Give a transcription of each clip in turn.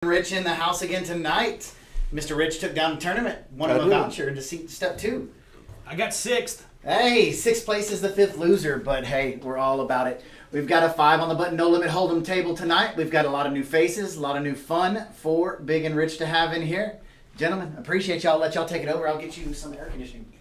Rich in the house again tonight. Mr. Rich took down the tournament, won him a voucher into step 2. I got 6th. Hey, 6th place is the 5th loser, but hey, we're all about it. We've got a 5 on the button, no limit hold'em table tonight. We've got a lot of new faces, a lot of new fun for Big and Rich to have in here. Gentlemen, appreciate y'all. Let y'all take it over. I'll get you some air conditioning.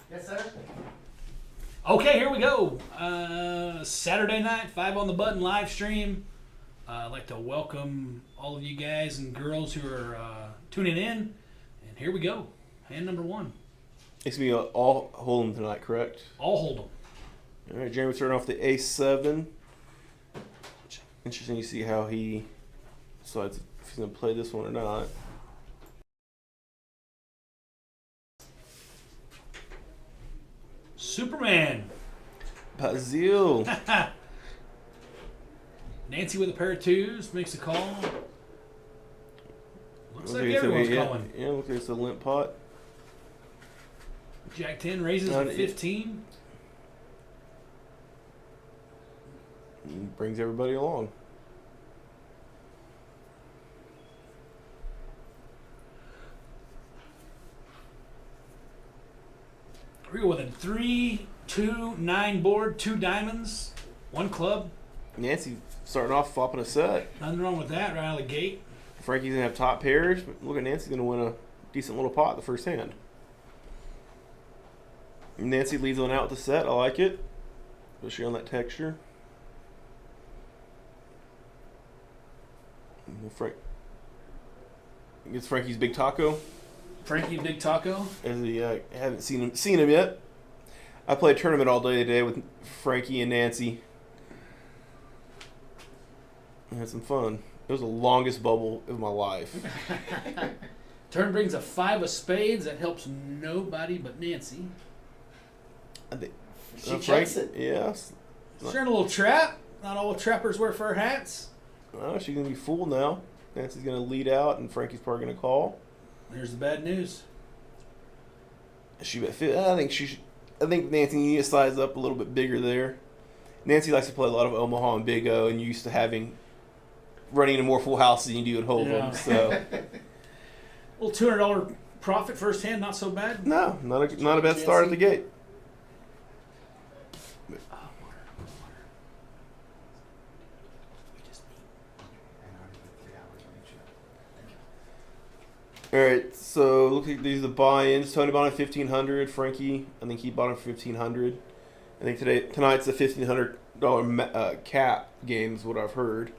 Yes, sir. Okay, here we go. Saturday night, 5 on the button live stream. I'd like to welcome all of you guys and girls who are tuning in. And here we go. Hand number 1. It's going to be all hold'em tonight, correct? All hold 'em. All right, Jeremy starting off the A7. Interesting to see how he decides if he's going to play this one or not. Superman. Bazil. Nancy with a pair of 2s makes a call. Looks like Okay, so everyone's yeah, calling. Yeah, look, it's a limp pot. Jack 10 raises to 15. Brings everybody along. We go with a 3-2-9 board, 2 diamonds, 1 club. Nancy starting off flopping a set. Nothing wrong with that right out of the gate. Frankie's going to have top pairs, but look at Nancy's going to win a decent little pot the first hand. Nancy leads one out with the set. I like it, especially on that texture. Frank gets Frankie's big taco. Frankie Big Taco. As he haven't seen him yet. I played a tournament all day today with Frankie and Nancy. I had some fun. It was the longest bubble of my life. Turn brings a 5 of spades. That helps nobody but Nancy. She checks it. Yes. She's in a little trap. Not all trappers wear fur hats. Oh, she's gonna be fooled now. Nancy's gonna lead out, and Frankie's probably gonna call. Here's the bad news. She bet fit. I think Nancy needs to size up a little bit bigger there. Nancy likes to play a lot of Omaha and Big O, and used to running in more full houses than you do at Hold'em. Yeah. So, little $200 profit first hand, not so bad. no, not a bad start at the gate. All right, so look at these are the buy-ins. Tony bought at $1,500. Frankie, I think he bought him for $1,500. I think tonight's the $1,500 cap game is what I've heard.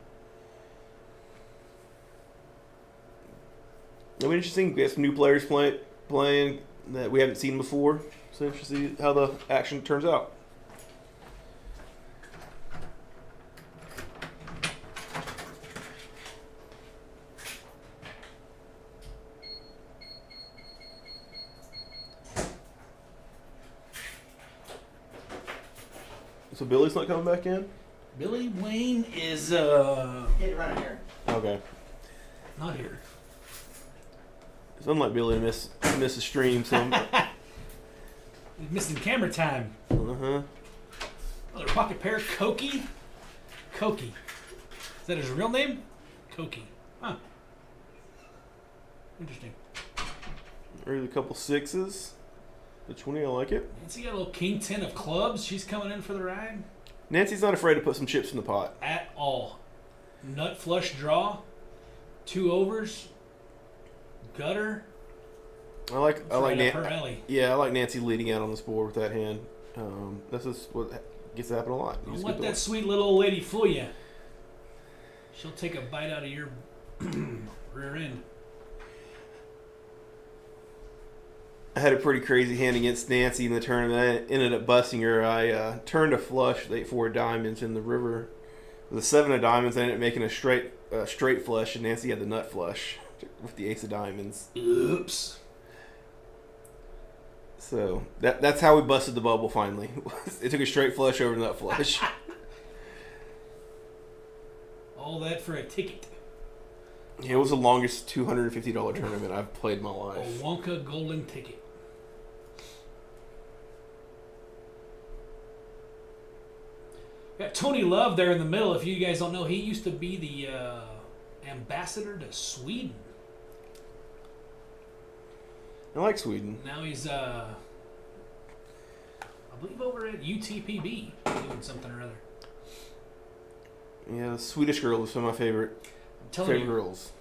It'll be interesting. We have some new players playing that we haven't seen before. So interesting to see how the action turns out. So Billy's not coming back in? Billy Wayne is Get right here. Okay. not here. It's unlike Billy to miss a stream, so He's missing camera time. uh-huh. Another pocket pair, Koki. Koki. Is that his real name? Koki. Huh. Interesting. There's a couple 6s. The 20, I like it. Nancy got a little king 10 of clubs. She's coming in for the ride. Nancy's not afraid to put some chips in the pot. At all. Nut flush draw. 2 overs. Gutter. I like Right up her alley. Yeah, I like Nancy leading out on this board with that hand. This is what gets to happen a lot. You Don't just let get that the- sweet little old lady fool you. She'll take a bite out of your rear end. I had a pretty crazy hand against Nancy in the tournament. I ended up busting her. I turned a flush with 8-4 diamonds in the river. With a 7 of diamonds, I ended up making a straight flush, and Nancy had the nut flush with the ace of diamonds. Oops. So that's how we busted the bubble finally. It took a straight flush over nut flush. All that for a ticket. Yeah, it was the longest $250 tournament I've played in my A life. Wonka golden ticket. Got Tony Love there in the middle. If you guys don't know, he used to be the ambassador to Sweden. I like Sweden. Now he's, I believe, over at UTPB doing something or other. Yeah, the Swedish girl is some of my favorite girls.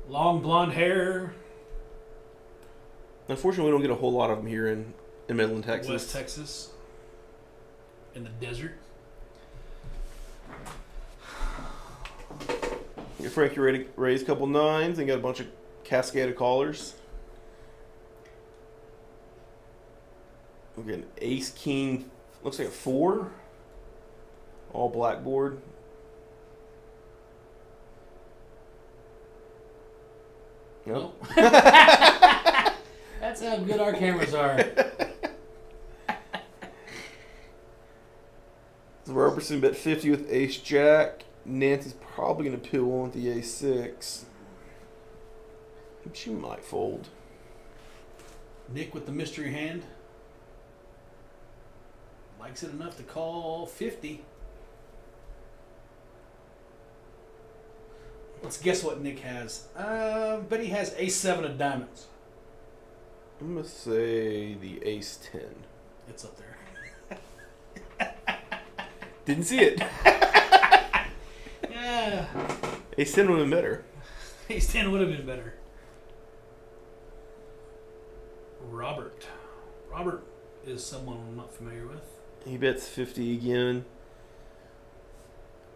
Long blonde hair. Unfortunately, we don't get a whole lot of them here in Midland, Texas. West Texas. In the desert. Yeah, Frankie raised a couple nines and got a bunch of cascaded callers. We get an ace king, looks like a 4. All blackboard. Nope. That's how good our cameras are. Robertson bet 50 with ace jack. Nancy's probably going to peel on with the ace 6. She might fold. Nick with the mystery hand. Likes it enough to call 50. Let's guess what Nick has. But he has ace 7 of diamonds. I'm going to say the ace 10. It's up there. Didn't see it. Yeah. Ace 10 would have been better. Ace 10 would have been better. Robert. Robert is someone I'm not familiar with. He bets 50 again.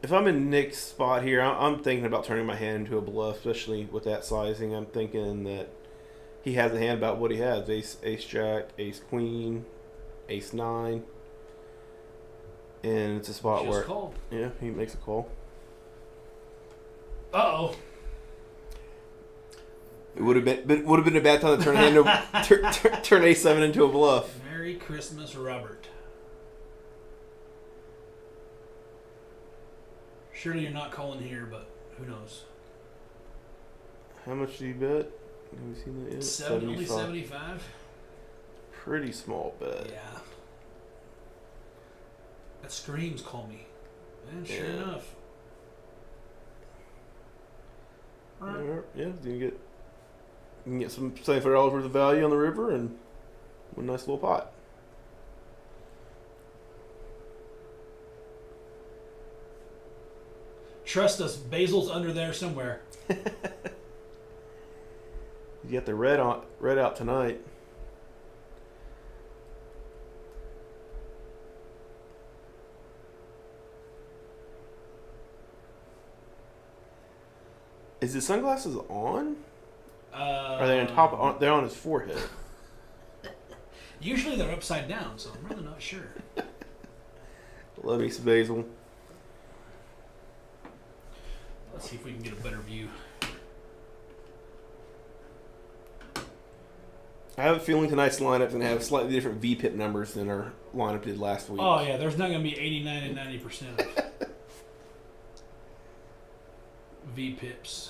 If I'm in Nick's spot here, I'm thinking about turning my hand into a bluff, especially with that sizing. I'm thinking that he has a hand about what he has. Ace jack, ace queen, ace 9. And it's a spot where called. Yeah, he makes a call. Uh-oh. It would have been a bad time to turn a hand turn A7 into a bluff. Merry Christmas, Robert. Surely you're not calling here, but who knows? How much do you bet? Have we seen that yet? Only 75? Pretty small bet. Yeah. That screams call me. And sure enough. Right. Yeah, you can get some $75 worth of value on the river and a nice little pot. Trust us, Basil's under there somewhere. You got the red out tonight. Is his sunglasses on? Are they on top? They're on his forehead. Usually they're upside down, so I'm really not sure. Love me some Basil. Let's see if we can get a better view. I have a feeling tonight's lineup is going to have slightly different VPIP numbers than our lineup did last week. Oh, yeah, there's not going to be 89 and 90% VPIPs.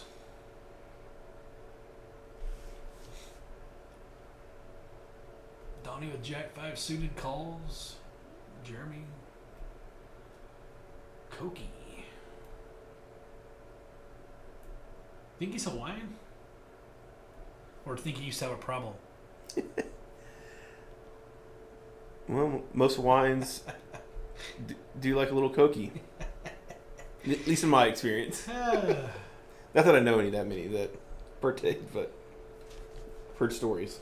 Donnie with Jack 5 suited calls. Jeremy. Koki. Think he's Hawaiian? Or think he used to have a problem? Well, most wines do like a little Koki. At least in my experience. Not that I know that many that partake, but I've heard stories.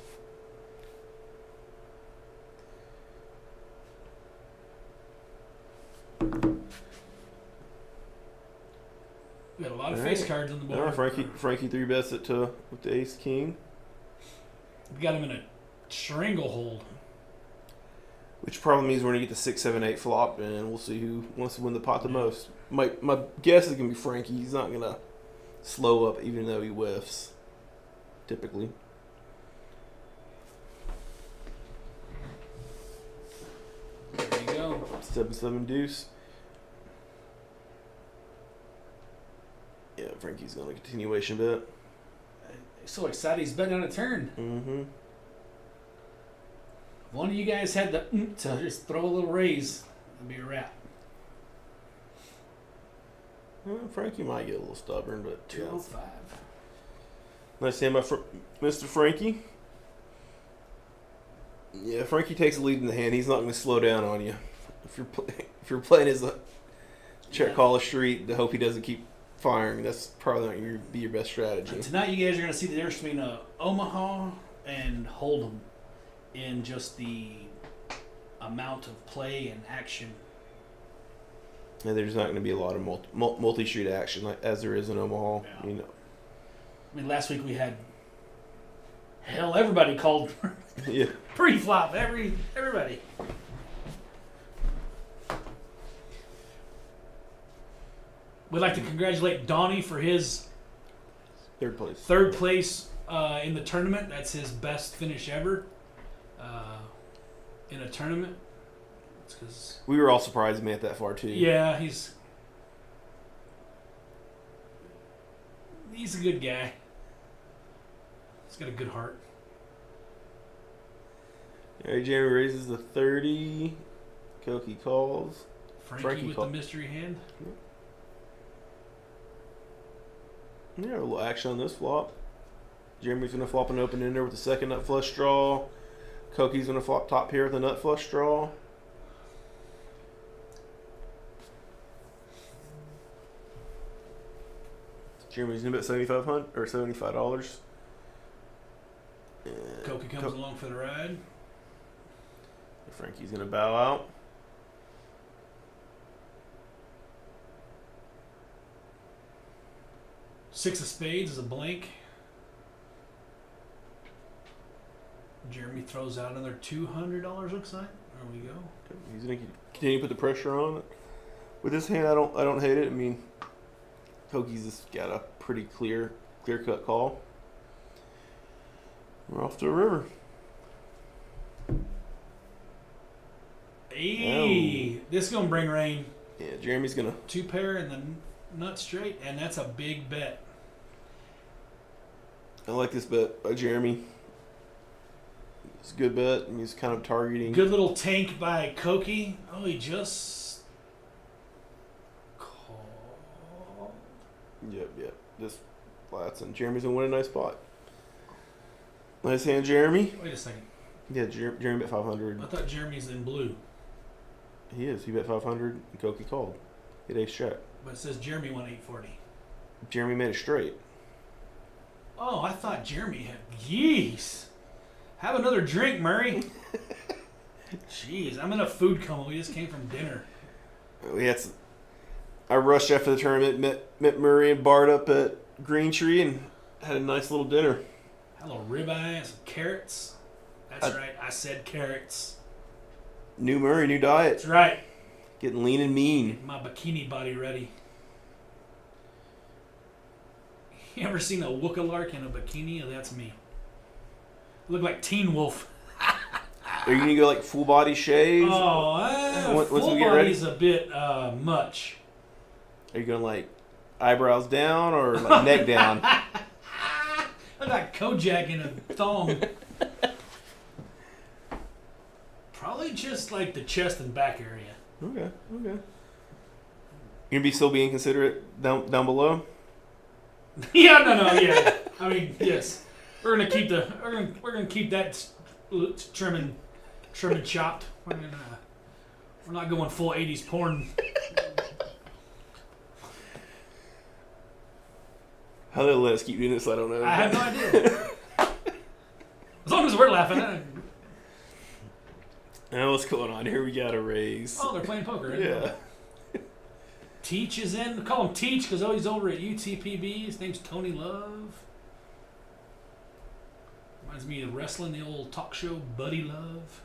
We got a lot of face cards on the board. All right, Frankie 3 bets it with the ace king. We got him in a stranglehold. Which probably means we're going to get the 6, 7, 8 flop, and we'll see who wants to win the pot the most. My guess is going to be Frankie. He's not going to slow up even though he whiffs, typically. 7-7 deuce. Yeah, Frankie's going to continuation bet. So excited he's betting on a turn. Mm-hmm. If one of you guys had the to just throw a little raise, it'd be a wrap. Well, Frankie might get a little stubborn, but 205. Nice hand by Mr. Frankie. Yeah, Frankie takes the lead in the hand. He's not going to slow down on you. If you're playing as a check call a street to hope he doesn't keep firing, that's probably not going to be your best strategy. Tonight, you guys are going to see the difference between Omaha and Hold'em in just the amount of play and action. And there's not going to be a lot of multi-street action as there is in Omaha. Yeah. You know. I mean, last week we had everybody called Yeah. pre-flop. Everybody. We'd like to congratulate Donnie for his Third place. third place in the tournament. That's his best finish ever in a tournament. It's 'cause We were all surprised he made it that far too. yeah, he's a good guy. He's got a good heart. All right, Jeremy raises the 30. Koki calls. Frankie with the mystery hand. Yeah, a little action on this flop. Jeremy's going to flop an open ender with the second nut flush draw. Koki's going to flop top pair with a nut flush draw. Jeremy's going to bet $7,500 or $75. And Koki comes along for the ride. Frankie's going to bow out. Six of spades is a blank. Jeremy throws out another $200. Looks like. There we go. He's going to continue to put the pressure on it. With this hand, I don't hate it. I mean, Koki's just got a pretty clear cut call. We're off to a river. Hey, this is gonna bring rain. Yeah, Jeremy's gonna. Two pair and the nut straight, and that's a big bet. I like this bet by Jeremy. It's a good bet, and he's kind of targeting. Good little tank by Koki. Oh, he just called. Yep. This flats, and Jeremy's gonna win a nice spot. Nice hand, Jeremy. Wait a second. Yeah, Jeremy bet 500. I thought Jeremy's in blue, He is. He bet 500, and Koki called. Hit ace check. but it says Jeremy won 840. Jeremy made it straight. Oh, I thought Jeremy had. Yeez. Have another drink, Murray. Jeez, I'm in a food coma. We just came from dinner. I rushed after the tournament, met Murray and Bart up at Green Tree, and had a nice little dinner. Had a little ribeye and some carrots. That's right. I said carrots. New Murray, new diet. That's right. Getting lean and mean. My bikini body ready. You ever seen a wookalark in a bikini? That's me. Look like Teen Wolf. Are you going to go like full body shave? Oh, Once we full get ready? body's a bit much. Are you going like eyebrows down or like neck down? Look like Kojak in a thong. Probably just like the chest and back area. Okay. You gonna be still being considerate down below? Yeah. I mean, yes. We're gonna keep that trim and chopped. We're not going full 80s porn. How they let us keep doing this, I don't know. I have no idea. As long as we're laughing. Now what's going on here? We got a raise. Oh, they're playing poker. Yeah. Teach is in. We call him Teach because he's over at UTPB. His name's Tony Love. Reminds me of wrestling, the old talk show Buddy Love.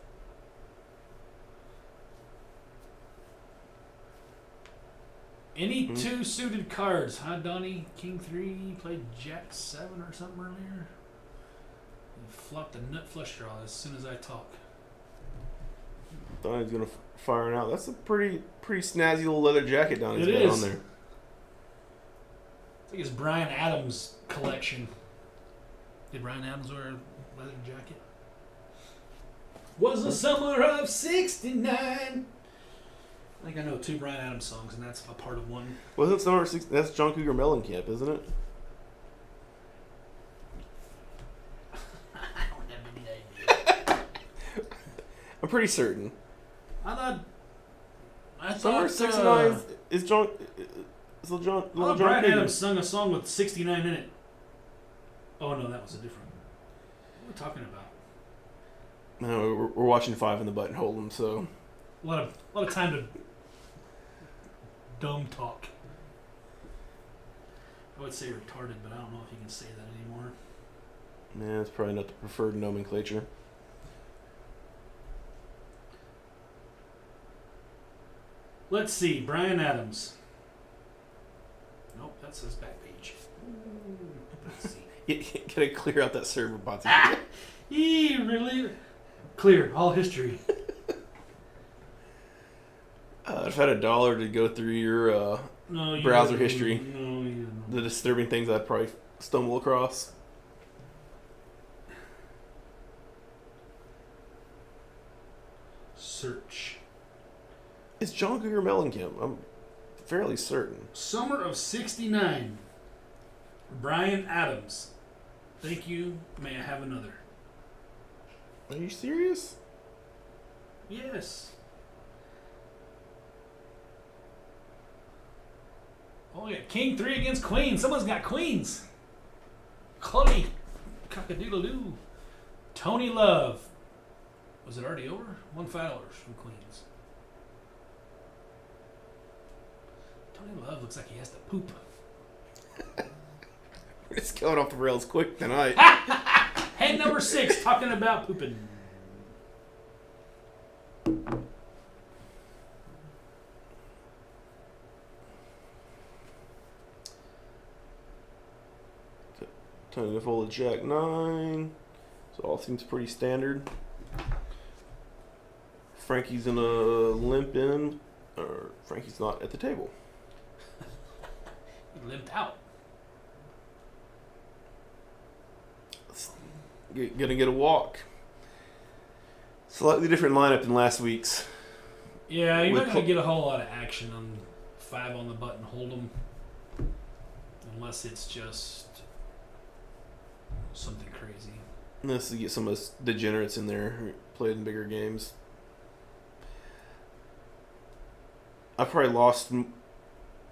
Any two suited cards, huh, Donnie? King 3, played Jack 7 or something earlier. And flopped a nut flush draw as soon as I talk. Donnie's gonna fire it out. That's a pretty snazzy little leather jacket Donnie's It got is. on there. I think it's Brian Adams' collection. Did Brian Adams wear a leather jacket? Was the summer of '69. I think I know 2 Brian Adams songs, and that's a part of one. Wasn't Summer 6? That's John Cougar Mellencamp, isn't it? I don't have any idea. I'm pretty certain. I Summer thought '69 is John. Is little John. I Little thought John Brian Cougar. Adams sung a song with 69 in it. Oh no, that was a different. What are we talking about? No, we're watching 5 in the Button Hold'em, so A lot of time to dumb talk. I would say retarded, but I don't know if you can say that anymore. yeah, it's probably not the preferred nomenclature. Let's see, Brian Adams. Nope, that's his back page. Let's see. Gotta clear out that server bot. Really? Clear, all history. I've had $1 to go through your No, you browser didn't. history. No, you didn't. The disturbing things I'd probably stumble across. Search. It's John Cougar Mellencamp. I'm fairly certain. Summer of '69. Brian Adams. Thank you. May I have another? Are you serious? Yes. Oh yeah, King 3 against Queen. Someone's got Queens. Chloe. Cockadoodle-doo. Tony Love. Was it already over? $1 from Queens. Tony Love looks like he has to poop. It's going off the rails quick tonight. Head number 6, talking about pooping. Tony to fold a Jack 9. So all seems pretty standard. Frankie's in a limp in, or Frankie's not at the table. He limped out. Gonna get a walk. Slightly different lineup than last week's. Yeah, you're With not going to get a whole lot of action on 5 on the button hold'em. Unless it's just something crazy. Unless you get some of those degenerates in there who played in bigger games. I probably lost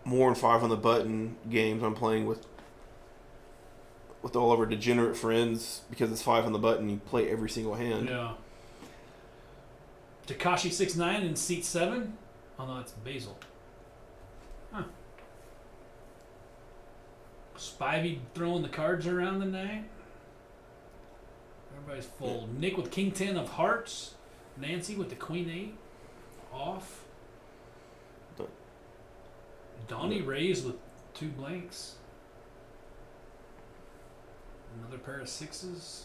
more than 5 on the button games I'm playing with all of our degenerate friends because it's 5 on the button. You play every single hand. Yeah. Takashi 6'9" in seat 7? Oh no, that's Basil. Huh. Spivey throwing the cards around tonight. Everybody's full. Nick with King 10 of hearts. Nancy with the Queen 8. Off. Donnie Rays with 2 blanks. Another pair of 6s.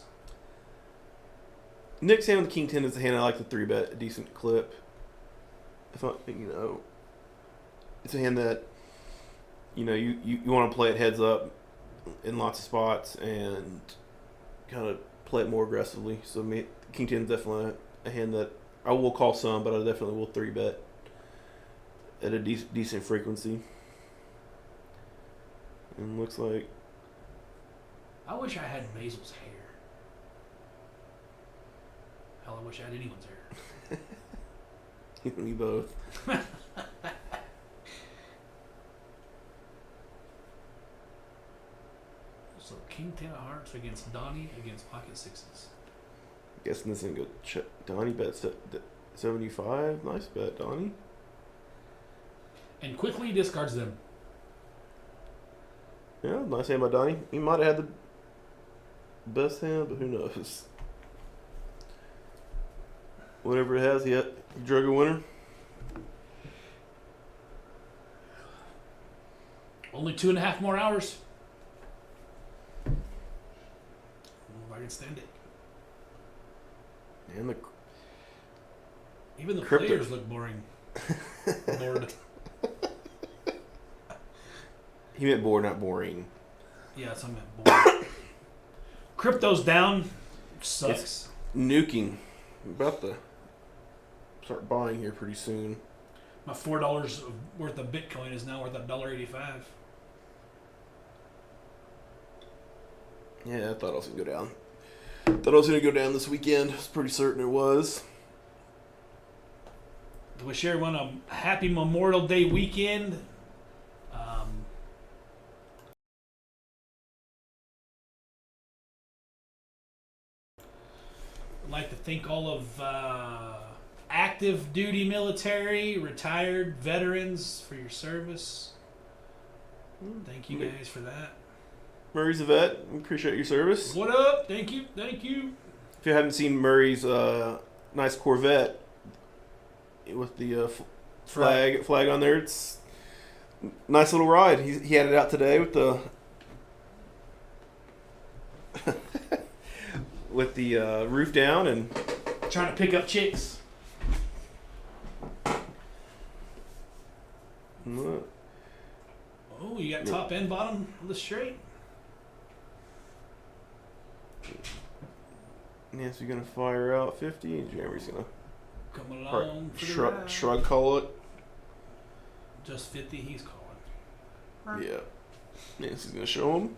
Nick's hand with the King 10 is the hand I like to 3-bet a decent clip. If I, it's a hand that, you want to play it heads up in lots of spots and kind of play it more aggressively. So King 10 is definitely a hand that I will call some, but I definitely will 3-bet at a decent frequency. And looks like I wish I had Basil's hair. Hell, I wish I had anyone's hair. you and me both. So King 10 of hearts against Donnie against pocket 6s. Guessing this ain't good. Donnie bet 75. Nice bet, Donnie. And quickly discards them. Yeah, nice hand by Donnie. He might have had the best hand, but who knows? Whatever it has, he drug a winner. Only 2.5 more hours. I don't know if I can stand it. And Even the Crypto. players look boring. Bored. He meant bored, not boring. Yeah, that's what I meant. Bored. Crypto's down. Sucks. It's nuking. I'm about to start buying here pretty soon. My $4 worth of Bitcoin is now worth $1.85. Yeah, I thought I was going to go down. Thought I was going to go down this weekend. I was pretty certain it was. To wish everyone a happy Memorial Day weekend. I'd like to thank all of active duty military, retired veterans for your service. Thank you guys for that. Murray's a vet. We appreciate your service. What up? Thank you. Thank you. If you haven't seen Murray's nice Corvette with the flag on there, it's a nice little ride. He had it out today with the with the roof down and Trying to pick up chicks. Oh, you got top and bottom of the straight. Nancy's gonna fire out 50, and Jeremy's gonna Come along for the ride. shrug call it. Just 50, he's calling. Yeah. Nancy's gonna show him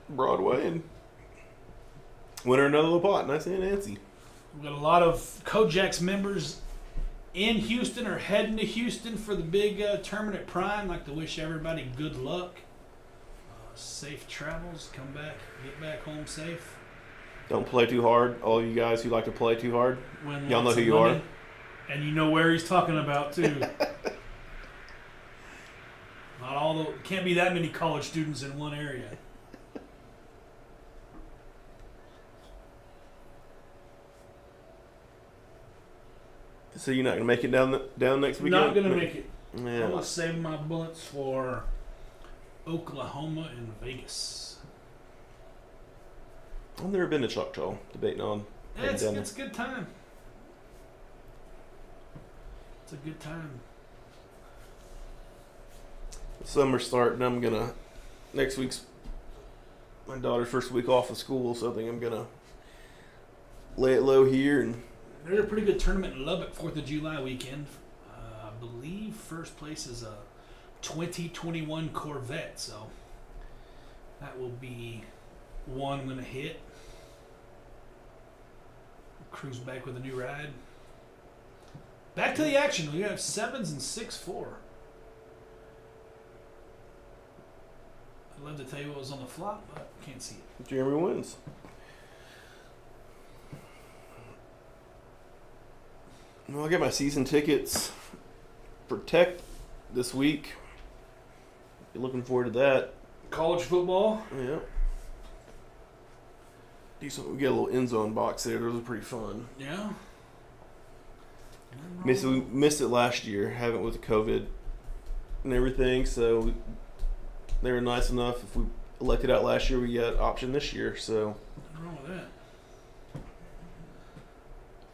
Broadway and win her another little pot. Nice and Nancy. We've got a lot of Kojak's members in Houston or heading to Houston for the big tournament prime. Like to wish everybody good luck, safe travels. Come back, get back home safe. Don't play too hard. All you guys who like to play too hard, Win y'all know lots who of you money. are. And you know where he's talking about too. Not all the can't be that many college students in one area. So you're not gonna make it down next weekend? Not gonna make it. I'm Yeah. gonna save my bullets for Oklahoma and Vegas. I've never been to Choctaw. Debating on. Yeah, it's heading down a good time. It's a good time. there. Summer's starting. I'm gonna next week's my daughter's first week off of school, so I think I'm gonna lay it low here and. There's a pretty good tournament in Lubbock 4th of July weekend. I believe first place is a 2021 Corvette, so that will be one I'm going to hit. Cruise back with a new ride. Back to the action. We have 7s and 6-4. I'd love to tell you what was on the flop, but can't see it. Jeremy wins. Well, I got my season tickets for Tech this week. Be looking forward to that. College football. Yeah. Decent. We get a little end zone box there. Those are pretty fun. Yeah. We missed it last year, haven't with COVID and everything. So they were nice enough. If we elected out last year, we got option this year. So Nothing wrong with that.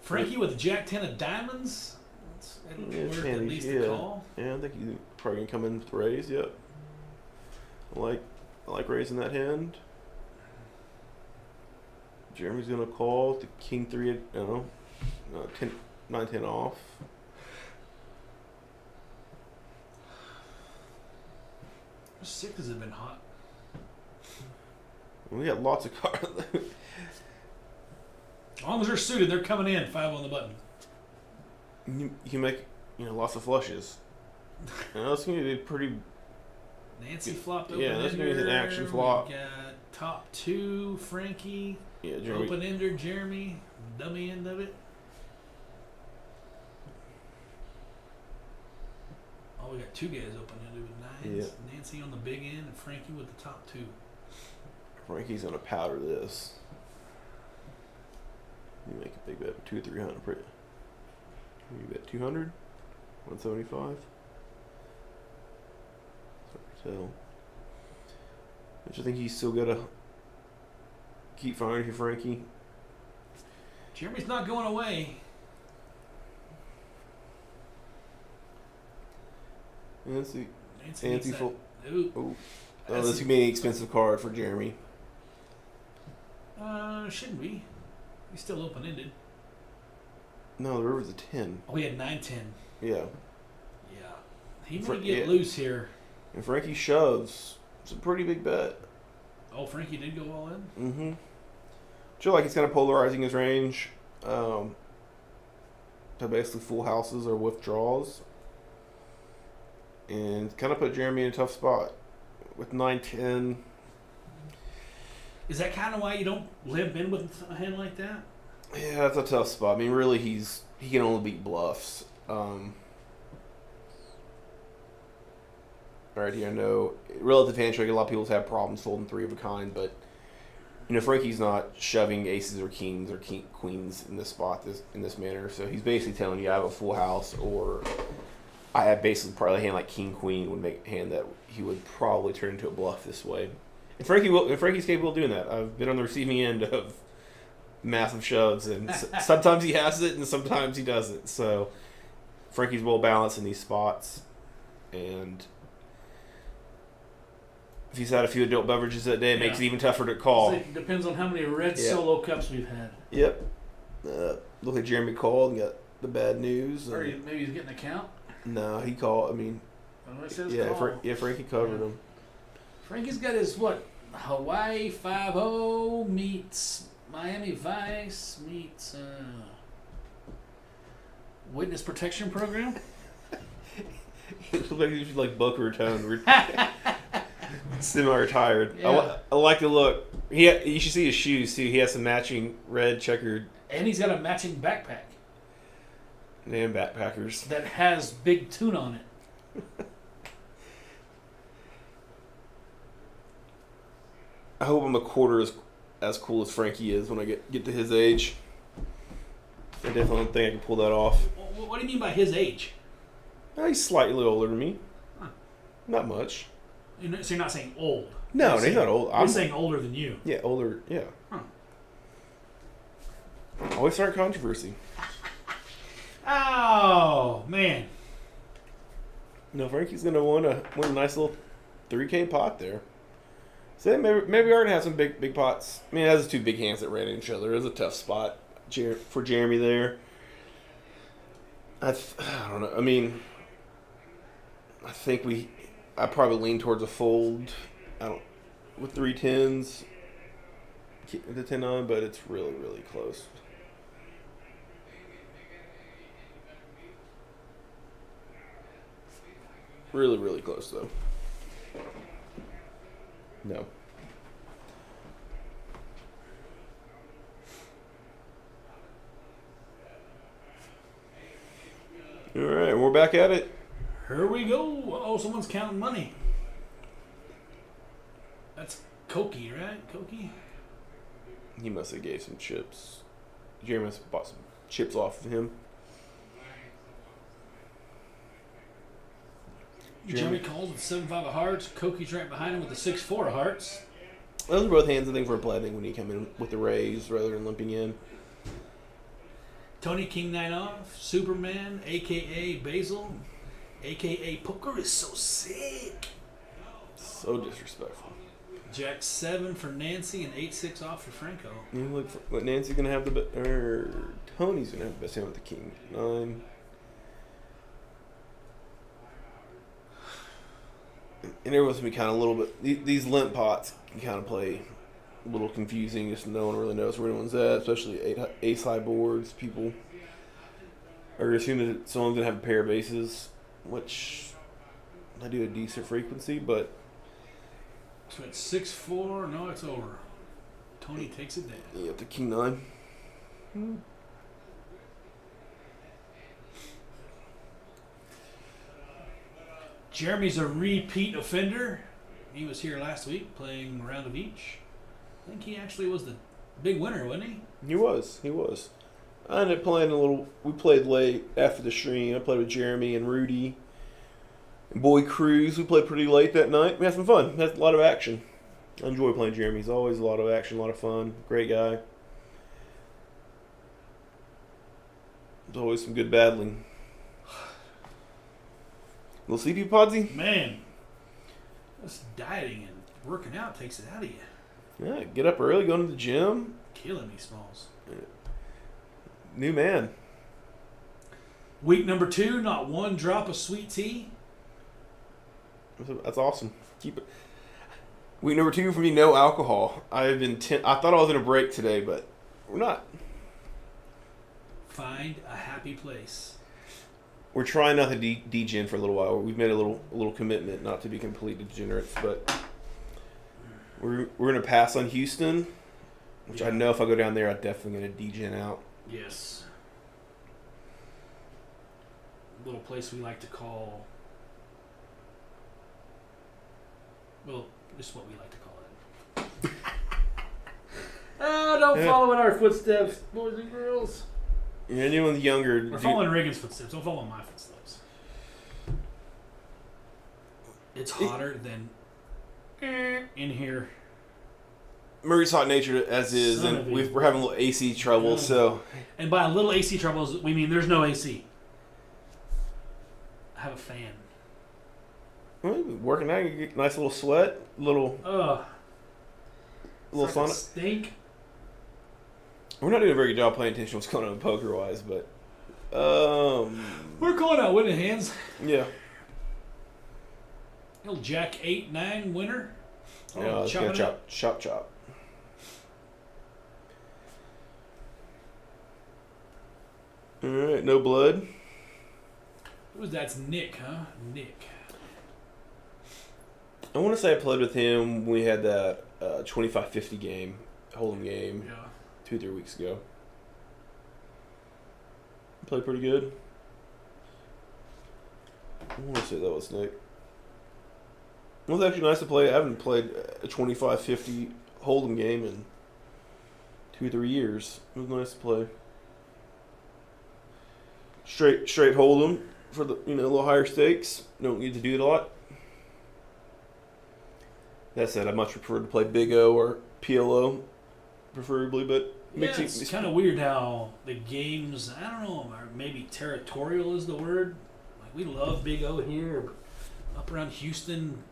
Frankie with Jack 10 of diamonds. That's worth at least a call. Yeah, I think he's probably gonna come in with raise. Yep. I like raising that hand. Jeremy's gonna call with the king 3. I don't know, 9-10 off. How sick has it been hot? We got lots of cards. As long as they're suited, they're coming in. 5 on the button. You can make lots of flushes. That's gonna be pretty. Nancy flopped open Yeah, that's gonna be an action flop. We got top 2, Frankie. Yeah, Jeremy. Open ender, Jeremy. Dummy end of it. Oh, we got 2 guys open ended with 9s. Yeah. Nancy on the big end and Frankie with the top 2. Frankie's gonna powder this. You make a big bet, 200 or 300. You bet 200, 175. So, don't you think he's still gotta keep firing you, Frankie? Jeremy's not going away. Nancy. Nancy Nancy needs full. that. Ooh. Oh, this is gonna be an expensive card for Jeremy. Shouldn't be. He's still open-ended. No, the river's a 10. Oh, he had 9-10. Yeah. Yeah. He might get loose here. And Frankie shoves. It's a pretty big bet. Oh, Frankie did go all in? Mm-hmm. Feel like he's kind of polarizing his range to basically full houses or withdrawals. And kind of put Jeremy in a tough spot with 9-10. Is that kind of why you don't limp in with a hand like that? Yeah, that's a tough spot. I mean, really, he can only beat bluffs. Right here, I know relative hand trick. A lot of people have problems folding 3 of a kind, but Frankie's not shoving aces or kings or queens in this spot in this manner. So he's basically telling you I have a full house, or I have basically probably a hand like king queen would make a hand that he would probably turn into a bluff this way. And Frankie's capable of doing that. I've been on the receiving end of massive shoves, and sometimes he has it and sometimes he doesn't. So Frankie's well balanced in these spots, and if he's had a few adult beverages that day, it makes it even tougher to call. It depends on how many red solo cups we've had. Yep. Look like Jeremy called and got the bad news. Or maybe he's getting a count. No, he called. I mean, It says yeah, call. Frankie covered him. Frankie's got his Hawaii 5-0 meets Miami Vice meets Witness Protection Program. It looks like he's like Boca Raton, semi-retired. Yeah. I like the look. You should see his shoes too. He has some matching red checkered. And he's got a matching backpack And backpackers. that has big tune on it. I hope I'm a quarter as cool as Frankie is when I get to his age. I definitely don't think I can pull that off. What do you mean by his age? He's slightly older than me. Huh. Not much. So you're not saying old? No, he's not old. I'm saying older than you. Yeah, older. Yeah. Huh. Always start controversy. Oh man. No, Frankie's gonna win a nice little 3K pot there. So maybe we are gonna have some big pots. I mean, it has 2 big hands that ran into each other. It was a tough spot for Jeremy there. I don't know. I mean, I think I probably lean towards a fold. With 3 10s, the 10 on, but it's really close. Really close though. No. All right, we're back at it. Here we go. Oh, someone's counting money. That's Koki, right? Koki? He must have gave some chips. Jeremy must have bought some chips off of him. Jeremy calls with 7-5 of hearts. Koki's right behind him with the 6-4 of hearts. Those are both hands, I think, for playing when you come in with the raise rather than limping in. Tony King 9 off. Superman, a.k.a. Basil, a.k.a. Poker is so sick. So disrespectful. Jack 7 for Nancy and 8-6 off for Franco. Look, Nancy's gonna have the best, or Tony's gonna have the best hand with the king 9. And everyone's gonna be kind of a little bit. These limp pots can kind of play a little confusing. Just no one really knows where anyone's at, especially ace high boards. People are assuming that someone's gonna have a pair of aces, which I do a decent frequency, but. So it's 6-4. No, it's over. Tony takes it down. Yeah, the king 9. Jeremy's a repeat offender. He was here last week playing a round of each. I think he actually was the big winner, wasn't he? He was. I ended up playing a little. We played late after the stream. I played with Jeremy and Rudy and Boy Cruz. We played pretty late that night. We had some fun. Had a lot of action. I enjoy playing Jeremy. He's always a lot of action, a lot of fun. Great guy. There's always some good battling. Little sleepy podsy? Man, this dieting and working out takes it out of you. Yeah, get up early, go to the gym. Killing me, Smalls. New man. Week number 2, not one drop of sweet tea. That's awesome. Keep it. Week number 2 for me, no alcohol. I've been. I thought I was in a break today, but we're not. Find a happy place. We're trying not to degen for a little while. We've made a little commitment not to be complete degenerates, but we're gonna pass on Houston, which I know if I go down there, I'm definitely gonna degen out. Yes. A little place we like to call. Well, this is what we like to call it. Oh, don't follow in our footsteps, boys and girls. Yeah, anyone younger. We're following Reagan's footsteps. Don't follow my footsteps. It's hotter than in here. Murray's hot natured as is, Son and of we're having a little AC trouble, so. And by a little AC troubles, we mean there's no AC. I have a fan. Well, working out, you get a nice little sweat, little sauna. Stink. We're not doing a very good job paying attention to what's going on poker wise, but We're calling out winning hands. yeah. Little Jack 8-9 winner. Yeah, it's gonna chop. All right, no blood. That's Nick, huh? Nick. I want to say I played with him when we had that 25-50 game, hold'em game, Yeah. 2-3 weeks ago. Played pretty good. I want to say that was Nick. It was actually nice to play. I haven't played a 25-50 hold'em game in 2-3 years. It was nice to play. Straight hold'em for the a little higher stakes. Don't need to do it a lot. That said, I much prefer to play Big O or PLO, preferably. But It's kind of weird how the games, I don't know, or maybe territorial is the word. Like we love Big O here, but up around Houston,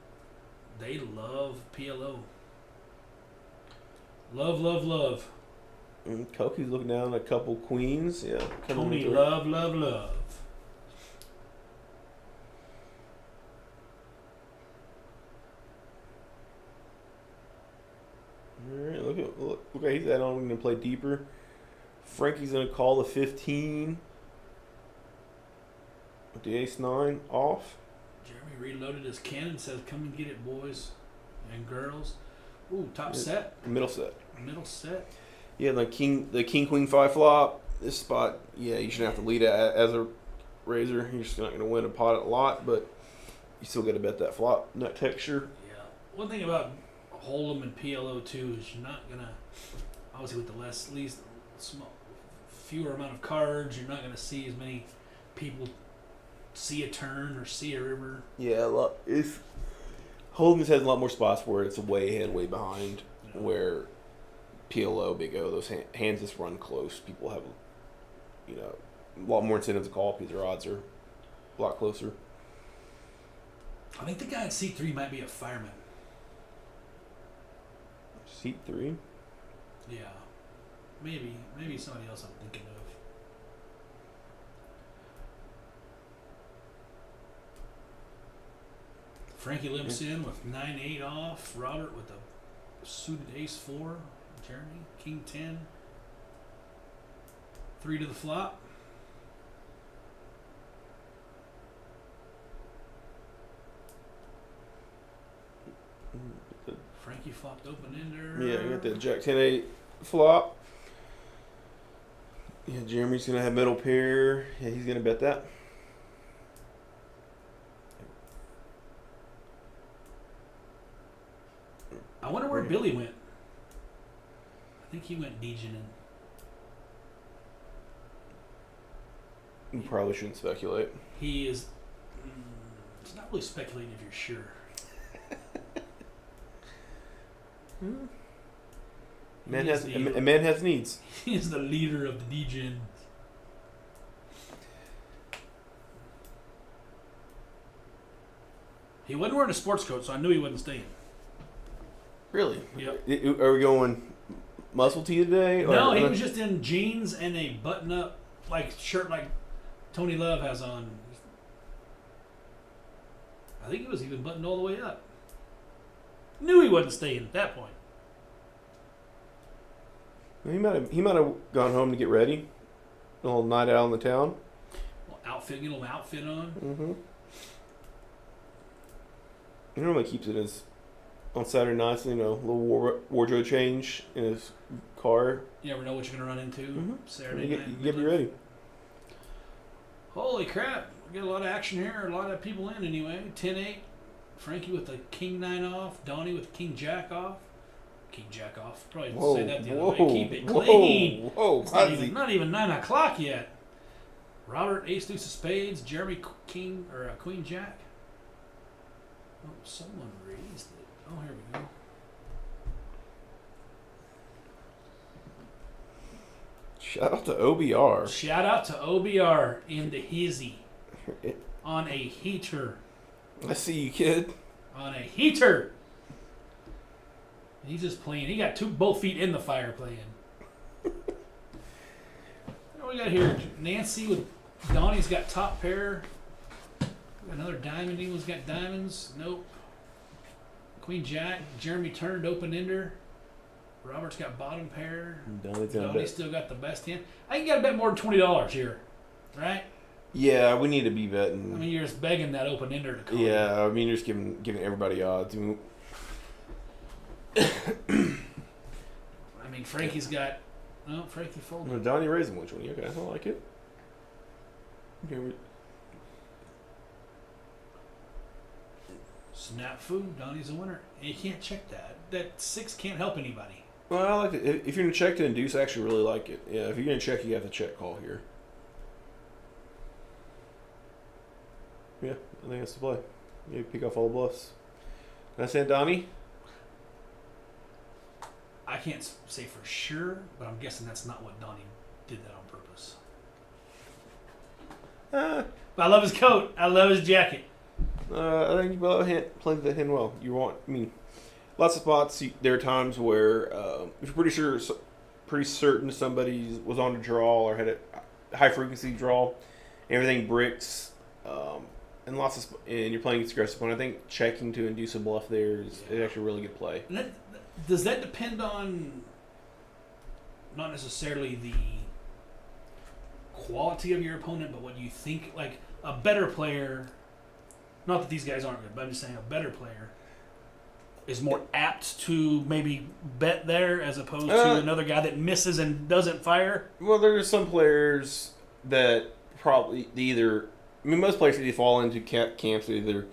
they love PLO. Love. And Koki's looking down at a couple queens. Yeah, Tony, love. Alright, look at he's that on. We're gonna play deeper. Frankie's gonna call the 15 with the ace-9 off. Jeremy reloaded his cannon, says, "Come and get it, boys and girls." Ooh, top set, Middle set. middle set. Yeah, the king queen 5 flop. This spot, yeah, you shouldn't have to lead it as a raiser. You're just not gonna win a pot a lot, but you still gotta bet that flop, that texture. Yeah. One thing about Hold'em and PLO too is you're not gonna, obviously with the fewer amount of cards, you're not gonna see as many people see a turn or see a river. Yeah, Hold'em has a lot more spots where it's way ahead, way behind. Yeah. Where PLO, Big O, those hands just run close. People have, a lot more incentive to call because their odds are a lot closer. I think the guy at C3 might be a fireman. Seat 3. Yeah. Maybe somebody else I'm thinking of. Frankie limps in with 9-8 off. Robert with a suited ace-4. Jeremy, king 10. 3 to the flop. Frankie flopped open ender. Yeah, you got the Jack 10-8 flop. Yeah, Jeremy's going to have middle pair. Yeah, he's going to bet that. I wonder where Billy went. I think he went degening. You probably shouldn't speculate. He is. It's not really speculating if you're sure. A man has needs. He is the leader of the degen. He wasn't wearing a sports coat, so I knew he wasn't staying. Really? Yep. Are we going muscle tee today? No, he was just in jeans and a button-up shirt like Tony Love has on. I think he was even buttoned all the way up. Knew he wasn't staying at that point. He might have gone home to get ready. A little night out in the town. Well, get a little outfit on. Mm-hmm. He normally keeps it on Saturday nights, you know, a little wardrobe change in his car. You never know what you're going to run into Saturday night. You get me ready. Holy crap. We got a lot of action here. A lot of people in anyway. 10-8. Frankie with the king 9 off. Donnie with king jack off. King jack off. Probably didn't say that the other way. Keep it clean. Whoa. It's not even 9 o'clock yet. Robert ace deuce of spades. Jeremy king or queen jack. Oh, someone raised it. Oh, here we go. Shout out to OBR. Shout out to OBR in the hizzy. On a heater. I see you, kid. On a heater. He's just playing. He got both feet in the fire playing. What we got here? Nancy with Donnie's got top pair. Another diamond. England's got diamonds. Nope. Queen jack. Jeremy turned open ender. Robert's got bottom pair. Donnie's still got the best hand. I think you got to bet more than $20 here, right? Yeah, we need to be betting. I mean, you're just begging that open ender to come. Yeah, I mean, you're just giving everybody odds. I mean, Frankie's got. Oh, Frankie folded. Well, Donnie raising which one? Okay, I like it. Okay, Snap food. Donnie's a winner. And you can't check that. That 6 can't help anybody. well, I like it. If you're gonna check to induce, I actually really like it. Yeah, if you're gonna check, you have to check call here. Yeah, I think that's the play. You pick off all the bluffs. Can I say Donnie? I can't say for sure, but I'm guessing that's not what Donnie did that on purpose. But I love his coat. I love his jacket. I think you played the hand well. Lots of spots. There are times where if you're pretty certain somebody was on a draw or had a high frequency draw, everything bricks, and you're playing against aggressive opponent. I think checking to induce a bluff there is actually a really good play. And does that depend on not necessarily the quality of your opponent, but what you think? Like a better player, not that these guys aren't good, but I'm just saying a better player is more apt to maybe bet there as opposed to another guy that misses and doesn't fire? Well, there's some players that probably most players either fall into camps either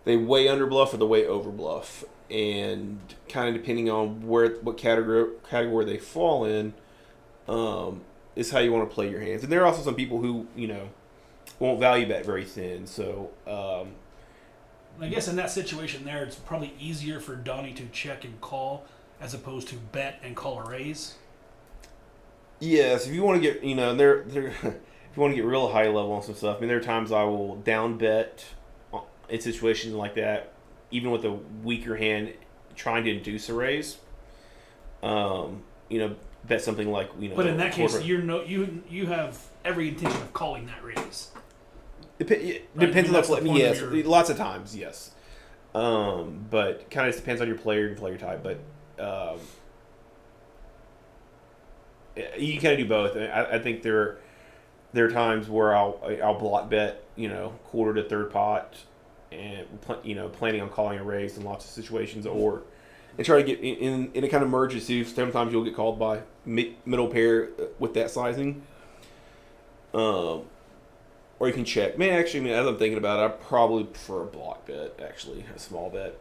they way under bluff or they way over bluff. And kind of depending on what category they fall in, is how you want to play your hands. And there are also some people who won't value bet very thin. So I guess in that situation there, it's probably easier for Donnie to check and call as opposed to bet and call a raise. Yes, if you want to get if you want to get real high level on some stuff. I mean, there are times I will down bet in situations like that. Even with a weaker hand, trying to induce a raise, bet something like But in that case, you have every intention of calling that raise. Depends on the play. Yes, lots of times, yes. But kind of depends on your player and player type. But you kind of do both. I think there are times where I'll block bet, quarter to third pot. And planning on calling a raise in lots of situations, and try to get in it kind of merges too. Sometimes you'll get called by middle pair with that sizing, or you can check. As I'm thinking about it, I probably prefer a block bet, actually, a small bet,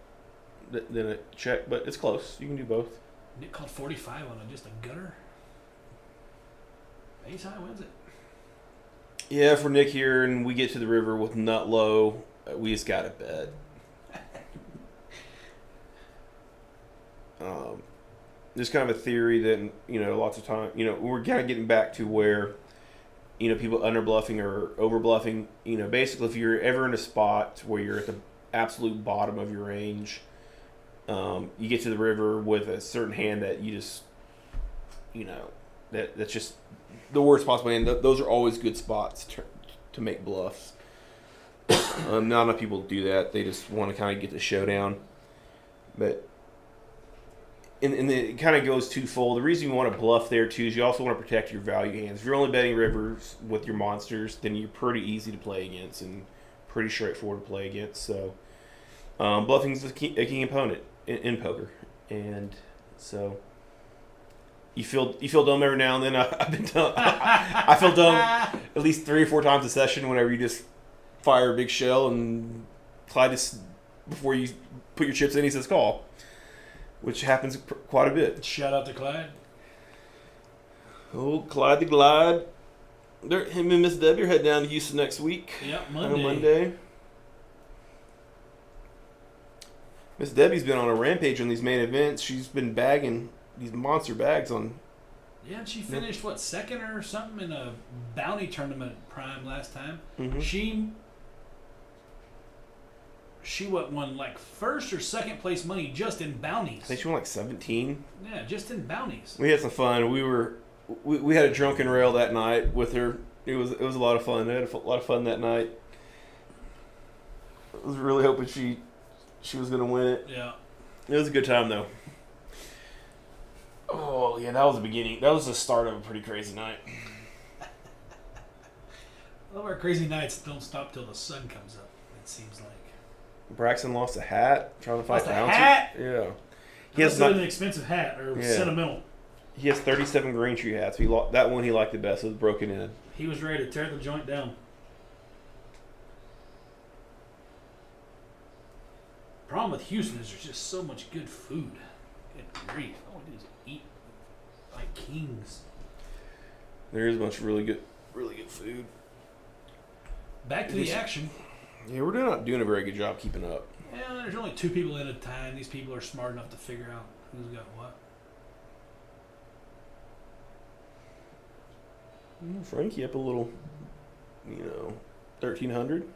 than a check. But it's close. You can do both. Nick called 45 on just a gutter. Ace high wins it. Yeah, for Nick here, and we get to the river with nut low. We just got to bet. There's kind of a theory that, lots of time, we're kind of getting back to where, people under bluffing or over bluffing. Basically, if you're ever in a spot where you're at absolute bottom of your range. You get to the river with a certain hand that you just, that's just the worst possible hand. Those are always good spots to make bluffs. Not enough people do that. They just want to kind of get the showdown. But and it kind of goes twofold. The reason you want to bluff there, too, is you also want to protect your value hands. If you're only betting rivers with your monsters, then you're pretty easy to play against and pretty straightforward to play against. So bluffing is a key opponent in poker. And so you feel dumb every now and then. I've been dumb. I feel dumb at least 3 or 4 times a session whenever you just fire a big shell and Clyde just, before you put your chips in, he says call, which happens quite a bit. Shout out to Clyde. Oh, Clyde the Glide. Him and Miss Debbie are heading down to Houston next week. Yep, Monday. Miss Debbie's been on a rampage on these main events. She's been bagging these monster bags on. Yeah, and she finished, second or something in a bounty tournament prime last time. Mm-hmm. She won like first or second place money just in bounties. I think she won like 17. Yeah, just in bounties. We had some fun. We had a drunken rail that night with her. It was a lot of fun. I had a lot of fun that night. I was really hoping she was gonna win it. Yeah. It was a good time though. Oh yeah, that was the beginning. That was the start of a pretty crazy night. All of our crazy nights don't stop till the sun comes up. It seems like. Braxton lost a hat trying to fight Lost a bouncer. hat? Yeah. He has an expensive hat or sentimental. He has 37 Green Tree hats. That one he liked the best. It was broken in. He was ready to tear the joint down. Problem with Houston is there's just so much good food. Good grief. All we do is eat like kings. There is a bunch of really good food. Back to the action. Yeah, we're not doing a very good job keeping up. Yeah, there's only 2 people in at a time. These people are smart enough to figure out who's got what. Frankie up a little, 1,300.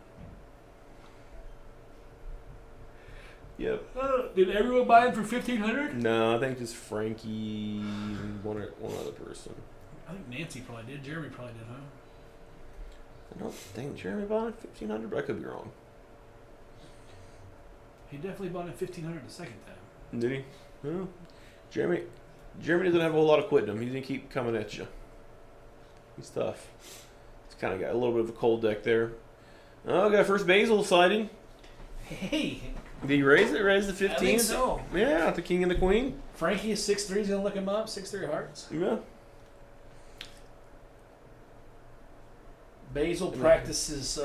Yep. Did everyone buy in for 1,500? No, I think just Frankie and one other person. I think Nancy probably did. Jeremy probably did, huh? I don't think Jeremy bought 1,500, but I could be wrong. He definitely bought in 1,500 the second time. Did he? Well, Jeremy doesn't have a whole lot of quitting him. He's gonna keep coming at you. He's tough. He's kind of got a little bit of a cold deck there. Oh, got first Basil sighting. Hey. Did he raise it? Raise the 15? I think so. Yeah, the king and the queen. Frankie is 6'3". He's gonna look him up. 6'3" hearts. Yeah. Basil practices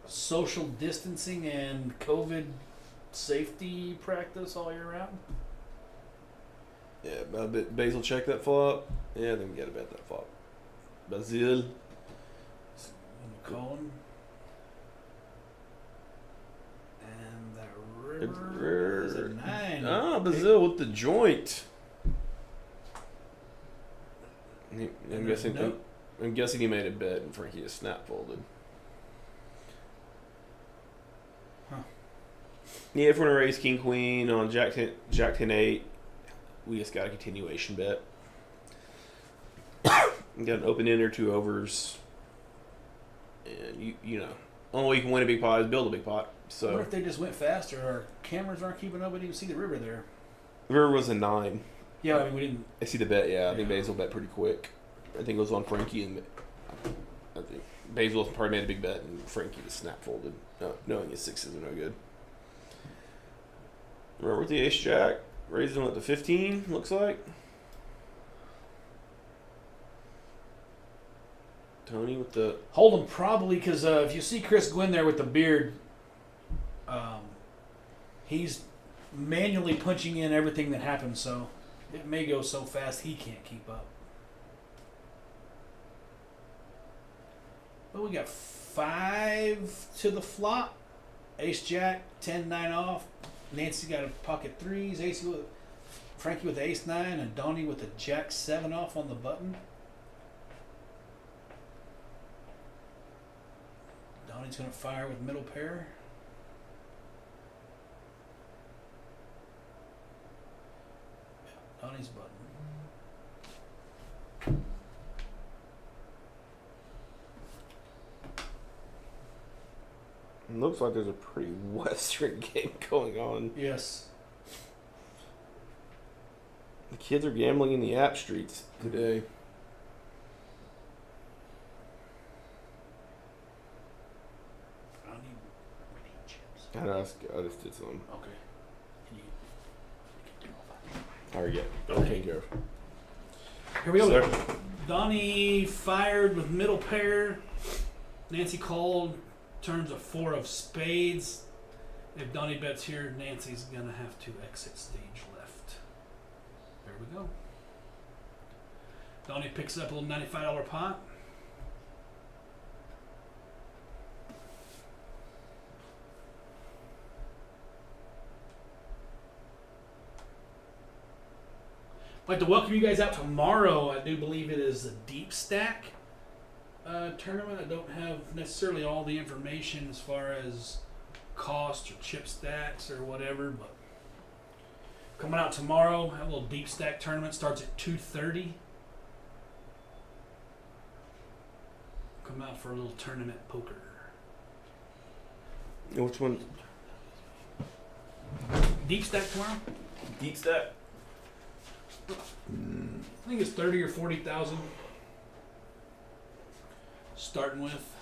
social distancing and COVID safety practice all year round. Yeah, Basil check that flop. Yeah, then we got to bet that flop. Basil. Colin. And the river is a 9. Ah, Basil with the joint. I'm guessing he made a bet and Frankie just snap folded. Huh. Yeah, if we're gonna raise king queen on Jack 10 8, we just got a continuation bet. We got an open ender, 2 overs, and only way you can win a big pot is build a big pot. So what if they just went faster? Our cameras aren't keeping up. We didn't even see the river there. the river was a 9. Yeah, I mean we didn't. I see the bet. Yeah, I think Basil bet pretty quick. I think it was on Frankie, and I think Basil probably made a big bet, and Frankie just snap folded, knowing his 6s are no good. Remember with the ace jack, raised him at the 15. Looks like Tony with the Hold him probably because if you see Chris Gwynn there with the beard, he's manually punching in everything that happens, so it may go so fast he can't keep up. Well, we got 5 to the flop. Ace Jack, 10-9 off. Nancy got a pocket 3s. Frankie with the ace 9 and Donnie with the Jack 7 off on the button. Donnie's gonna fire with middle pair. Donnie's button. It looks like there's a pretty Western game going on. Yes. The kids are gambling in the app streets today. We need chips. I just did some. Okay. Can you do all I already get. Okay. Taken care of. that? Here we go. Sir. Donnie fired with middle pair. Nancy called. Turns a 4 of spades. If Donnie bets here, Nancy's gonna have to exit stage left. There we go. Donnie picks up a little $95 pot. I'd like to welcome you guys out tomorrow. I do believe it is a deep stack tournament. I don't have necessarily all the information as far as cost or chip stacks or whatever, but coming out tomorrow, have a little deep stack tournament. Starts at 2:30. Come out for a little tournament poker. Which one? Deep stack tomorrow? Deep stack. I think it's 30 or 40,000. Starting with.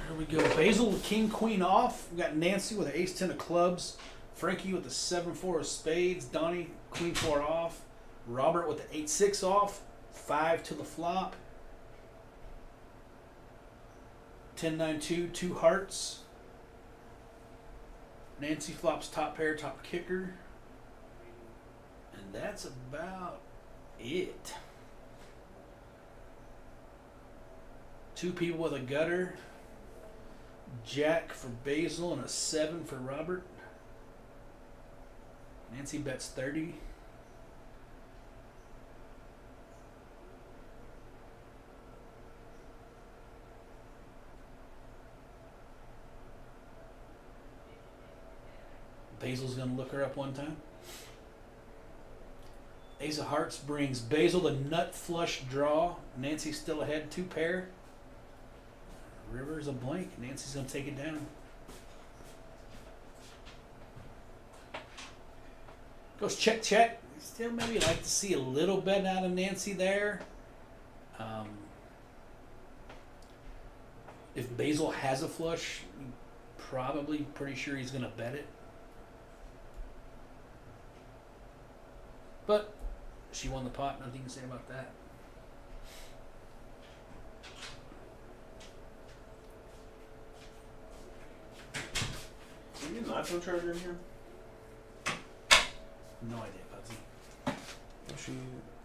There we go. Basil with king queen off. We got Nancy with the ace 10 of clubs. Frankie with the 7-4 of spades. Donnie queen 4 off. Robert with the 8-6 off. 5 to the flop. 10-9-2, 2 hearts. Nancy flops top pair, top kicker. And that's about it. 2 people with a gutter. Jack for Basil and a 7 for Robert. Nancy bets 30. Basil's going to look her up one time. Ace of Hearts brings Basil the nut flush draw. Nancy's still ahead, 2 pair. River's a blank. Nancy's going to take it down. Goes check, check. Still maybe like to see a little bet out of Nancy there. If Basil has a flush, probably pretty sure he's going to bet it. But she won the pot. Nothing to say about that. Can you get an iPhone charger in here? No idea, Bugsy.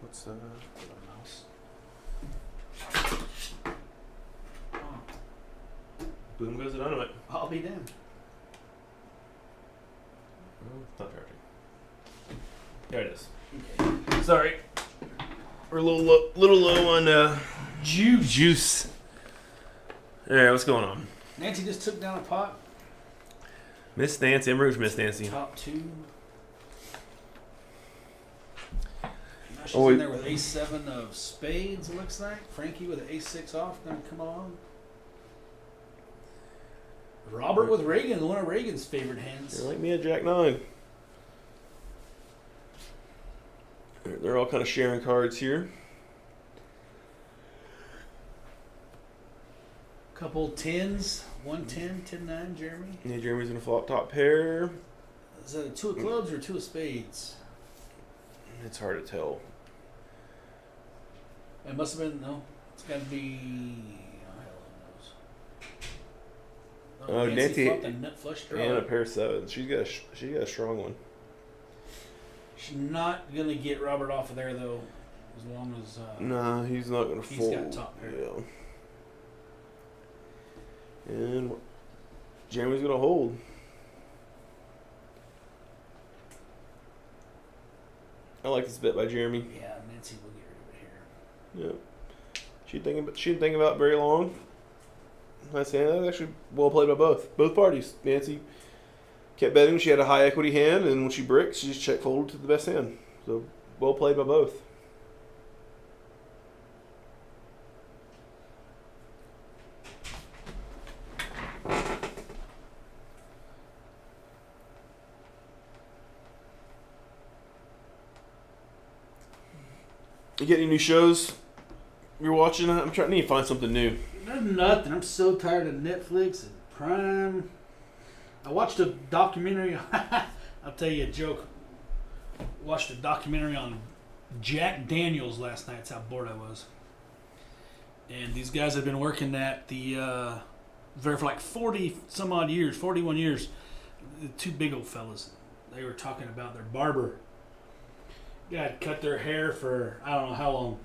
What's Put a mouse. boom goes the dynamite. I'll be damned. Oh, it's not charging. There it is. Okay. Sorry. We're a little low on juice. Alright, what's going on? Nancy just took down a pot. Miss Nancy. I'm rooting for Miss Nancy. Top 2. Now she's Oh, in there with ace-7 of spades, it looks like. Frankie with an ace-6 off, gonna come on. Robert with Reagan, one of Reagan's favorite hands. You're like me at Jack 9. They're all kind of sharing cards here. Couple 10s, 110, 10-9, Jeremy. Yeah, Jeremy's gonna flop top pair. Is that a 2 of clubs or 2 of spades? It's hard to tell. It must have been, no. It's got to be. Oh, hell knows. Oh, Nancy flopped a nut flush draw. and a pair of 7s. She's got a strong one. She's not going to get Robert off of there, though, as long as. Nah, he's not gonna he's fold. got top pair. Yeah. And Jeremy's gonna hold. I like this bet by Jeremy. Yeah, Nancy will get rid of it here. Yeah. She didn't think about it very long. I say that's actually well played by both parties. Nancy Kept betting when she had a high equity hand, and when she bricked, she just check folded to the best hand. So well played by both. You get any new shows you're watching? I'm trying to find something new. There's nothing. I'm so tired of Netflix and Prime. I watched a documentary. I'll tell you a joke. Watched a documentary on Jack Daniels last night. That's how bored I was. And these guys have been working at the for like 40 some odd years, 41 years. The two big old fellas. They were talking about their barber. Guy had cut their hair for I don't know how long.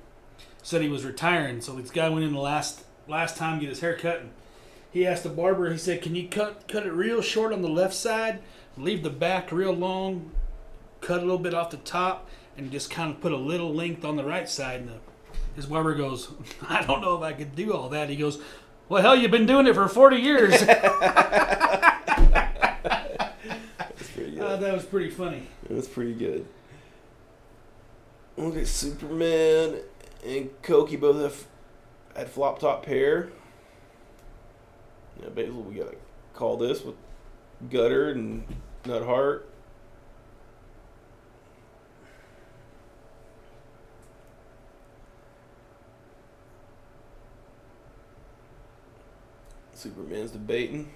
Said he was retiring, so this guy went in the last time to get his hair cut. And he asked the barber. He said, "Can you cut it real short on the left side, leave the back real long, cut a little bit off the top, and just kind of put a little length on the right side?" And his barber goes, "I don't know if I could do all that." He goes, "Well, hell, you've been doing it for 40 years." That's pretty good. That was pretty funny. That's pretty good. Look at Superman and Koki both had flop top pair. Yeah, Basil, we gotta call this with Gutter and Nut Heart. Superman's debating.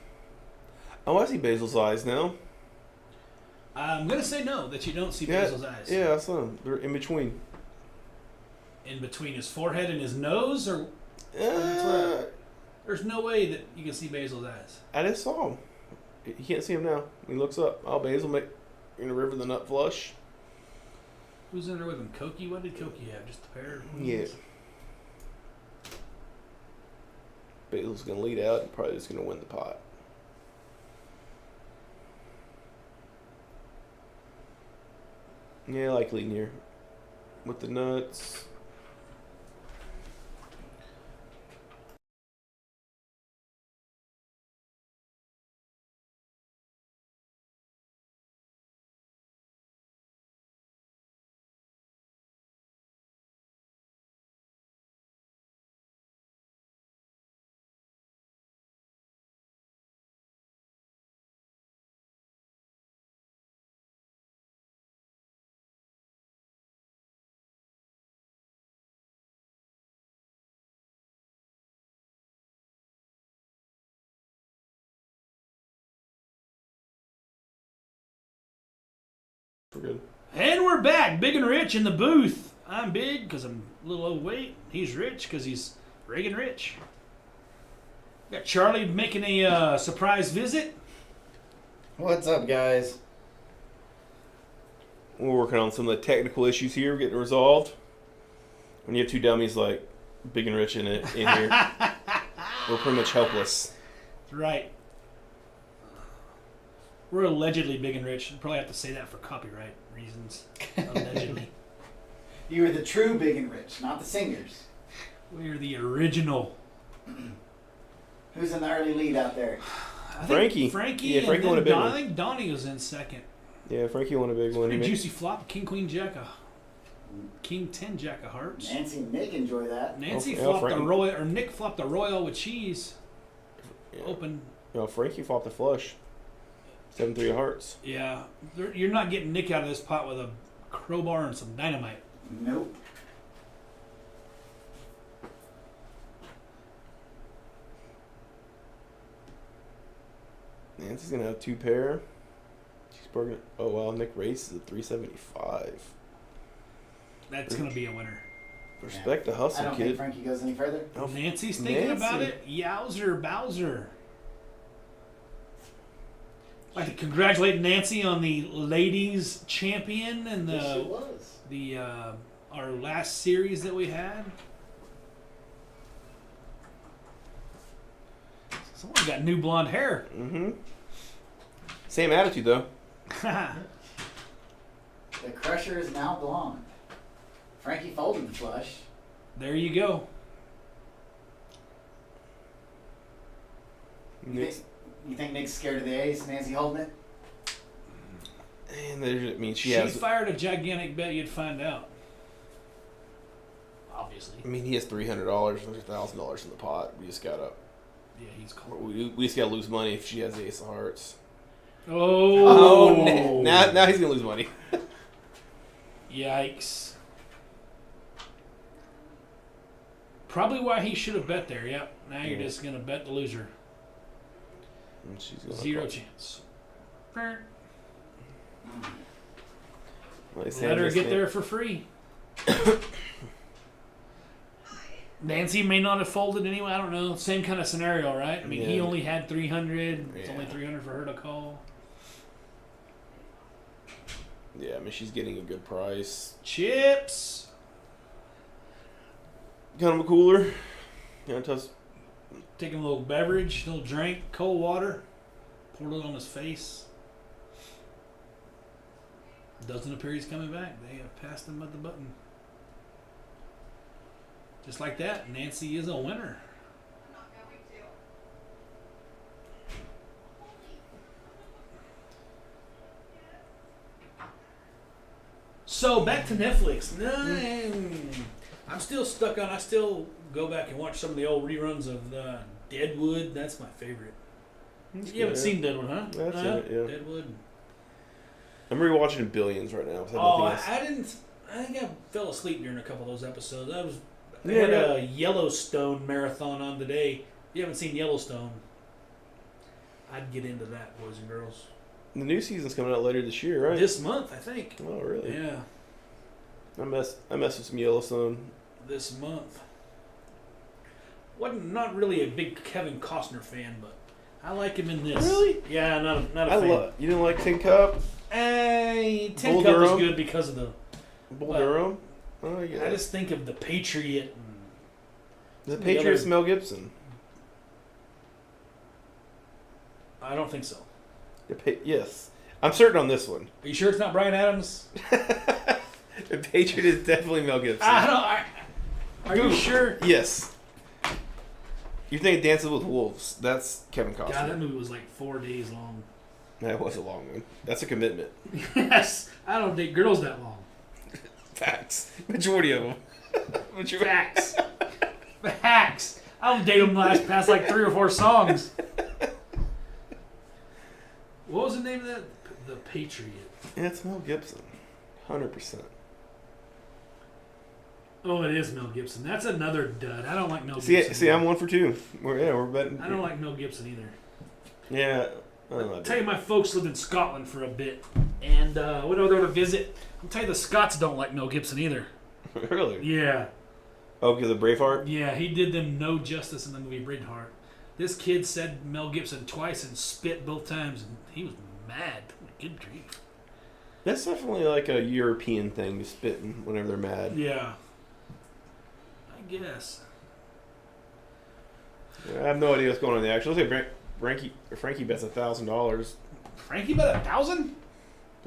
Oh, I see Basil's eyes now. I'm going to say no, that you don't see Basil's eyes. Yeah, I saw them. They're in between. In between his forehead and his nose? Or there's no way that you can see Basil's eyes. I just saw him. You can't see him now. He looks up. Oh, Basil in the river the nut flush. Who's in there with him? Koki? What did Koki have? Just a pair? Yeah. Basil's going to lead out and probably just going to win the pot. Yeah, I like leading here. With the nuts. We're good. And we're back. Big and Rich in the booth. I'm big because I'm a little overweight. He's rich because he's Reagan rich. Got Charlie making a surprise visit. What's up, guys? We're working on some of the technical issues here, getting resolved. When you have two dummies like Big and Rich in here, we're pretty much helpless. That's right. We're allegedly big and rich. Probably have to say that for copyright reasons. Allegedly. You are the true Big and Rich, not the singers. We're the original. Who's in the early lead out there? I think Frankie. Frankie. Yeah, Frankie won a big one. I think Donnie was in second. Yeah, Frankie won a big one. Pretty juicy flop. King, Queen, Jack of... King 10, Jack of Hearts. Nancy and Nick enjoy that. Nancy Yeah, flopped Frankie. the royal, or Nick flopped the royal with cheese. Yeah. Open. No, Frankie flopped the flush. 7-3 of hearts. Yeah. You're not getting Nick out of this pot with a crowbar and some dynamite. Nope. Nancy's going to have two pair. She's probably gonna, oh, wow. Nick races at 375. That's going to be a winner. Respect the I hustle, don't think kid. Frankie goes any further. Oh, Nancy's thinking about Nancy. it. Yowzer, Bowser. I'd like to congratulate Nancy on the ladies champion and Yes, it was. the our last series that we had. Someone got new blonde hair. Mm-hmm. Same attitude, though. The Crusher is now blonde. Frankie folded the flush. There you go. You think Nick's scared of the ace? Nancy holding it? And I mean, she She has. fired a gigantic bet you'd find out. Obviously. I mean, he has $300, $1,000 in the pot. We just gotta. Yeah, he's cold. We just gotta lose money if she has the ace of hearts. Oh. Now he's gonna lose money. Yikes. Probably why he should have bet there. Yep. Now you're just gonna bet the loser. And she's gonna Zero chance. Let her get there for free. Nancy may not have folded anyway. I don't know. Same kind of scenario, right? I mean, he only had 300. It's only 300 for her to call. Yeah, I mean, she's getting a good price. Chips. Got him a cooler. Taking a little beverage, a little drink, cold water. Poured it on his face. Doesn't appear he's coming back. They have passed him at the button. Just like that, Nancy is a winner. So back to Netflix. I'm still stuck on. I still go back and watch some of the old reruns of Deadwood. That's my favorite. You haven't seen Deadwood, huh? That's it. Yeah. Deadwood. I'm rewatching Billions right now. I didn't. I think I fell asleep during a couple of those episodes. I had a Yellowstone marathon on today. If you haven't seen Yellowstone, I'd get into that, boys and girls. The new season's coming out later this year, right? This month, I think. Oh, really? Yeah. I messed with some Yellowstone. This month. Not really a big Kevin Costner fan, but I like him in this. Really? Yeah, not a fan. You didn't like Tin Cup? Tin Bull Cup was Durham? good because of the. Bull Durham? Oh, yeah. I just think of the Patriot. The Patriots, Mel Gibson. I don't think so. Yes. I'm certain on this one. Are you sure it's not Bryan Adams? The Patriot is definitely Mel Gibson. Are you sure? Yes. You're thinking Dances with Wolves. That's Kevin Costner. God, that movie was like 4 days long. That was a long one. That's a commitment. Yes. I don't date girls that long. Facts. Majority of them. Facts. Facts. I don't date them past like 3 or 4 songs. What was the name of that? The Patriot. Yeah, it's Mel Gibson. 100%. Oh, it is Mel Gibson. That's another dud. I don't like Mel Gibson. See, I'm 1 for 2. We're betting. I don't like Mel Gibson either. Yeah. I'll tell you, my folks lived in Scotland for a bit, and went over there to visit. I'll tell you, the Scots don't like Mel Gibson either. Really? Yeah. Oh, because of Braveheart? Yeah, he did them no justice in the movie Braveheart. This kid said Mel Gibson twice and spit both times, and he was mad. Good grief. That's definitely like a European thing, to spitting whenever they're mad. Yeah. I guess. I have no idea what's going on in the action. Looks like Frankie bets $1,000. Frankie bet 1,000?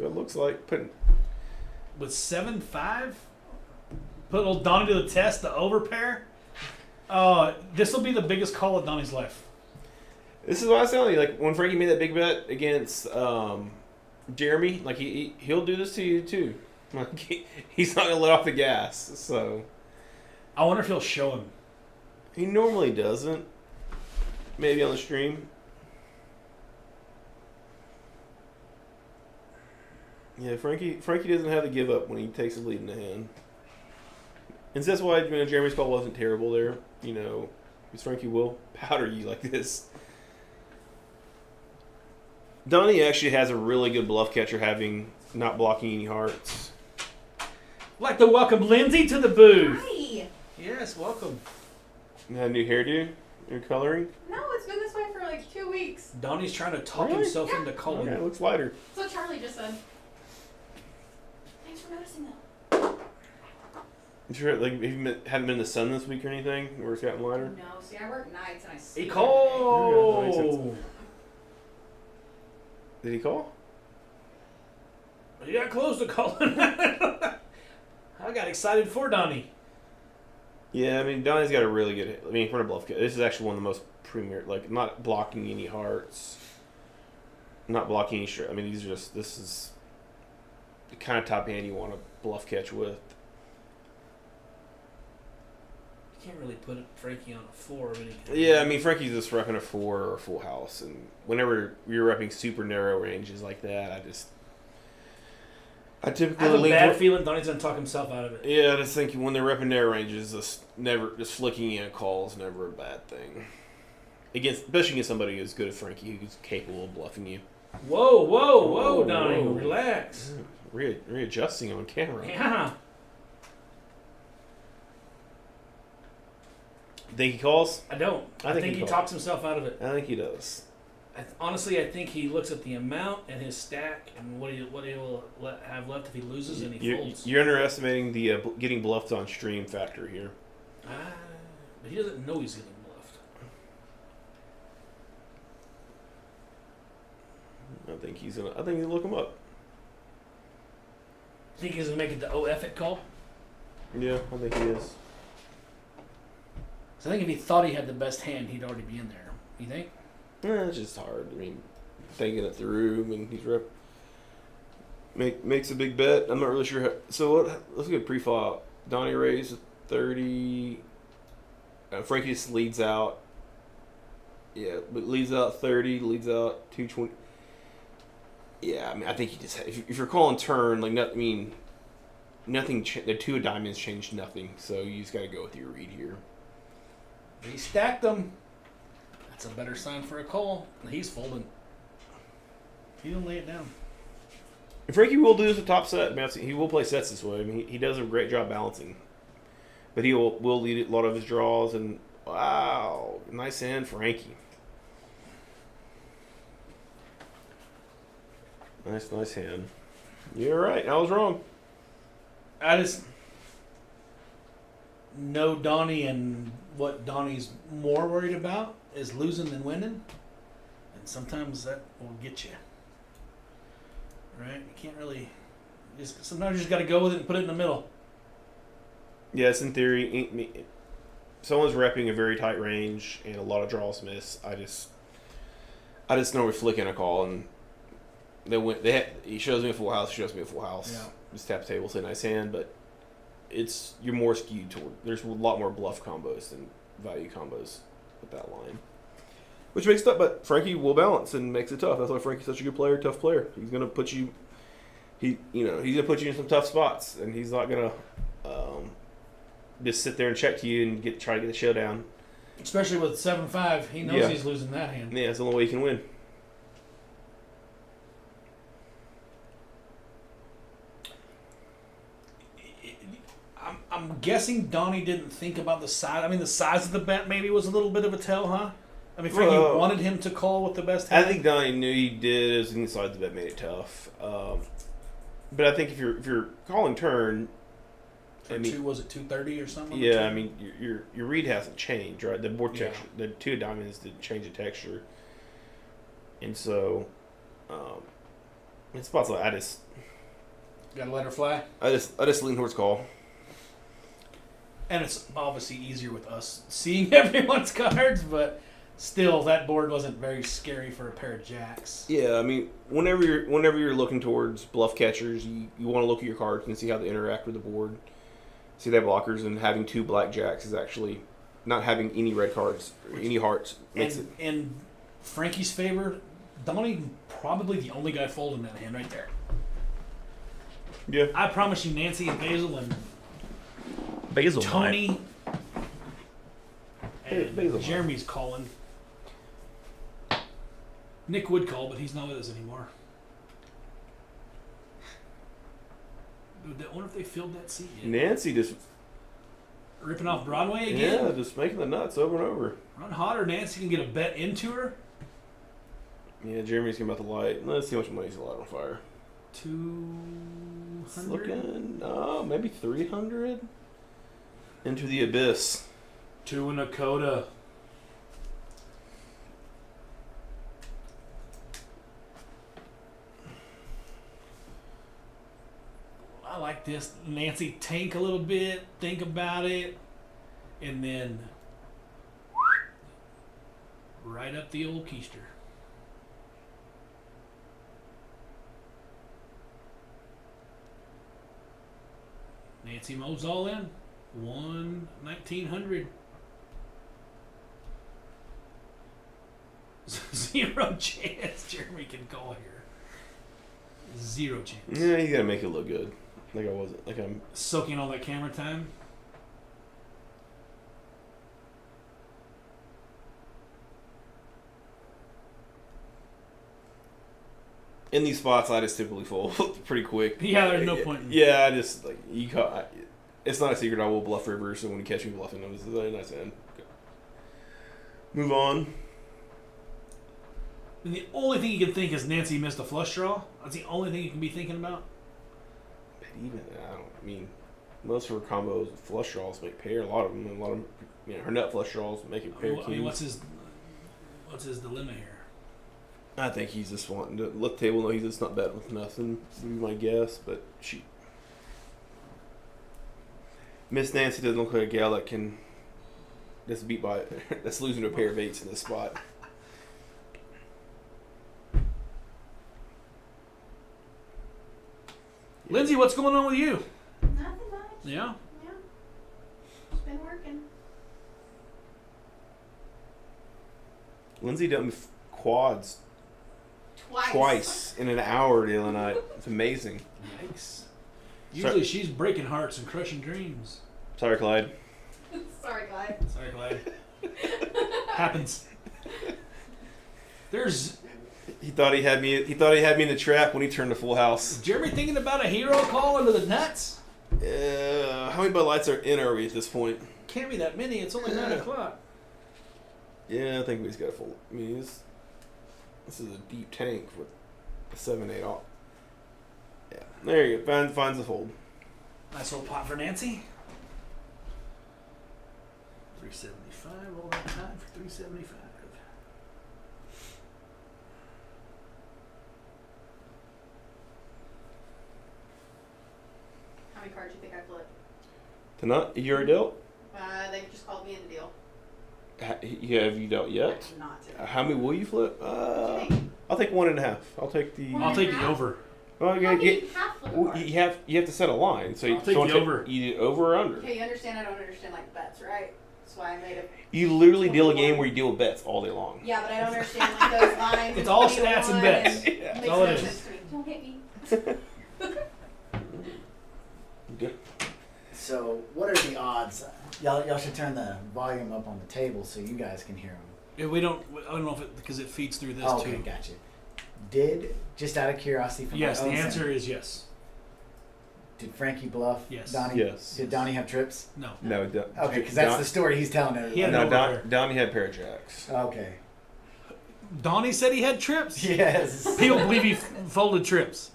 It looks like putting. With 7-5? Put old Donnie to the test, the overpair? This will be the biggest call of Donnie's life. This is what I was telling you. Like when Frankie made that big bet against Jeremy, like he'll do this to you too. Like he's not gonna let off the gas. So I wonder if he'll show him. he normally doesn't. Maybe on the stream. Yeah, Frankie doesn't have to give up when he takes the lead in the hand. And that's why Jeremy's call wasn't terrible there. Because Frankie will powder you like this. Donnie actually has a really good bluff catcher, having not blocking any hearts. I'd like to welcome Lindsay to the booth. Hi. Yes, welcome. You had a new hairdo? New coloring? No, it's been this way for like 2 weeks. Donnie's trying to talk Really? himself Yeah. into calling. Yeah, it looks lighter. That's what Charlie just said. Thanks for noticing though. You sure hadn't been in the sun this week or anything, where it's gotten lighter? No, see, I work nights and I He sleep. called. Did he call? He got close to calling. I got excited for Donnie. Yeah, I mean, Donnie's got a really good. I mean, for a bluff catcher, this is actually one of the most premier. Like, not blocking any hearts, not blocking any straight. I mean, this is the kind of top hand you want to bluff catch with. You can't really put Frankie on a 4. Yeah, I mean, Frankie's just repping a 4 or a full house. And whenever you're repping super narrow ranges like that, I typically I have a lean bad toward- feeling Donnie's going to talk himself out of it. Yeah, I just think when they're repping narrow ranges, just flicking in a call is never a bad thing. Especially against somebody as good as Frankie, who's capable of bluffing you. Whoa, Donnie. whoa. Relax. Readjusting on camera. Yeah. Think he calls? I don't. I think he calls. talks himself out of it. I think he does. Honestly, I think he looks at the amount and his stack and what he'll have left if he loses and he folds. You're underestimating the getting bluffed on stream factor here. But he doesn't know he's getting bluffed. I think he'll look him up. Think he's gonna make it the OF it call? Yeah, I think he is. So I think if he thought he had the best hand, he'd already be in there. You think? It's just hard. I mean, thinking it through. I mean, he's makes a big bet. I'm not really sure. Let's get pre-flop. Donnie raised 30. Frankie just leads out. Yeah, but leads out 30. Leads out 220. Yeah, I mean, I think you just if you're calling turn, like nothing. The 2 of diamonds changed nothing, so you just got to go with your read here. He stacked them. That's a better sign for a call. He's folding. He didn't lay it down. And Frankie will do this at top set. I mean, he will play sets this way. I mean, he does a great job balancing. But he will lead a lot of his draws. And wow, nice hand, Frankie. Nice hand. You're right. I was wrong. I just know Donnie, and what Donnie's more worried about is losing than winning. And sometimes that will get you. Right? You can't really. Sometimes you just got to go with it and put it in the middle. Yes, in theory, someone's repping a very tight range and a lot of draws miss. I just know we're flicking a call and he shows me a full house. Shows me a full house. Yeah. Just tap the table, say nice hand, but you're more skewed toward. There's a lot more bluff combos than value combos with that line, which makes it tough. But Frankie will balance and makes it tough. That's why Frankie's such a good player, tough player. He's gonna put you. He's gonna put you in some tough spots, and he's not gonna just sit there and check to you and try to get a showdown. Especially with 7-5, he knows he's losing that hand. Yeah, it's the only way you can win. I'm guessing Donnie didn't think about the size. I mean, the size of the bet maybe was a little bit of a tell, huh? I mean, Frankie wanted him to call with the best hand. I think Donnie knew he did. As inside the bet made it tough. But I think if you're calling turn, was it 230 or something? Yeah, I mean your read hasn't changed, right? The board texture, the 2 of diamonds didn't change the texture, and so in spots like I just gotta let her fly. I just lean towards call. And it's obviously easier with us seeing everyone's cards, but still, that board wasn't very scary for a pair of jacks. Yeah, I mean, whenever you're looking towards bluff catchers, you want to look at your cards and see how they interact with the board. See they have blockers, and having 2 black jacks is actually not having any red cards or any hearts makes it. In Frankie's favor, Donnie probably the only guy folding that hand right there. Yeah, I promise you, Nancy and Basil and Basil Tony and Basil Jeremy's calling. Nick would call, but he's not with us anymore. I wonder if they filled that seat yet. Nancy just Ripping off Broadway again? Yeah, just making the nuts over and over. Run hotter, Nancy can get a bet into her. Yeah, Jeremy's getting about the light. Let's see how much money's light on fire. 200. It's looking, maybe 300 into the abyss. 2 in a coda. I like this. Nancy, tank a little bit, think about it, and then right up the old keister. – Nancy moves all in. 1/1900. 0 chance Jeremy can call here. 0 chance. Yeah, you gotta make it look good. Like I wasn't. Like I'm. Soaking all that camera time. In these spots, I just typically fold pretty quick. Yeah, there's no point in- Yeah, I just like you. It's not a secret. I will bluff rivers, so when you catch me bluffing them, it's a very nice end. Move on. And the only thing you can think is Nancy missed a flush draw. That's the only thing you can be thinking about. But even I mean, most of her combos, flush draws make pair. A lot of them, her nut flush draws make it pair. I mean, what's his dilemma here? I think he's just wanting to look table. No, he's just not betting with nothing. Would be my guess, but Miss Nancy doesn't look like a gal that can just beat by that's losing to a pair of eights in this spot. Lindsay, what's going on with you? Nothing much. Yeah. Yeah. It's been working. Lindsay done quads twice in an hour the other night. It's amazing. Yikes. Usually she's breaking hearts and crushing dreams. Sorry, Clyde. Sorry, Clyde. Sorry, Clyde. Happens. There's He thought he had me. He thought he had me in the trap when he turned to full house. Jeremy thinking about a hero call into the nuts? How many Bud Lights are in are we at this point? Can't be that many. It's only 9 o'clock. Yeah, I think we just got a full. I mean, this is a deep tank with a 7-8 off. Yeah, there you go. Finds the fold. Nice little pot for Nancy. 375. Roll that 9 for 375. How many cards do you think I flipped? Tonight, you're a dealt? They just called me in the deal. Have you dealt yet? I'm not to. How many will you flip? I'll take 1.5. I'll take the. One I'll take the half? over. Well, How you, can you half flip a well, card? you have to set a line. So I'll take the over. You do over or under. Okay, you understand I don't understand like bets, right? That's why I made it. You literally deal a game where you deal with bets all day long. Yeah, but I don't understand like those lines. It's all 3 to stats and 1 bets. Makes That's all no it is. sense to me. Don't hit me. Good. So, what are the odds? Y'all should turn the volume up on the table so you guys can hear them. Yeah, I don't know if it because it feeds through this Oh, okay, too. gotcha. Just out of curiosity, from Yes, my the own answer sense, is yes. did Frankie bluff? Yes. Donnie? Yes. Did Donnie have trips? No. No, Okay, because that's the story he's telling everybody. Yeah, No, no. Donnie had a pair of jacks. Okay. Donnie said he had trips. Yes. People believe he folded trips.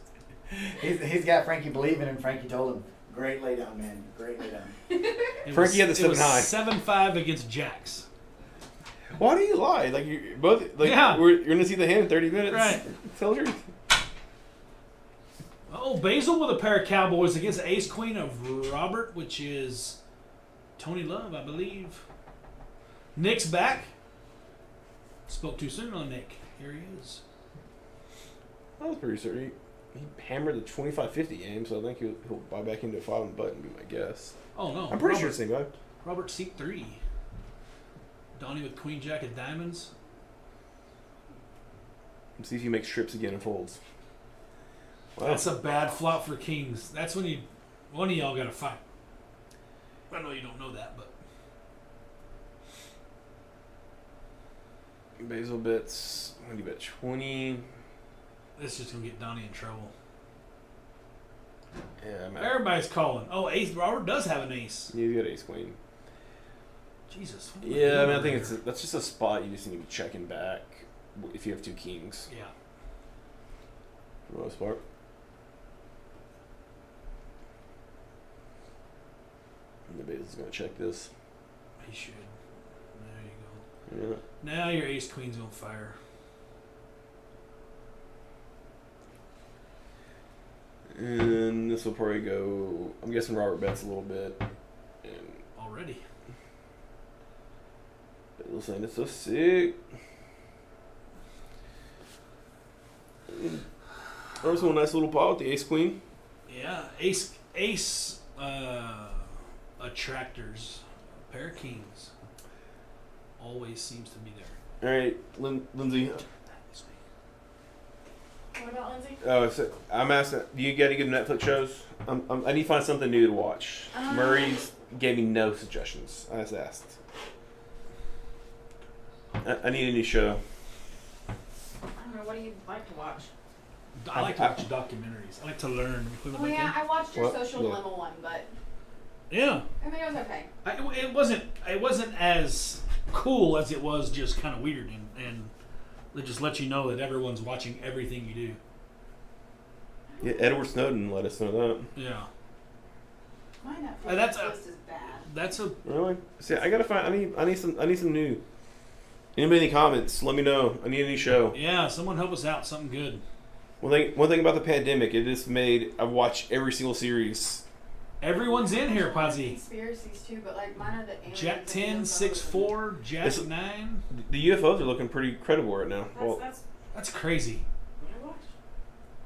He's got Frankie believing, and Frankie told him, "Great laydown, man. Great laydown." Frankie had the 7-9. 7-5 against jacks. Why do you lie? Like you're both like Yeah. you're gonna see the hand in 30 minutes. Right. Tell the truth. Oh, Basil with a pair of Cowboys against Ace Queen of Robert, which is Tony Love, I believe. Nick's back. Spoke too soon on Nick. Here he is. I was pretty certain he hammered the 25-50 game, so I think he'll buy back into a 5 on the button. Be my guess. Oh no, I'm pretty sure Robert, it's the same guy. Robert seat 3. Donnie with Queen Jack of Diamonds. Let's see if he makes trips again and folds. Wow. That's a bad flop for Kings. That's when one of y'all got to fight. I know you don't know that, but Basil bets. What do you bet? 20. this is just gonna get Donnie in trouble. Yeah, man. Everybody's calling. Oh, Ace Robert does have an ace. You got ace queen. Jesus. what am I Yeah, I doing mean, I think here? that's just a spot you just need to be checking back if you have 2 kings Yeah. for the most part. And the Basil's gonna check this. He should. There you go. Yeah. Now your ace queen's on fire. And this will probably go. I'm guessing Robert bets a little bit. And Already. Basil's saying it's so sick. There's one nice little pot with the ace queen. Yeah. Ace Attractors. A pair of kings. Always seems to be there. All right, Lindsay. What about Lindsay? Oh, so I'm asking. Do you get any good Netflix shows? I need to find something new to watch. Murray's gave me no suggestions. I just asked. I need a new show. I don't know. What do you like to watch? I like to watch documentaries. I like to learn. Oh yeah, I watched your What? social Yeah. dilemma one, but Yeah. I mean it was okay. It wasn't as cool as it was just kind of weird and it just lets you know that everyone's watching everything you do. Yeah, Edward Snowden let us know that. Yeah. My Netflix That's list is bad. That's a Really? See, I gotta find. I need some new. Anybody in the comments? Let me know. I need a new show. yeah. Someone help us out. Something good. One thing about the pandemic, it just made I've watched every single series. Everyone's in here, I watch Pudzy. Conspiracies too, but like mine are the aliens. Jack and 10, UFOs 6'4", Jack It's- 9. The UFOs are looking pretty credible right now. and- Well, That's crazy. What did I watch?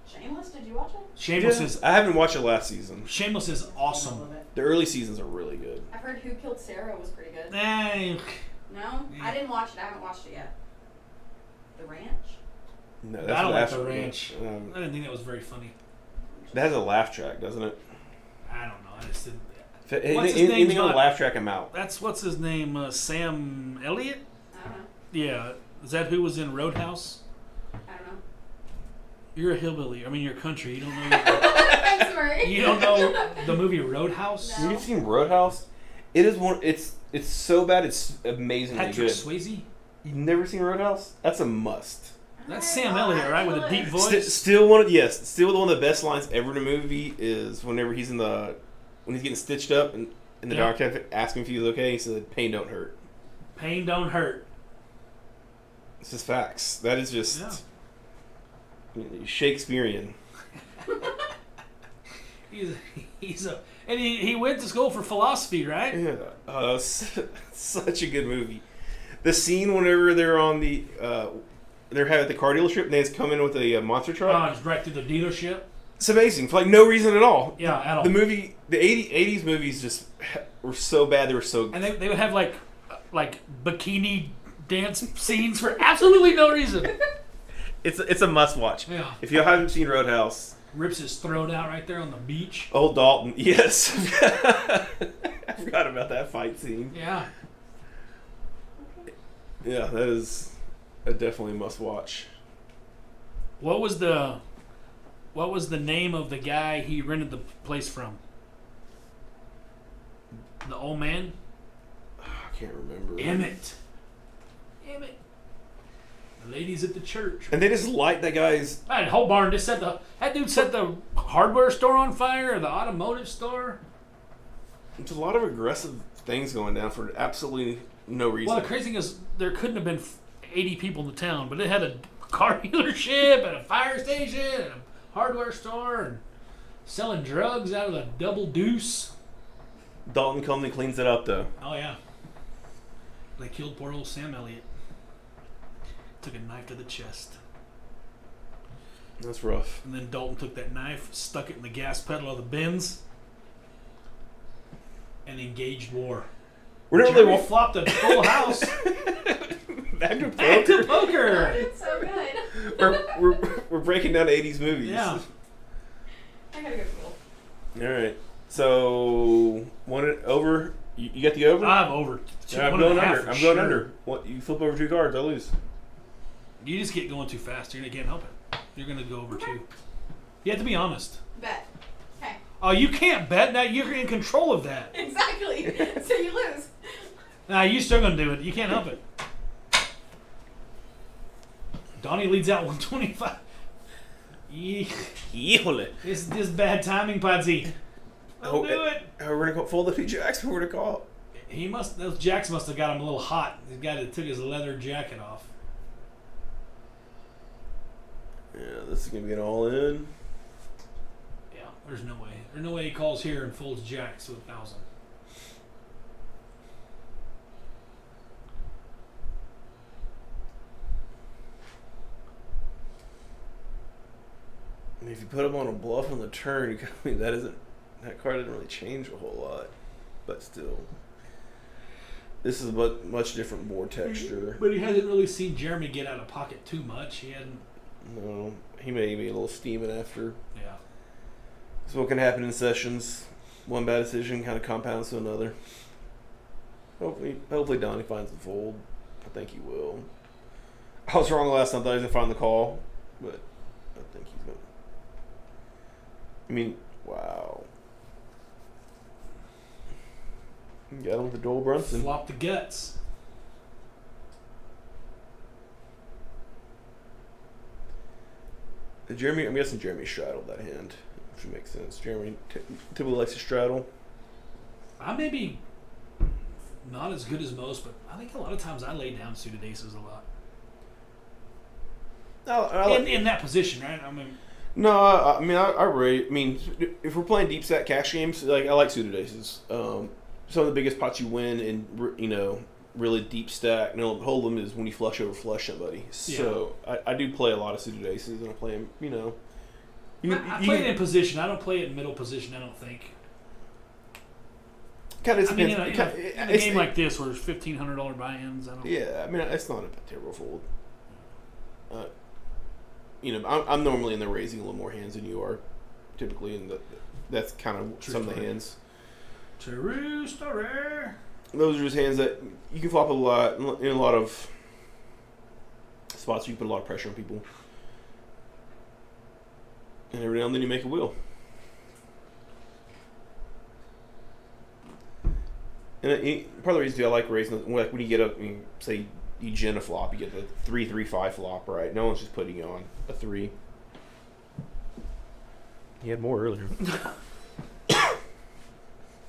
Shameless? Did you watch it? Shameless yeah, is I haven't watched it last season. Shameless is I awesome. love it. The early seasons are really good. I've heard Who Killed Sarah was pretty good. Eh, No? Yeah. I didn't watch it. I haven't watched it yet. The Ranch? No, I don't what like The Astro- Ranch. I didn't think that was very funny. that has a laugh track, doesn't it? I don't know. I just didn't. Anything, his name, anything on John? the laugh track, I'm out. That's what's his name? Sam Elliott. I don't know. Yeah. Is that who was in Roadhouse? I don't know. You're a hillbilly. I mean, you're country. You don't know. Thanks, Murray. You don't know the movie Roadhouse? No. You've seen Roadhouse? It is one. It's so bad. It's amazingly Patrick good. Swayze. You've never seen Roadhouse? That's a must. That's Sam Elliott, right, with a deep voice. Still one of the best lines ever in a movie is whenever he's when he's getting stitched up and the Yeah. doctor asking if he was okay. He said, "Pain don't hurt." Pain don't hurt. It's just facts. That is just Shakespearean. He's a and he went to school for philosophy, right? Yeah, such a good movie. The scene whenever they're on they're having the car dealership and they just come in with a monster truck. Just right through the dealership. It's amazing for like no reason at all. Yeah, at all. The movie, the 80s movies just were so bad. They were so. And they would have like bikini dance scenes for absolutely no reason. It's a must watch. Yeah. If you haven't seen Roadhouse, Rips his throat out right there on the beach. Old Dalton, yes. I forgot about that fight scene. Yeah. Yeah, that is a definitely must watch. What was the name of the guy he rented the place from? The old man? I can't remember. Emmett. The ladies at the church. And they just light that guy's. That whole barn just that dude set the hardware store on fire or the automotive store. There's a lot of aggressive things going down for absolutely no reason. Well, the crazy thing is there couldn't have been 80 people in the town, but it had a car dealership and a fire station and a hardware store and selling drugs out of the Double Deuce. Dalton comes and cleans it up, though. Oh yeah. They killed poor old Sam Elliott. Took a knife to the chest. That's rough. And then Dalton took that knife, stuck it in the gas pedal of the Benz, and engaged war. We're not Jeremy really. flopped a full house. Back to Back to poker. poker. It's so good. We're breaking down 80s movies. Yeah. I gotta go cool. All right. So, one it over. You got the over? I'm over. Yeah, I'm One going and a half under. for I'm sure. going under. What? You flip over 2 cards, I lose. You just get going too fast. You can't help it. You're gonna go over two. You have to be honest. Bet. Okay. Oh, you can't bet. Now you're in control of that. Exactly. So you lose. Nah, you're still gonna do it. You can't help it. Donnie leads out 125. Yole. This bad timing, Podsy. Don't do it. We're gonna fold the 2 jacks before to call. Those jacks must have got him a little hot. The guy that took his leather jacket off. Yeah, this is gonna be an all in. Yeah, there's no way. There's no way he calls here and folds jacks to 1,000. I mean, if you put him on a bluff on the turn, that That card didn't really change a whole lot, but still. This is a much different board texture. But he hasn't really seen Jeremy get out of pocket too much. He hadn't. No, he may be a little steaming after. Yeah. So what can happen in sessions? One bad decision kind of compounds to another. Hopefully Donnie finds the fold. I think he will. I was wrong last time. I thought he was going to find the call, but I think he's going to. I mean, wow. Got him with the Dole Brunson. Flop the guts. I'm guessing Jeremy straddled that hand, which makes sense. Jeremy typically likes to straddle. I may be not as good as most, but I think a lot of times I lay down suited aces a lot. In that position, right? I mean, no, I mean, if we're playing deep stack cash games, like I like suited aces. Some of the biggest pots you win in, really deep stack. Hold them is when you flush over flush somebody. So I do play a lot of suited aces, and I play them. I play it in position. I don't play it in middle position. I don't think. Kind of. I mean, in a game like this, where there's $1,500 buy-ins, I don't. Yeah, I mean, it's not a terrible fold. I'm normally in there raising a little more hands than you are, typically, and that's kind of some of the hands. True story. Those are just hands that you can flop a lot in a lot of spots. You can put a lot of pressure on people, and every now and then you make a wheel. And part of the reason I like raising, like when you get up, say you gen a flop, you get the 3-3-5 flop, right? No one's just putting you on a 3. He had more earlier.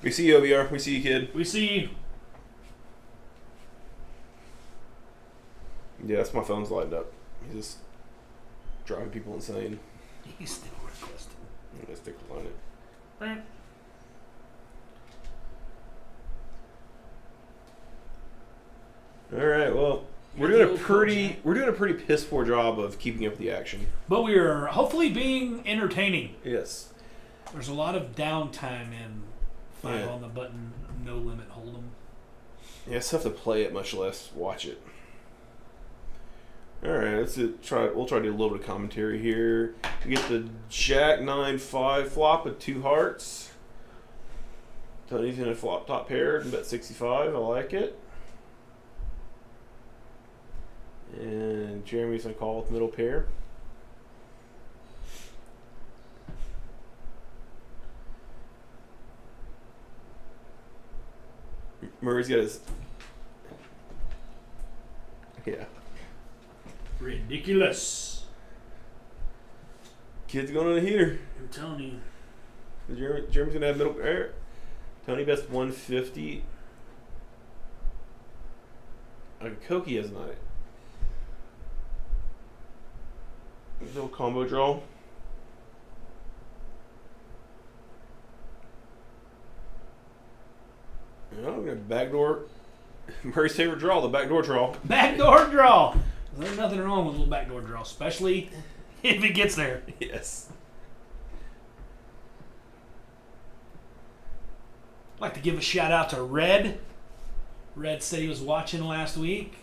We see you, OVR. We see you, kid. We see you. Yeah, that's my phone's lighting up. He's just driving people insane. He's still requesting. I'm gonna stick on it. Right. All right. Well, we're doing a pretty piss poor job of keeping up with the action. But we are hopefully being entertaining. Yes. There's a lot of downtime in 5 on the button, no limit hold'em. Yeah, it's tough to play it, much less watch it. All right, we'll try to do a little bit of commentary here. We get the Jack 9-5 flop with 2 hearts. Tony's gonna flop top pair and bet 65. I like it. And Jeremy's gonna call with middle pair. Murray's got his. Yeah. Ridiculous. Kid's going on a heater. I'm telling you. Jeremy's gonna have middle pair. Tony best 150. Koki has not. Little combo draw. Yeah, I'm gonna backdoor. Murray's favorite draw, the backdoor draw. Backdoor draw. There's nothing wrong with a little backdoor draw, especially if it gets there. Yes. I'd like to give a shout out to Red. Red said he was watching last week.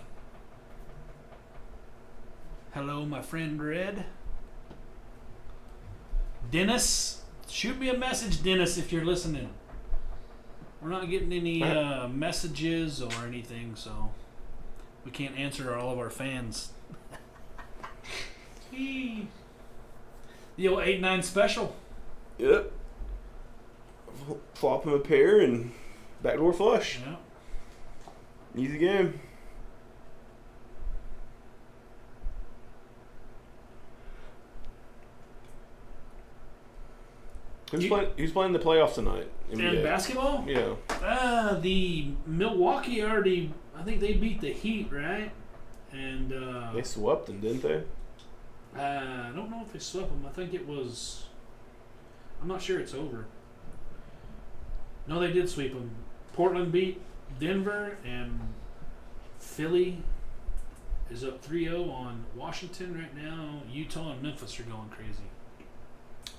Hello, my friend Red. Dennis, shoot me a message, Dennis, if you're listening. We're not getting any messages or anything, so we can't answer all of our fans. The old 8-9 special. Yep. Flop him a pair and backdoor flush. Yeah. Easy game. Who's playing the playoffs tonight? In basketball? Yeah. The Milwaukee already, I think they beat the Heat, right? And they swept them, didn't they? I don't know if they swept them. I think it was. I'm not sure it's over. No, they did sweep them. Portland beat Denver, and Philly is up 3-0 on Washington right now. Utah and Memphis are going crazy.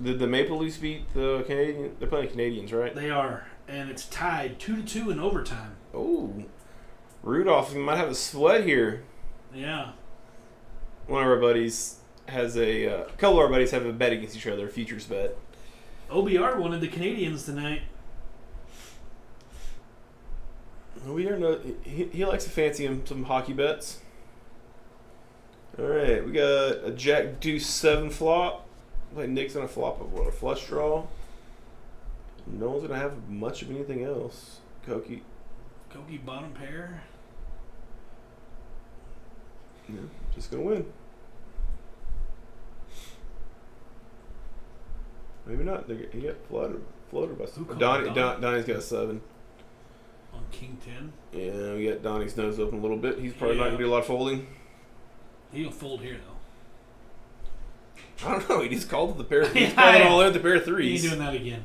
Did the Maple Leafs beat the Canadian? They're playing Canadians, right? They are, and it's tied 2-2 in overtime. Oh, Rudolph might have a sweat here. Yeah. One of our buddies has a couple of our buddies have a bet against each other, a futures bet. OBR wanted the Canadians tonight. We are no. He likes to fancy him some hockey bets. All right, we got a Jack Deuce 7 flop. Like Nick's on a flop of what, a flush draw. No one's gonna have much of anything else. Koki bottom pair. Yeah, just gonna win. Maybe not. He got floated by Who called Donnie's got a 7. On King 10. Yeah, we got Donnie's nose open a little bit. He's probably not gonna do a lot of folding. He'll fold here though. I don't know. He just called the pair. He's playing all in the pair of He threes. ain't doing that again.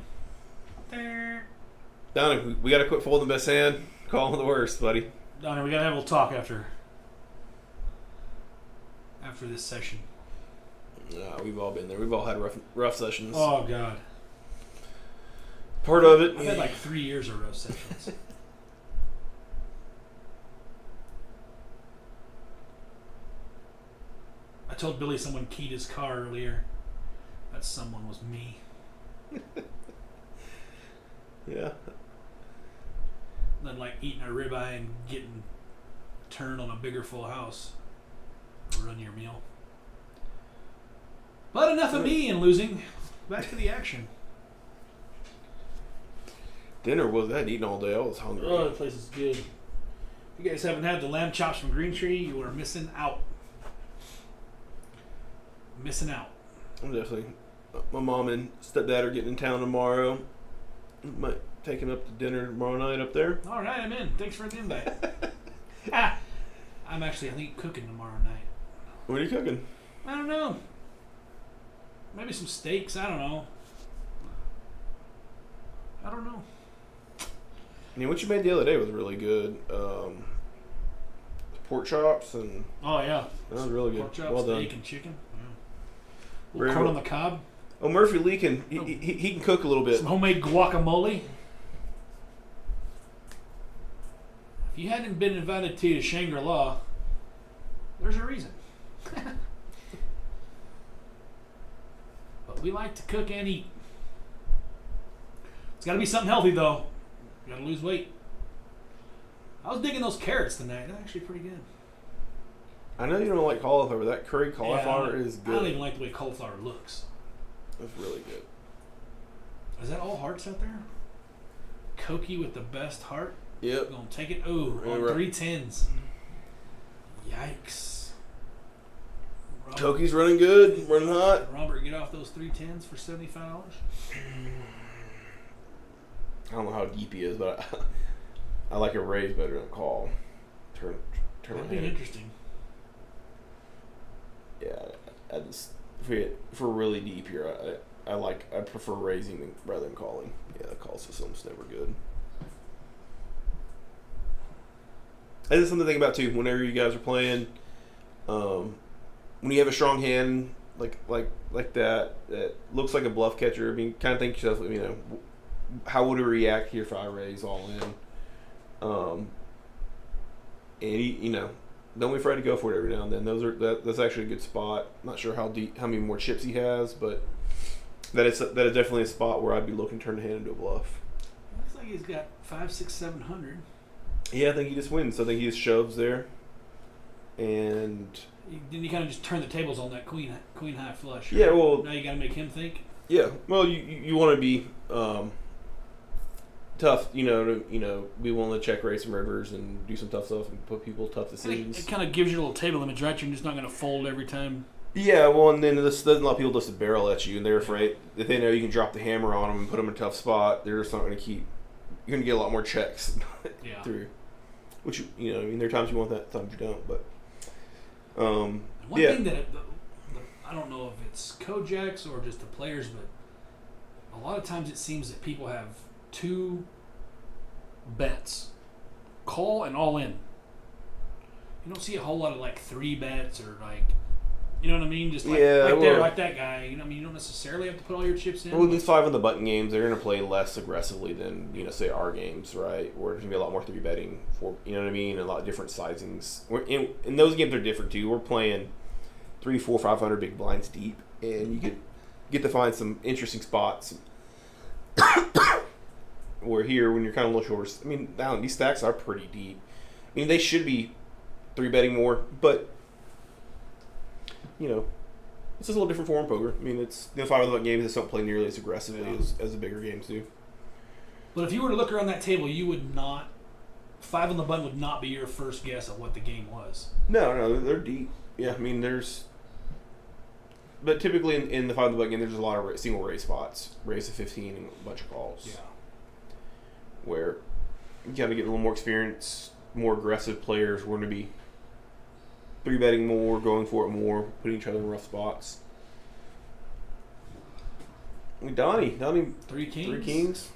Donnie, we gotta quit folding the best hand. Call him the worst, buddy. Donnie, we gotta have a little talk after this session. We've all been there. We've all had rough sessions. Oh God. Part of it. I've had like 3 years of rough sessions. I told Billy someone keyed his car earlier. That someone was me. Yeah. Then like eating a ribeye and getting turned on a bigger full house. Run your meal. But enough of me and losing. Back to the action. Dinner was that eating all day. I was hungry. Oh, the place is good. If you guys haven't had the lamb chops from Green Tree, you are missing out. Missing out. I'm definitely. My mom and stepdad are getting in town tomorrow. Might take him up to dinner tomorrow night up there. All right, I'm in. Thanks for the invite. I'm actually, I think, cooking tomorrow night. What are you cooking? I don't know. Maybe some steaks. I don't know. Yeah, what you made the other day was really good. Pork chops and Oh yeah, that was really good. pork chops, Well done. steak, and chicken. Yeah. Very Little corn well. on the cob. Oh, Murphy Lee can he can cook a little bit. Some homemade guacamole. If you hadn't been invited to Shangri-La, there's a reason. But we like to cook and eat. It's got to be something healthy though. You got to lose weight. I was digging those carrots tonight. They're actually pretty good. I know you don't like cauliflower, but that curry cauliflower is I don't good. even like the way cauliflower looks. That's really good. Is that all hearts out there? Koki with the best heart. Yep. Gonna take it. Oh, Really on right. 3 10s. Yikes. Koki's running good, running hot. Robert, get off those 3 10s for $75. I don't know how deep he is, but I like a raise better than a call. Turn That'd my be head. interesting. Yeah, I just for really deep here, I prefer raising rather than calling. Yeah, the call system's never good. And it's something to think about too. Whenever you guys are playing, when you have a strong hand like that looks like a bluff catcher, I mean, kind of think to yourself, you know, how would it react here if I raise all in? And you know, don't be afraid to go for it every now and then. That's actually a good spot. Not sure how many more chips he has, but that is definitely a spot where I'd be looking to turn the hand into a bluff. Looks like he's got 5, 6, 700. Yeah, I think he just wins. I think he just shoves there, and Then you kind of just turn the tables on that queen high flush. yeah, well, Now you got to make him think. yeah, well, you want to be tough, you know, to be willing to check raise some rivers and do some tough stuff and put people tough decisions. It kind of gives you a little table image, right? You're just not going to fold every time. Yeah, well, and then this doesn't allow people just to barrel at you, and they're afraid if they know you can drop the hammer on them and put them in a tough spot, they're just not going to keep. You're going to get a lot more checks Yeah. through, which you know, I mean, there are times you want that, times you don't, but One yeah. thing that I don't know if it's Kojaks or just the players, but a lot of times it seems that people have 2 bets, call and all in. You don't see a whole lot of like 3 bets or like You know what I mean? Just like, Yeah, like there, well- like that guy. You know what I mean? You don't necessarily have to put all your chips in. Well, these 5 on the button games, they're going to play less aggressively than, say our games, right? Where there's going to be a lot more 3-betting, you know what I mean? And a lot of different sizings. And those games are different, too. We're playing 300, 400, 500 big blinds deep, and you get to find some interesting spots. Where here, when you're kind of a little short, I mean, down these stacks are pretty deep. I mean, they should be 3-betting more, but, it's just a little different form of poker. I mean, it's the 5 on the button games that don't play nearly as aggressively as the bigger games do. But if you were to look around that table, you would not. 5 on the button would not be your first guess of what the game was. No, they're deep. Yeah, I mean, but typically in the 5 on the button game, there's a lot of single raise spots, raise to 15 and a bunch of calls. Yeah. Where you got to get a little more experience, more aggressive players. We're going to be 3-betting more, going for it more, putting each other in rough spots. I mean, Donnie, 3 kings. 3 kings.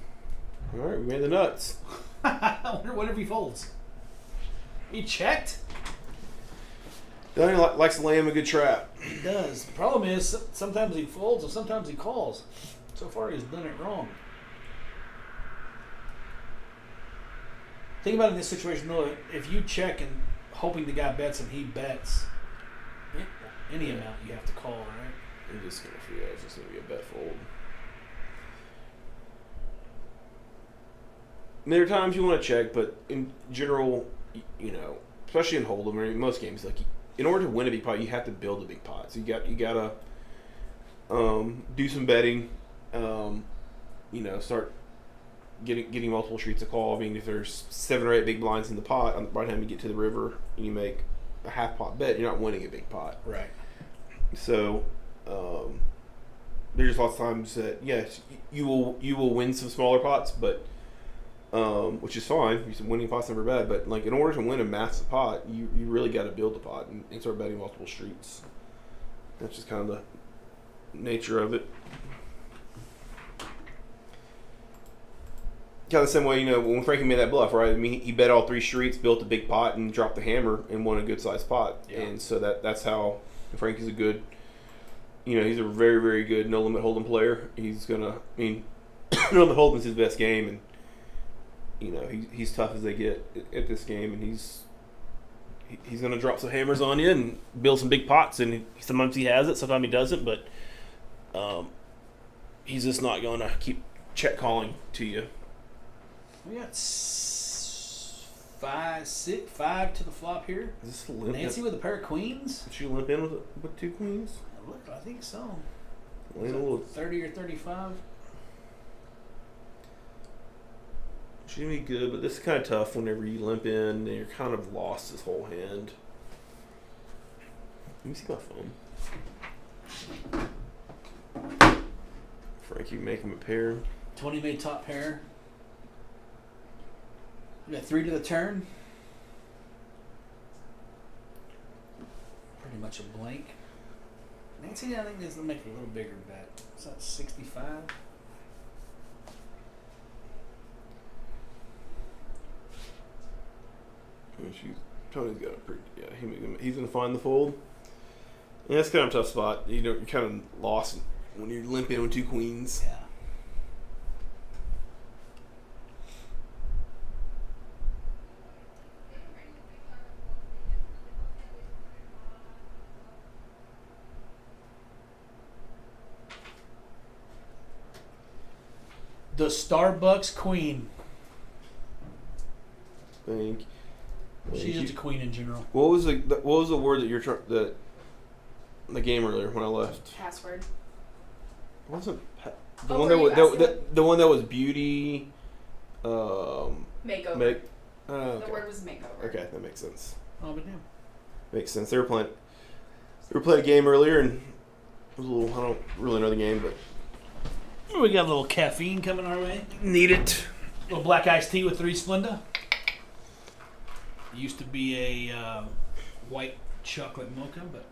All right, we made the nuts. I wonder what if he folds. He checked. Donnie likes to lay him a good trap. He does. The problem is sometimes he folds and sometimes he calls. So far he's done it wrong. Think about it in this situation though. If you check and hoping the guy bets and he bets any amount, you have to call, right? It's just gonna be a bet fold. And there are times you want to check, but in general, especially in Hold'em or in most games, like in order to win a big pot, you have to build a big pot. So you gotta do some betting. Start getting multiple streets of call. I mean, if there's 7 or 8 big blinds in the pot, by the time you get to the river, and you make a half pot bet, you're not winning a big pot. Right. So there's lots of times that yes, you will win some smaller pots, but which is fine. Winning pots never bad, but like in order to win a massive pot, you really got to build a pot and start betting multiple streets. That's just kind of the nature of it. Kind of the same way, when Frankie made that bluff, right? I mean, he bet all 3 streets, built a big pot, and dropped the hammer and won a good-sized pot. Yeah. And so that's how Frankie's a good, he's a very, very good no-limit hold'em player. He's going to, no-limit hold'em is his best game, and, he's tough as they get at this game, and he's going to drop some hammers on you and build some big pots, and sometimes he has it, sometimes he doesn't, but he's just not going to keep check calling to you. We got 5 to the flop here. Is this limp? Nancy with a pair of queens. Did she limp in with 2 queens? Look, I think so. Laying a little. 30 or 35. She's gonna be good, but this is kind of tough whenever you limp in and you're kind of lost this whole hand. Let me see my phone. Frankie make him a pair. 20 made top pair. We got 3 to the turn. Pretty much a blank. Nancy, I think this will make a little bigger bet. Is that 65? Tony's got a pretty. Yeah, he's gonna find the fold. Yeah, that's kind of a tough spot. You're kind of lost when you limp in with 2 queens. Yeah. The Starbucks Queen. Think. She's just a queen in general. What was the word that you're trying the game earlier when I left? Password. It wasn't the Oh, one were that you was asking? the one that was beauty. Makeover. Okay. The word was makeover. Okay, that makes sense. Oh, but damn. Makes sense. They were playing a game earlier, and it was a little. I don't really know the game, but We got a little caffeine coming our way. need it. A little black iced tea with 3 Splenda. Used to be a white chocolate mocha, but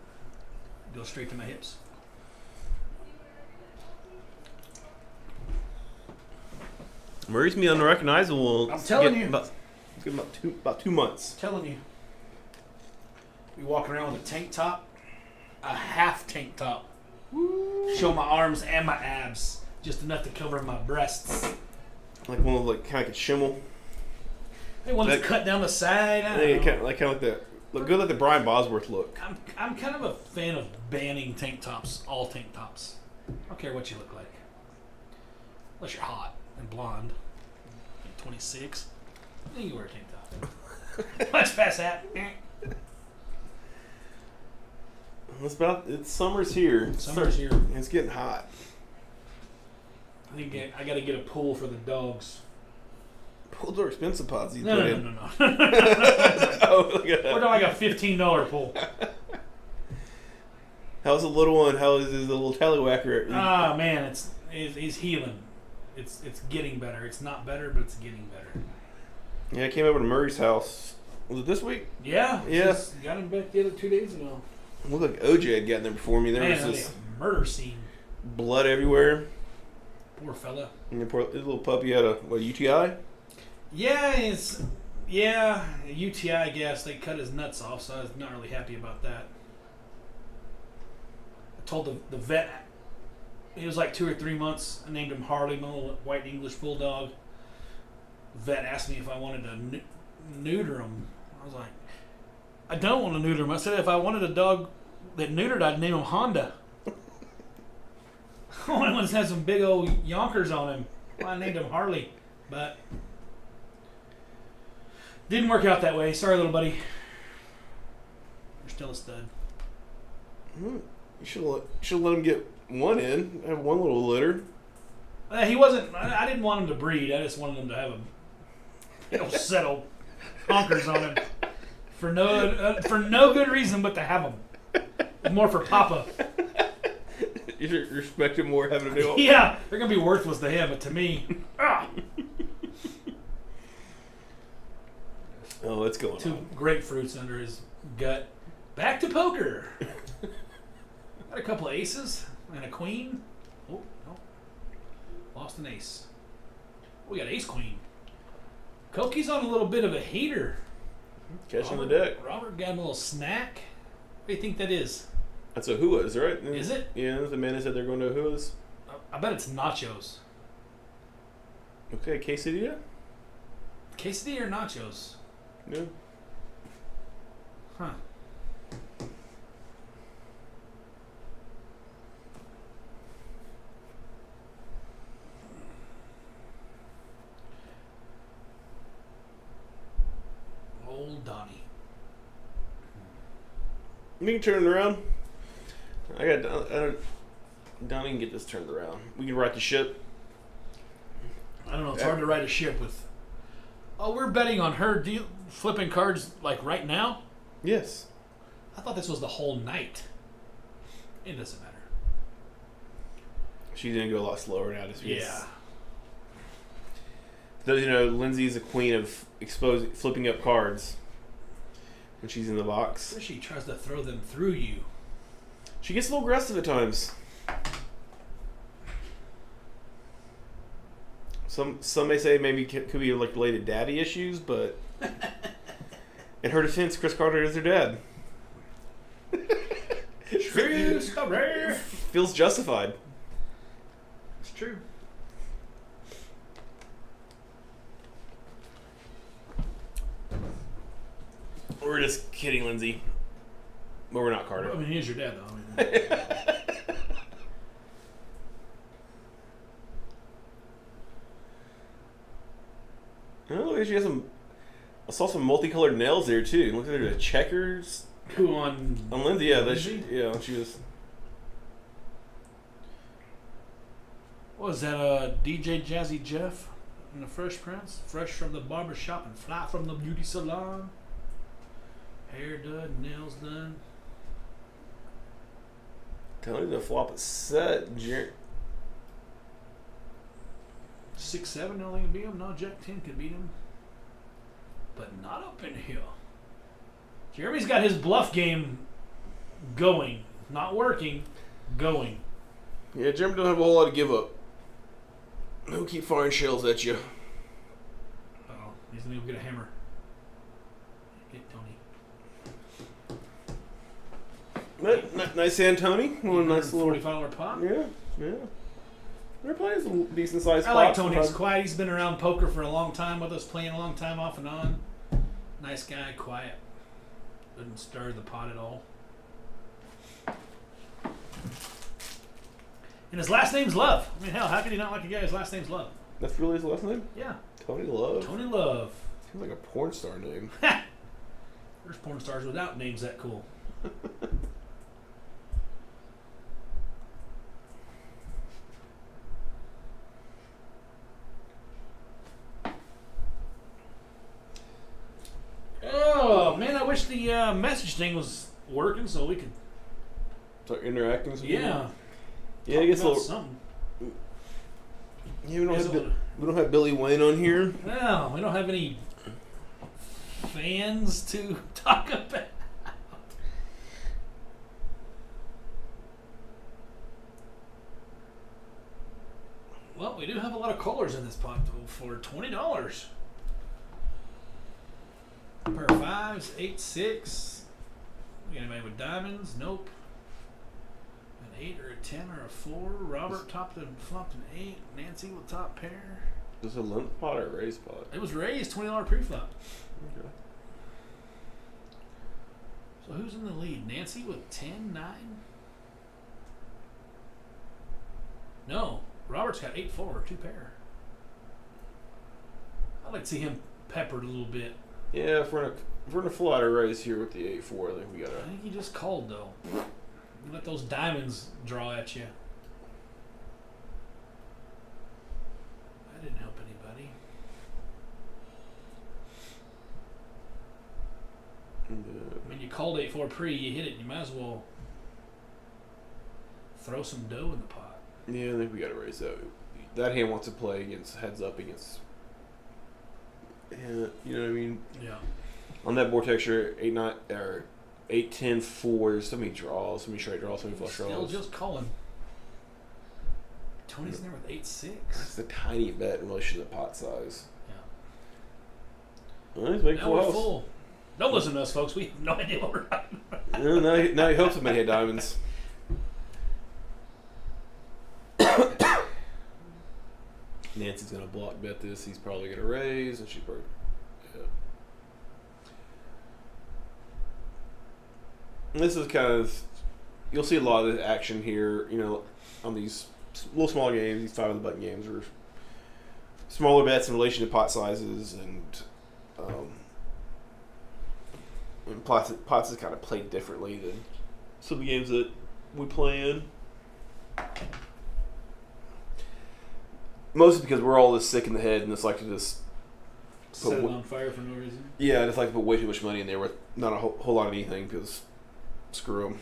goes straight to my hips. Murray's me unrecognizable. I'm telling you. About 2 months. Telling you. We walking around with a tank top. a half tank top. Show my arms and my abs. Just enough to cover my breasts. Like one of like kind of like a shimmel. Hey, one that's cut down the side. I I think don't know. kind of like the look good like the Brian Bosworth look. I'm kind of a fan of banning tank tops, all tank tops. I don't care what you look like. Unless you're hot and blonde. Like 26. Then you can wear a tank top. Much past that. It's summer's here. Summer's here. It's getting hot. I think I got to get a pool for the dogs. Pools are expensive, pods. No. Oh, look at We're that. talking like a $15 pool. How's the little one? How is his little tallywhacker? Ah, man, he's healing. It's getting better. It's not better, but it's getting better. Yeah, I came over to Murray's house. Was it this week? Yeah. Yeah. Just got him back the other 2 days ago. It looked like OJ had gotten there before me. There Man, was that this a murder scene. blood everywhere. Poor fella. And his little puppy had a UTI. Yeah, a UTI, I guess. They cut his nuts off, so I was not really happy about that. I told the vet, he was like 2 or 3 months. I named him Harley, my little white English bulldog. The vet asked me if I wanted to neuter him. I was like, I don't want to neuter him. I said if I wanted a dog that neutered, I'd name him Honda. Only one that has some big old yonkers on him. Well, I named him Harley, but didn't work out that way. Sorry, little buddy. You're still a stud. You should let him get one in. Have one little litter. He wasn't. I didn't want him to breed. I just wanted him to have a settle honkers on him for no good reason but to have them. More for Papa. You should respect him more having a new. Yeah, they're gonna be worthless to him, but to me, Oh, what's going two on? grapefruits under his gut. Back to poker. Got a couple of aces and a queen. Oh no, lost an ace. We got ace queen. Koki's on a little bit of a heater. Catching the deck. Robert got a little snack. What do you think that is? That's a Hua's, right? Is it? Yeah, the man said they're going to Hua's. I bet it's nachos. Okay, quesadilla? Quesadilla or nachos? Yeah. Huh. Old Donnie. We can turn it around. Donnie can get this turned around. We can right the ship. I don't know. It's hard to ride a ship with. Oh, we're betting on her flipping cards like right now? Yes. I thought this was the whole night. It doesn't matter. She's going to go a lot slower now. Just because. Yeah. Those, Lindsay's a queen of flipping up cards when she's in the box. She tries to throw them through you. She gets a little aggressive at times. Some may say maybe could be like related daddy issues, but in her defense, Chris Carter is her dad. True story. Feels justified. It's true. We're just kidding, Lindsay. But we're not Carter. I mean, he is your dad, though. I mean, Oh, she has some. I saw some multicolored nails there too. Look at the checkers who on Lindsay. Yeah, Lindsay? she was. What was that? DJ Jazzy Jeff in the Fresh Prince, fresh from the barber shop and fly from the beauty salon. Hair done, nails done. Telling you to flop a set, 6-7 only can beat him. No, Jack 10 can beat him, but not up in here. Jeremy's got his bluff game going, not working, going. Yeah, Jeremy don't have a whole lot to give up. He'll keep firing shells at you. Oh, he's gonna go get a hammer. Get Tony. Nice hand, Tony. One nice little. $45 pot. Yeah. They're playing some decent sized. I like Tony. He's quiet. He's been around poker for a long time with us, playing a long time off and on. Nice guy, quiet. Doesn't stir the pot at all. And his last name's Love. I mean, hell, how could he not like a guy whose last name's Love? That's really his last name? Yeah. Tony Love. Tony Love. Seems like a porn star name. There's porn stars without names that cool. Oh, man, I wish the message thing was working so we could... Start interacting with Yeah. people? Yeah, I guess a little... something. Yeah, we don't have Billy Wayne on here. Well, we don't have any fans to talk about. Well, we do have a lot of callers in this pot though for $20. Pair of fives, 8-6. We got anybody with diamonds? Nope. An 8 or a 10 or a 4. Robert topped and flopped an 8. Nancy with top pair. Is it a limp pot or a raised pot? It was raised, $20 pre-flop. Okay. So who's in the lead? Nancy with 10, 9? No. Robert's got 8-4, 2 pair. I'd like to see him peppered a little bit. Yeah, if we're in a flatter race here with the 8-4, I think we gotta. I think he just called though. Let those diamonds draw at you. That didn't help anybody. I mean, you called 8-4 pre, you hit it, you might as well throw some dough in the pot. Yeah, I think we gotta raise that. That hand wants to play against heads up against. Yeah, you know what I mean. Yeah. On that board texture, 8-9 or 8-10 4s. So many draws, so many straight draws, so many flush Still draws. just calling. Tony's in there with 8-6. That's the tiny bet in relation to the pot size. Yeah. Well, he's making Now full we're house. full. Don't listen to us, folks. We have no idea what we're talking about. Yeah, now he hopes somebody hit diamonds. Nancy's gonna block bet this. He's probably gonna raise, and she's probably And this is kind of you'll see a lot of the action here. You know, on these little small games, these 5 on the button games, are smaller bets in relation to pot sizes, and pots is kind of played differently than some of the games that we play in. Mostly because we're all just sick in the head and just like to just Set it on fire for no reason. yeah, I just like to put way too much money in there with not a whole lot of anything because screw them.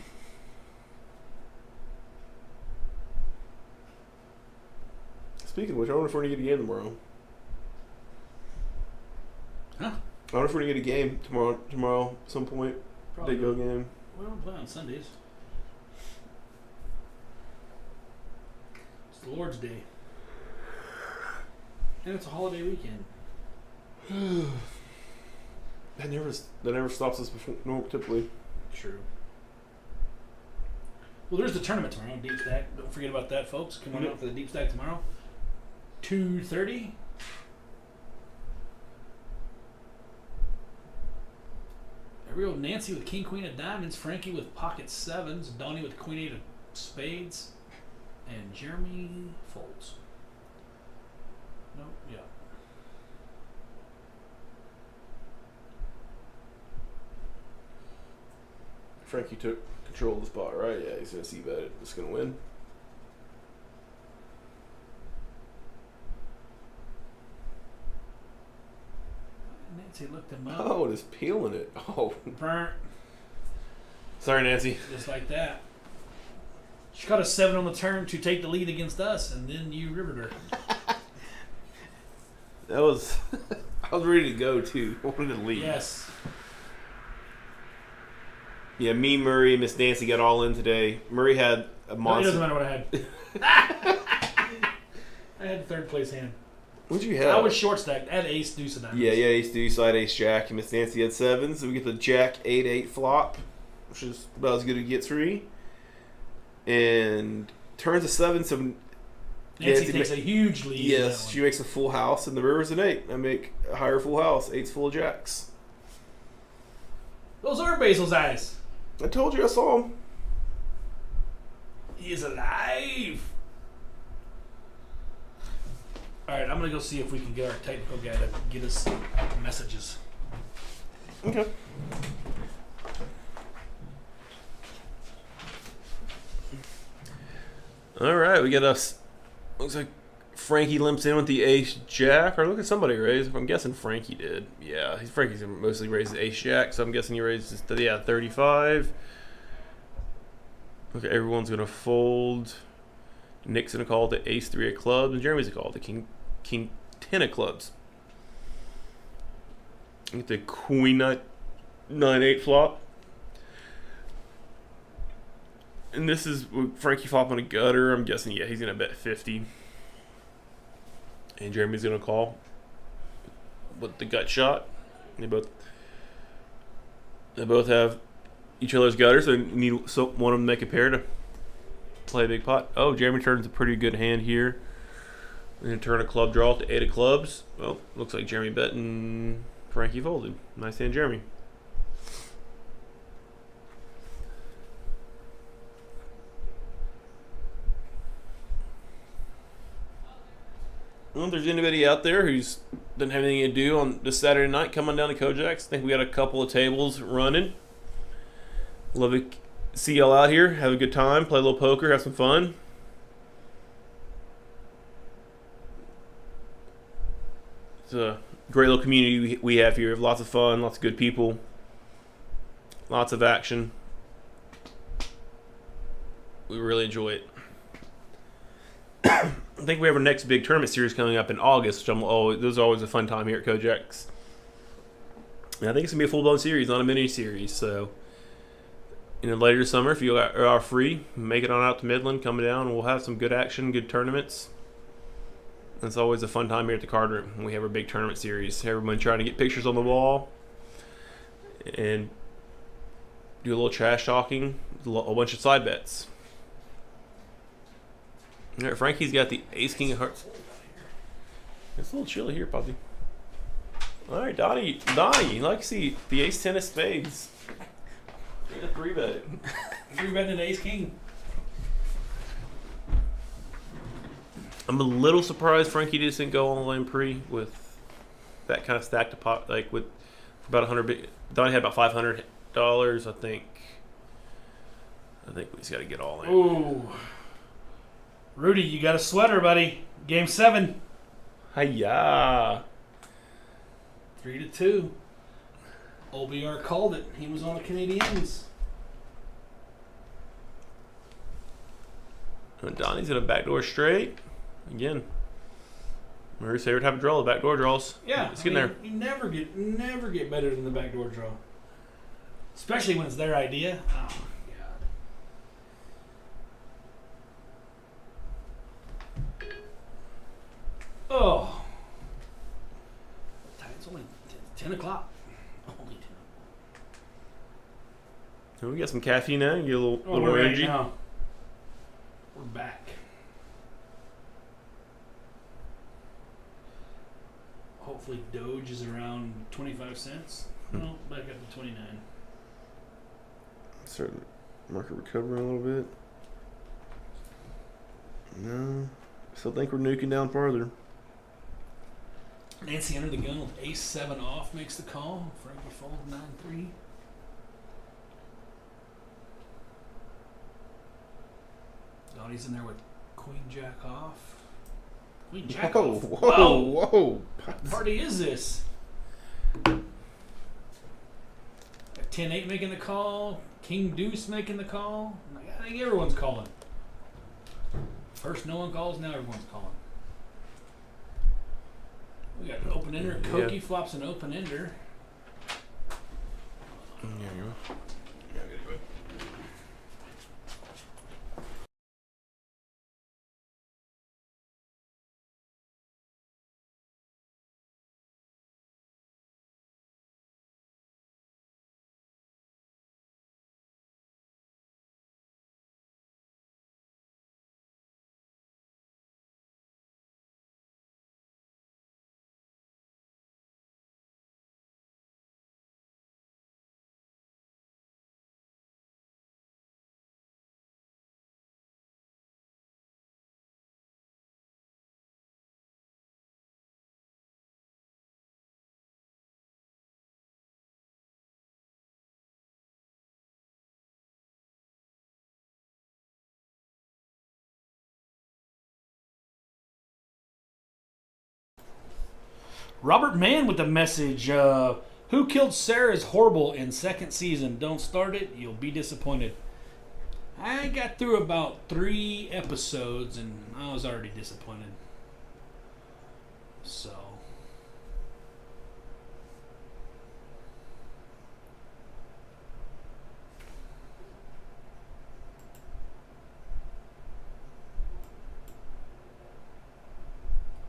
Speaking of which, I wonder if we're gonna get a game tomorrow. Huh? I wonder if we're gonna get a game tomorrow at some point. Probably. Big go game. We don't play on Sundays. It's the Lord's Day. And it's a holiday weekend. That never stops us before. No, typically. True. Well, there's the tournament tomorrow, Deep Stack. Don't forget about that, folks. Come on out for the Deep Stack tomorrow. 2:30. Every old Nancy with King Queen of Diamonds, Frankie with Pocket Sevens, Donnie with Queen 8 of Spades, and Jeremy folds. No, yeah. Frankie took control of the spot, right? Yeah, he's gonna see bet it. It's gonna win. Nancy looked him up. Oh, just peeling it. Oh, Burnt. sorry, Nancy. Just like that. She caught a 7 on the turn to take the lead against us, and then you rivered her. That was. I was ready to go too. I wanted to leave. Yes. Yeah, me, Murray, and Miss Nancy got all in today. Murray had a No, it monster. doesn't matter what I had. I had third place hand. What'd you have? I was short stacked. I had ace, deuce, of diamonds. Yeah, ace deuce, I had ace jack, and Miss Nancy had 7, so we get the jack 8-8 flop. which is about as good as it gets for me. And turns a 7, so Nancy takes a huge lead. yes, she makes a full house, and the river's an 8. I make a higher full house. 8's full of jacks. Those are Basil's eyes. I told you I saw him. He is alive. All right, I'm gonna go see if we can get our technical guy to get us messages. Okay. All right, we got us. Looks like Frankie limps in with the ace jack. Or look at somebody raise. I'm guessing Frankie did. Yeah, Frankie's mostly raised the ace jack, so I'm guessing he raised 35. Okay, everyone's gonna fold. Nick's gonna call the ace 3 of clubs, and Jeremy's gonna call the king 10 of clubs. Get the queen 9-8 flop. And this is Frankie flop on a gutter. I'm guessing, yeah, he's going to bet 50. And Jeremy's going to call with the gut shot. They both have each other's gutters, so need one of them to make a pair to play a big pot. Oh, Jeremy turns a pretty good hand here. We're going to turn a club draw to 8 of clubs. Well, looks like Jeremy betting, Frankie folded. Nice hand, Jeremy. Well, if there's anybody out there who's doesn't have anything to do on this Saturday night, come on down to Kojak's. I think we got a couple of tables running. Love to see y'all out here. Have a good time. Play a little poker. Have some fun. It's a great little community we have here. We have lots of fun, lots of good people, lots of action. We really enjoy it. I think we have our next big tournament series coming up in August, which those are always a fun time here at Kojak's. And I think it's going to be a full-blown series, not a mini-series. So, later this summer, if you are free, make it on out to Midland, come down, and we'll have some good action, good tournaments. It's always a fun time here at the card room when we have our big tournament series. Everyone trying to get pictures on the wall and do a little trash talking, a bunch of side bets. All right, Frankie's got the ace king of hearts. It's a little chilly here, Poppy. All right, Donnie, you like to see the ace 10 of spades. Get a 3-bet. 3-betting an ace king. I'm a little surprised Frankie just didn't go all in pre with that kind of stack to pot, like with about 100. Donnie had about $500. I think we just got to get all in. Ooh. Rudy, you got a sweater, buddy. Game 7. Hiya. 3-2. OBR called it. He was on the Canadians. And Donnie's in a backdoor straight. Again, Mary's favorite type of draw, the backdoor draws. Yeah, it's getting there. You never get better than the backdoor draw, especially when it's their idea. Oh my god. Oh, it's only 10 o'clock. Only 10. So we got some caffeine now. Get a little We're more ready energy. now. We're back. Hopefully Doge is around 25 cents. No, back up to 29. Starting market recovering a little bit. No, still think we're nuking down farther. Nancy under the gun with ace 7 off makes the call. Frankie fold 9-3. Donnie's in there with queen jack off. Queen jack Whoa, off. whoa, whoa. What party is this? 10-8 making the call. King deuce making the call. I think everyone's calling. First no one calls, now everyone's calling. We got an open ender. Koki flops an open ender. Yeah, you go. Robert Mann with the message. Who Killed Sarah is horrible in second season. Don't start it. You'll be disappointed. I got through about 3 episodes and I was already disappointed. So.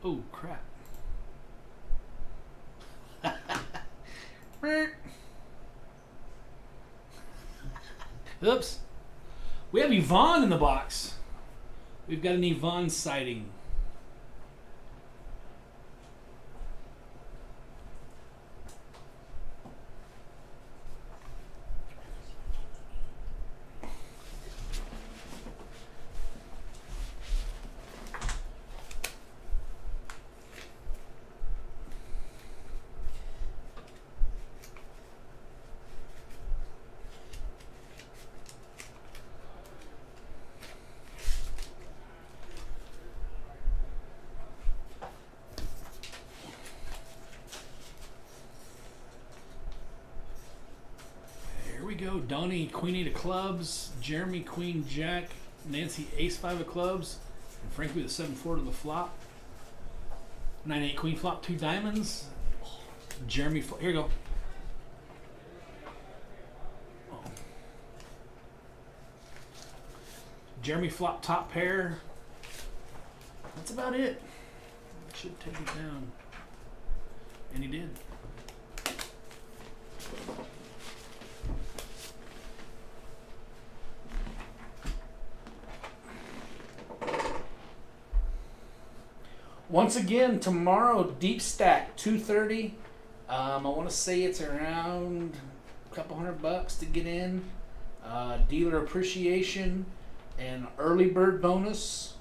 Oh, crap. Oops. We have Yvonne in the box. We've got an Yvonne sighting. Go Donnie Queen 8 of clubs, Jeremy Queen Jack, Nancy Ace 5 of clubs, and Frankie with a 7-4 to the flop. 9-8 Queen flop, 2 diamonds. Jeremy, here we go. Oh. Jeremy flop top pair. That's about it. Should take it down, and he did. Once again, tomorrow, deep stack, 2:30. I want to say it's around a couple $100 to get in. Dealer appreciation and early bird bonus.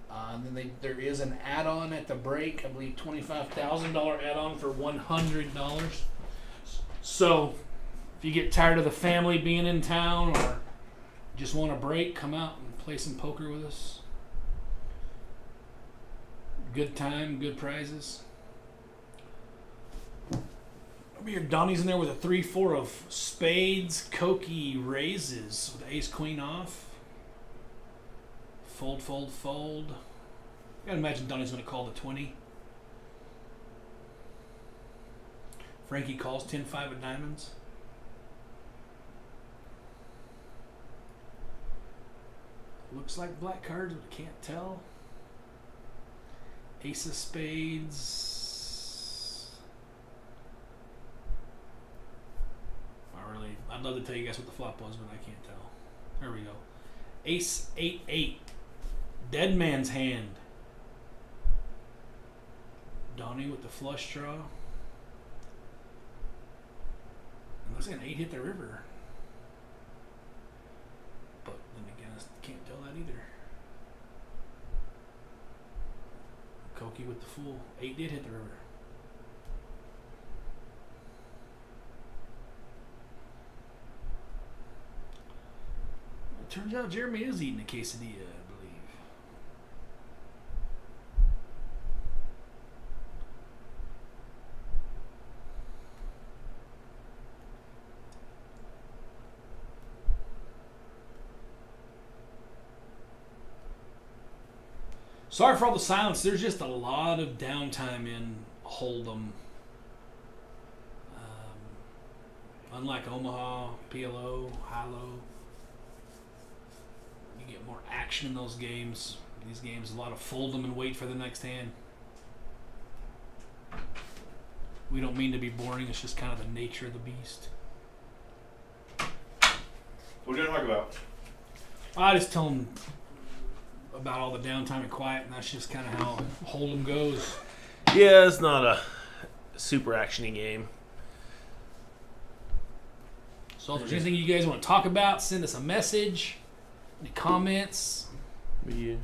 And then there is an add-on at the break. I believe $25,000 add-on for $100. So if you get tired of the family being in town or just want a break, come out and play some poker with us. Good time, good prizes. Over here, Donnie's in there with a 3-4 of spades, Koki raises with ace queen off. Fold, fold, fold. I gotta imagine Donnie's gonna call the 20. Frankie calls 10-5 of diamonds. Looks like black cards, but I can't tell. Ace of spades. I'd love to tell you guys what the flop was, but I can't tell. There we go. Ace 8-8. Dead man's hand. Donnie with the flush draw. It looks like an 8 hit the river. But then again, I can't tell that either. Koki with the full 8 did hit the river. It turns out Jeremy is eating a quesadilla, I believe. Sorry for all the silence. There's just a lot of downtime in Hold'em. Unlike Omaha, PLO, Hilo, you get more action in those games. These games, a lot of fold 'em and wait for the next hand. We don't mean to be boring. It's just kind of the nature of the beast. What are you going to talk about? I just tell them about all the downtime and quiet, and that's just kind of how Hold'em goes. Yeah, it's not a super actiony game. So if there's anything you guys want to talk about, send us a message, any comments, Yeah.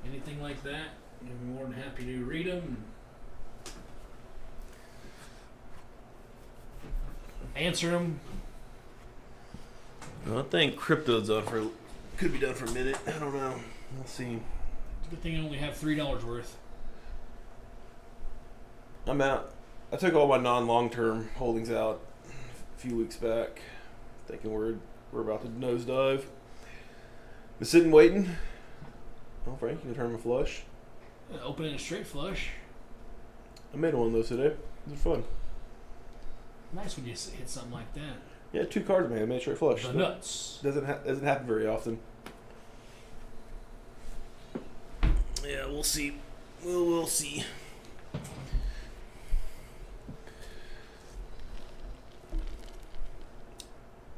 anything like that. We'd be more than happy to read them and answer them. Well, I think crypto's could be done for a minute. I don't know. We'll see. It's a good thing I only have $3 worth. I'm out. I took all my non-long-term holdings out a few weeks back, thinking we're about to nosedive. Been sitting waiting. Oh, Frank, you can turn my flush. Opening a straight flush. I made one of those today. Those are fun. Nice when you hit something like that. Yeah, 2 cards, man. I made straight flush. The nuts. Doesn't happen very often. Yeah, we'll see. We'll see.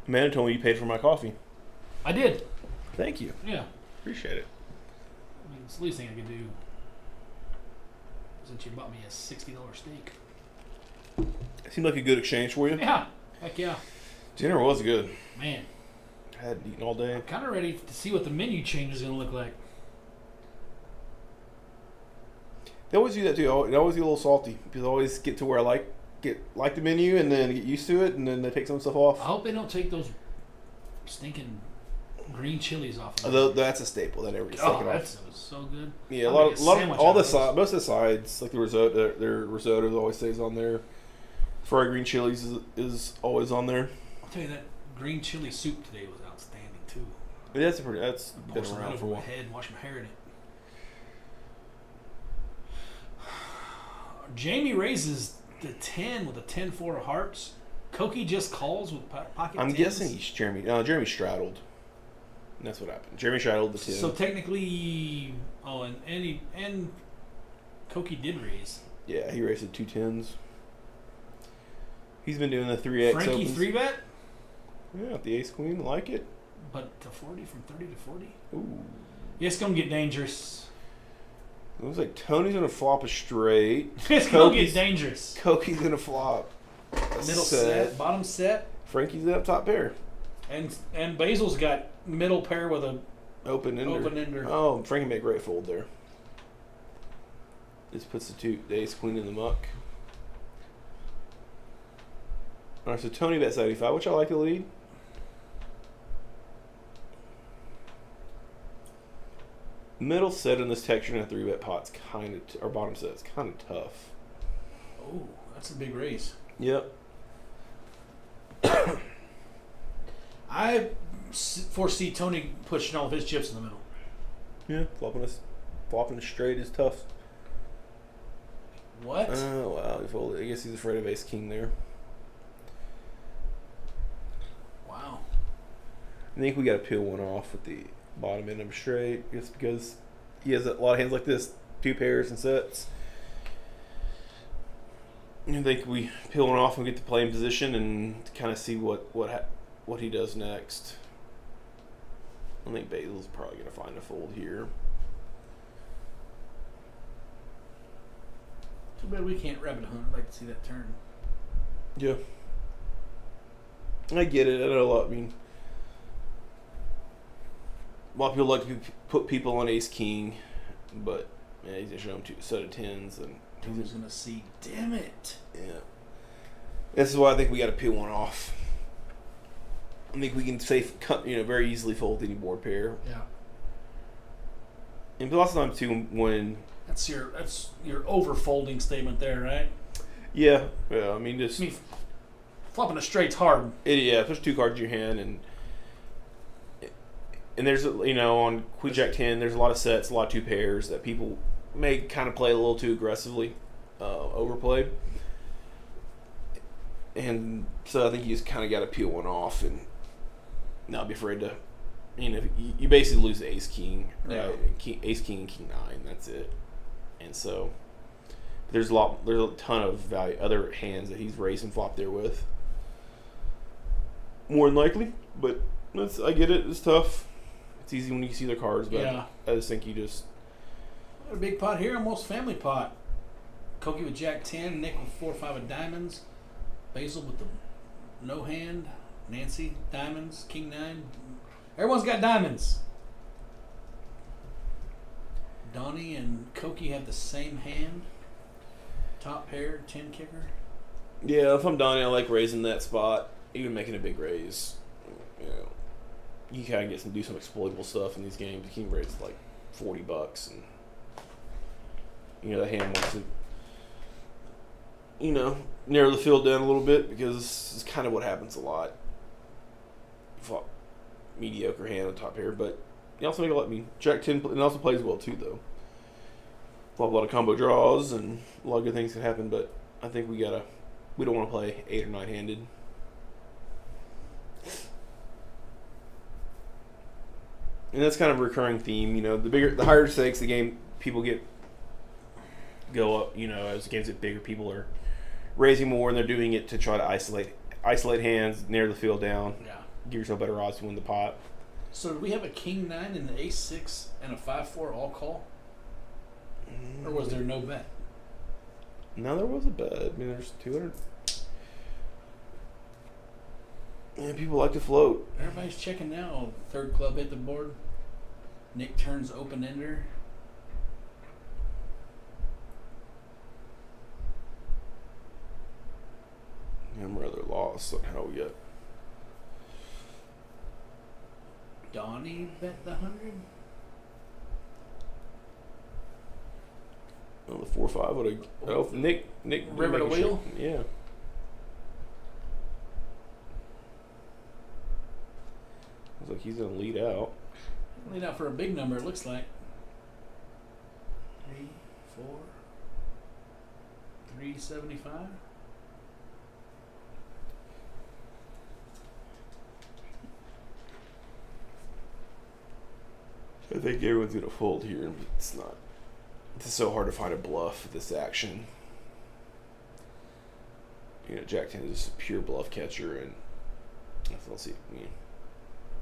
Amanda told me you paid for my coffee. I did. Thank you. Yeah. Appreciate it. I mean, it's the least thing I could do. Since you bought me a $60 steak. It seemed like a good exchange for you. Yeah. Heck yeah. Dinner was good. Man. I hadn't eaten all day. I'm kind of ready to see what the menu change is going to look like. They always do that too. They always get a little salty because I always get to where I like the menu and then get used to it and then they take some stuff off. I hope they don't take those stinking green chilies off of it. Although that's a staple that never gets taken That off. was so good. Yeah, I'll make a sandwich out of those. most of the sides, like the risotto, their risotto always stays on there. Fried green chilies is always on there. I'll tell you that green chili soup today was outstanding too. But that's Pour been some around over for a my while. head and wash my hair in it. Jamie raises the 10 with a 10-4 of hearts. Koki just calls with pocket I'm 10s. guessing he's Jeremy straddled. And that's what happened. Jeremy straddled the 10. So technically, and Koki did raise. Yeah, he raised 2 10s. He's been doing the 3X Frankie opens. 3-bet, Yeah, the ace queen, like it. but to 40 from 30 to 40. Ooh. Yeah, it's gonna get dangerous. It looks like Tony's gonna flop a straight. It's gonna get Koki's- dangerous. Koki's gonna flop a Middle set, bottom set, Frankie's the up top pair. and Basil's got middle pair with a Open ender. open ender. Oh, Frankie made a great fold there. Just puts the ace queen in the muck. Alright, so Tony bet 75, which I like to lead. Middle set in this texture in a 3-bet pot's kind of, or bottom set's kind of tough. Oh, that's a big raise. Yep. I foresee Tony pushing all of his chips in the middle. Yeah, flopping a straight is tough. What? Oh wow, he folded. I guess he's afraid of ace king there. Wow. I think we got to peel one off with the bottom end of straight, just because he has a lot of hands like this, 2 pairs and sets. I think we peel one off and get to play in position and kind of see what he does next. I think Basil's probably going to find a fold here. Too bad we can't rabbit hunt. I'd like to see that turn. Yeah. I get it. I know a lot. I mean, a lot of people like to put people on ace king, but yeah, he's gonna show them 2 set of 10s, and Tony's gonna see. Damn it! yeah. This is why I think we got to peel one off. I think we can very easily fold any board pair. Yeah. And lots of times too, when That's your overfolding statement there, right? yeah, I mean just Flopping a straight's hard. push 2 cards in your hand, and there's on Queen Jack 10, there's a lot of sets, a lot of 2 pairs that people may kind of play a little too aggressively, overplay, and so I think you just kind of got to peel one off and not be afraid to. You basically lose the ace king, right? Yeah. Ace king and king 9. That's it. And so there's a ton of value, other hands that he's raising flop there with. More than likely, but I get it. It's tough. It's easy when you see their cards, but Yeah. I just think you just. Got a big pot here, almost family pot. Koki with Jack 10, Nick with 4 or 5 of diamonds, Basil with the no hand, Nancy diamonds, King 9. Everyone's got diamonds. Donnie and Koki have the same hand. Top pair, 10 kicker. Yeah, if I'm Donnie, I like raising that spot, even making a big raise. You kind of do some exploitable stuff in these games. You can raise like $40, and that hand wants to narrow the field down a little bit because this is kind of what happens a lot. Fought mediocre hand on top here, but he also make a lot. I mean, Jack 10 and also plays well too, though. A lot of combo draws and a lot of good things can happen, but I think we don't want to play 8 or 9 handed. And that's kind of a recurring theme, the higher stakes the game people go up, as games get bigger, people are raising more and they're doing it to try to isolate hands, narrow the field down, give yourself better odds to win the pot. So do we have a king 9 and the ace 6 and a 5-4 all call? Or was there no bet? No, there was a bet. I mean, there's 200. Yeah, people like to float. Everybody's checking now. Third club hit the board. Nick turns open ender. I'm rather lost on how we get. Donnie bet the 100. Oh, the 4-5 would have. Oh, Nick. River the wheel? Yeah. Looks like he's going to lead out. Lead out for a big number, it looks like. 3, 4, 375. I think everyone's going to fold here. It's not. It's so hard to find a bluff with this action. Jack 10 is a pure bluff catcher, and let's see.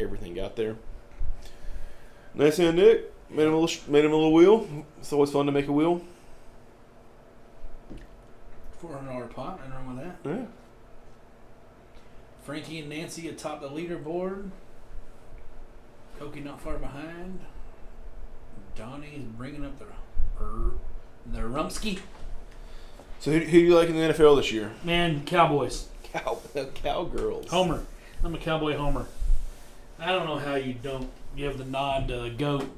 Everything got there. Nice hand, Nick. Made him a little wheel. It's always fun to make a wheel. $400 pot, nothing wrong with that. Yeah. Frankie and Nancy atop the leaderboard. Koki not far behind. Donnie's bringing up the Rumsky. So who do you like in the NFL this year? Man, Cowboys. Cowgirls. Homer. I'm a Cowboy Homer. I don't know how you don't give the nod to the GOAT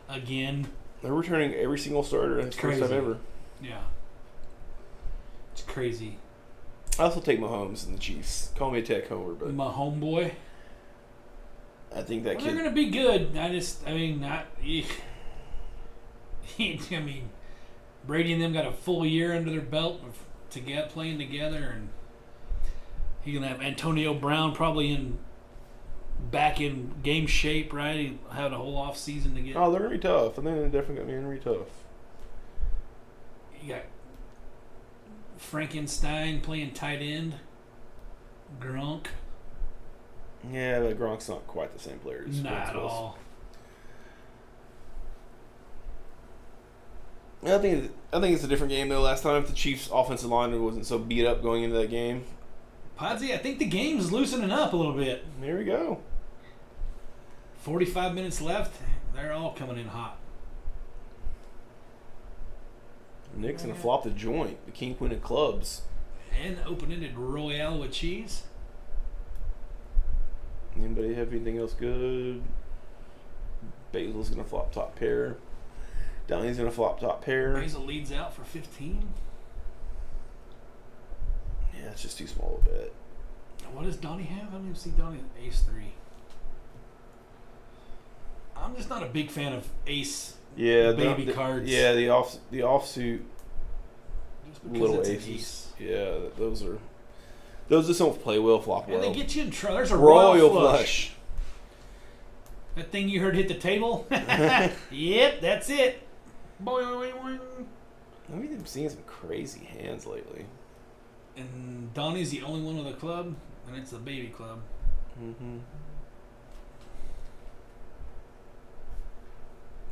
again. They're returning every single starter. It's first time ever. Yeah. It's crazy. I also take Mahomes and the Chiefs. Call me a tech homer, but My homeboy. I think that They're kid. going to be good. Brady and them got a full year under their belt of playing together, and he's going to have Antonio Brown probably back in game shape, right? He had a whole off season to get. Oh, they're going to be tough. I think they're definitely going to be tough. You got Frankenstein playing tight end. Gronk. Yeah, but Gronk's not quite the same player as Not Wentz at was. all. I think it's a different game though. Last time, if the Chiefs' offensive line wasn't so beat up going into that game. Podsy, I think the game's loosening up a little bit. There we go. 45 minutes left. They're all coming in hot. Nick's gonna flop the joint. The king queen of clubs. And open-ended Royale with cheese. Anybody have anything else good? Basil's gonna flop top pair. Downey's gonna flop top pair. Basil leads out for 15. Yeah, it's just too small a bet. What does Donnie have? I don't even see Donnie ace 3. I'm just not a big fan of ace baby cards. Yeah, the offsuit Just because little it's an aces. ace. Yeah, those just don't play well, flop well. And they get you in trouble. There's a Royal royal flush. That thing you heard hit the table? Yep, that's it. Boing. I've been seeing some crazy hands lately. And Donnie's the only one with a club, and it's the baby club. Mm-hmm.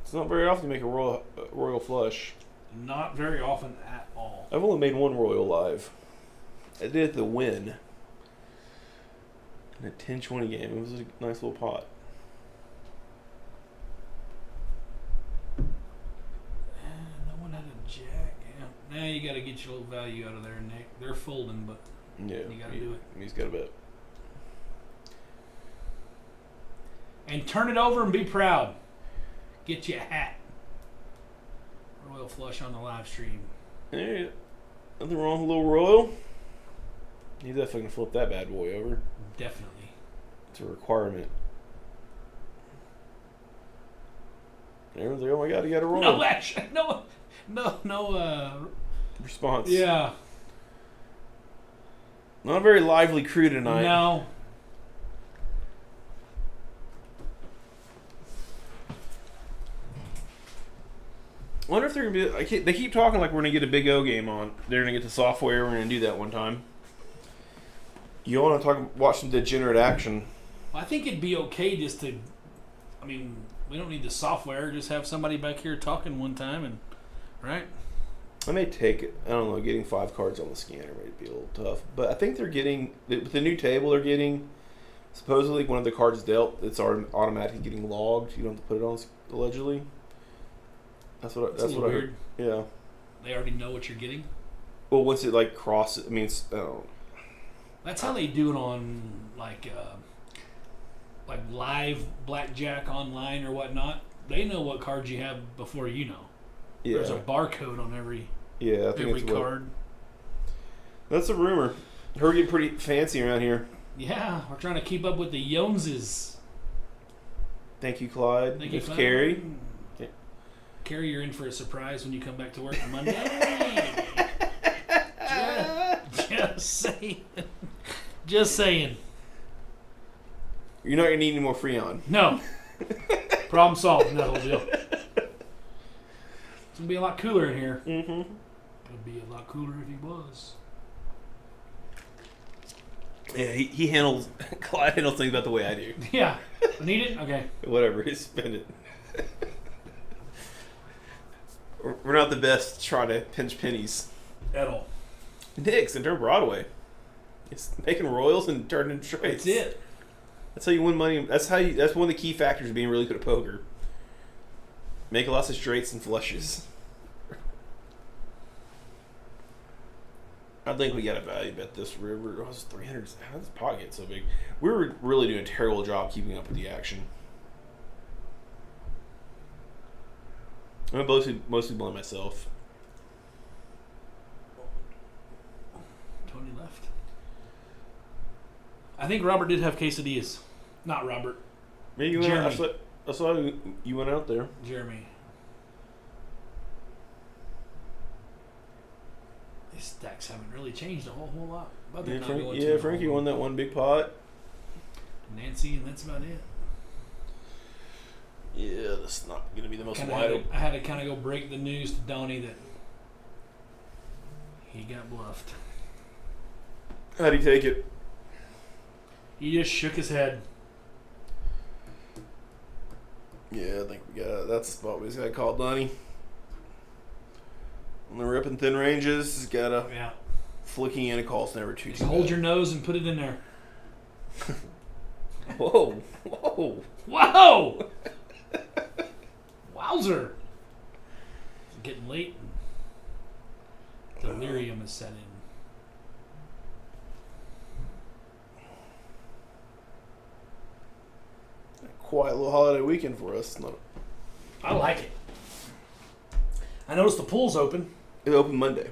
It's not very often you make a royal flush. Not very often at all. I've only made one royal live. I did it the win in a 10-20 game. It was a nice little pot. No one had a jack. Yeah. Now you got to get your little value out of there, Nick. They're folding, but Yeah, you got to do it. He's got a bet. And turn it over and be proud. Get you a hat. Royal flush on the live stream. Yeah. Nothing wrong with a little royal. You definitely can flip that bad boy over. Definitely. It's a requirement. Everyone's like, oh my god, you got a royal. No action. Response. Yeah. Not a very lively crew tonight. No. I wonder if they're gonna be. They keep talking like we're gonna get a Big O game on. They're gonna get the software. We're gonna do that one time. You want to watch some degenerate action? I think it'd be okay just to. I mean, we don't need the software. Just have somebody back here talking one time, and right. I may take it. I don't know. Getting 5 cards on the scanner might be a little tough, but I think they're getting with the new table. They're getting supposedly one of the cards dealt. It's automatically getting logged. You don't have to put it on allegedly. That's what I weird. heard. Yeah. They already know what you're getting. Well, once it like crosses, I mean, That's how they do it on like live blackjack online or whatnot. They know what cards you have before you know. yeah. There's a barcode on every I think every it's card. That's a rumor. We're getting pretty fancy around here. Yeah, we're trying to keep up with the Joneses. Thank you, Clyde. Thank you, Miss Clyde. Carrie. Yeah. Carrie, you're in for a surprise when you come back to work on Monday. Just saying. Just saying. You're not gonna need any more Freon. No. Problem solved in that whole deal. It's gonna be a lot cooler in here. Mm-hmm. It'd be a lot cooler if he was. Yeah, he handles. Clyde handles things about the way I do. Yeah. Need it? Okay. Whatever, he spend it. We're not the best trying to pinch pennies. At all. Nick's and turn Broadway. It's making royals and turning straights. That's it. That's how you win money. That's one of the key factors of being really good at poker. Make lots of straights and flushes. I think we got a value bet this river. Oh, it's 300. How does the pot get so big? We were really doing a terrible job keeping up with the action. I'm mostly blame myself. Tony left. I think Robert did have quesadillas. Not Robert. Maybe you Jeremy. I saw you went out there. Jeremy. These stacks haven't really changed a whole lot. But they're not going to Frankie won that one big pot. Nancy, and that's about it. Yeah, that's not going to be the most I wide. had to kind of go break the news to Donnie that he got bluffed. How'd he take it? He just shook his head. Yeah, I think we got that's the spot we just got called Donnie. On the rip and thin ranges, he's got a Yeah. flicking in a call's never too Just hold bad. your nose and put it in there. Whoa, whoa. Whoa! Wowzer! It's getting late. Delirium is setting. Quiet little holiday weekend for us. I like it. I noticed the pool's open. It opened Monday.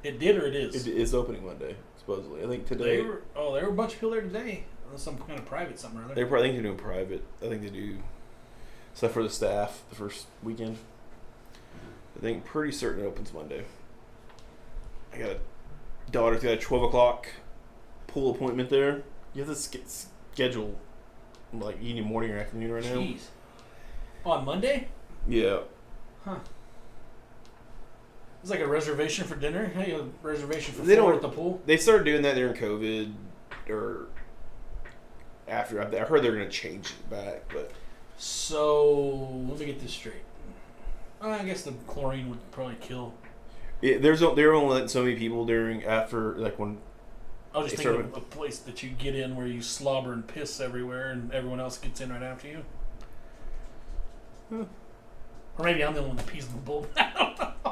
It did or it is? It is opening Monday, supposedly. I think There today. were a bunch of people there today. Some kind of private something or other. They probably think they're doing private. I think they do stuff for the staff the first weekend. I think pretty certain it opens Monday. I got a daughter's got a 12 o'clock pool appointment there. You have to schedule like evening, morning, or afternoon right now. Jeez. On Monday? Yeah. Huh. It's like a reservation for dinner. Hey, a reservation for They four don't- at the pool. They started doing that during COVID or after. I heard they're going to change it back, but So let me get this straight. I guess the chlorine would probably kill. they were only letting so many people during after like when. I was just They thinking of a place that you get in where you slobber and piss everywhere and everyone else gets in right after you. Huh. Or maybe I'm the one that pees in the bowl.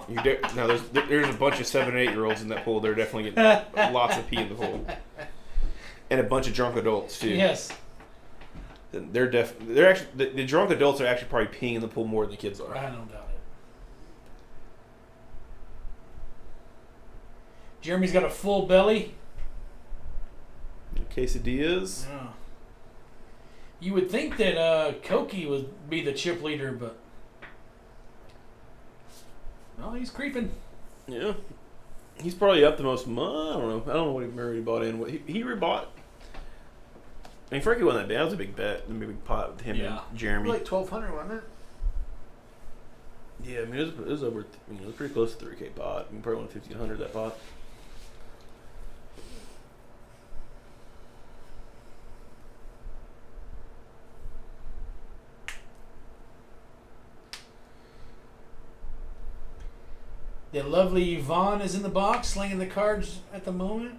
Now there's a bunch of 7 and 8 year olds in that pool. They're definitely getting lots of pee in the pool, and a bunch of drunk adults too. Yes. They're actually the drunk adults are actually probably peeing in the pool more than the kids are. I don't doubt Jeremy's got a full belly. Quesadillas. Yeah. You would think that Koki would be the chip leader, but no, he's creeping. Yeah. He's probably up the most. I don't know what he already bought in. What he rebought. I mean, Frankie wasn't that bad. That was a big bet. A big pot with him and Jeremy. Like 1,200, wasn't it? Yeah, I mean, it was over. It was pretty close to $3K pot. I mean, probably won 1,500 that pot. The lovely Yvonne is in the box, slinging the cards at the moment.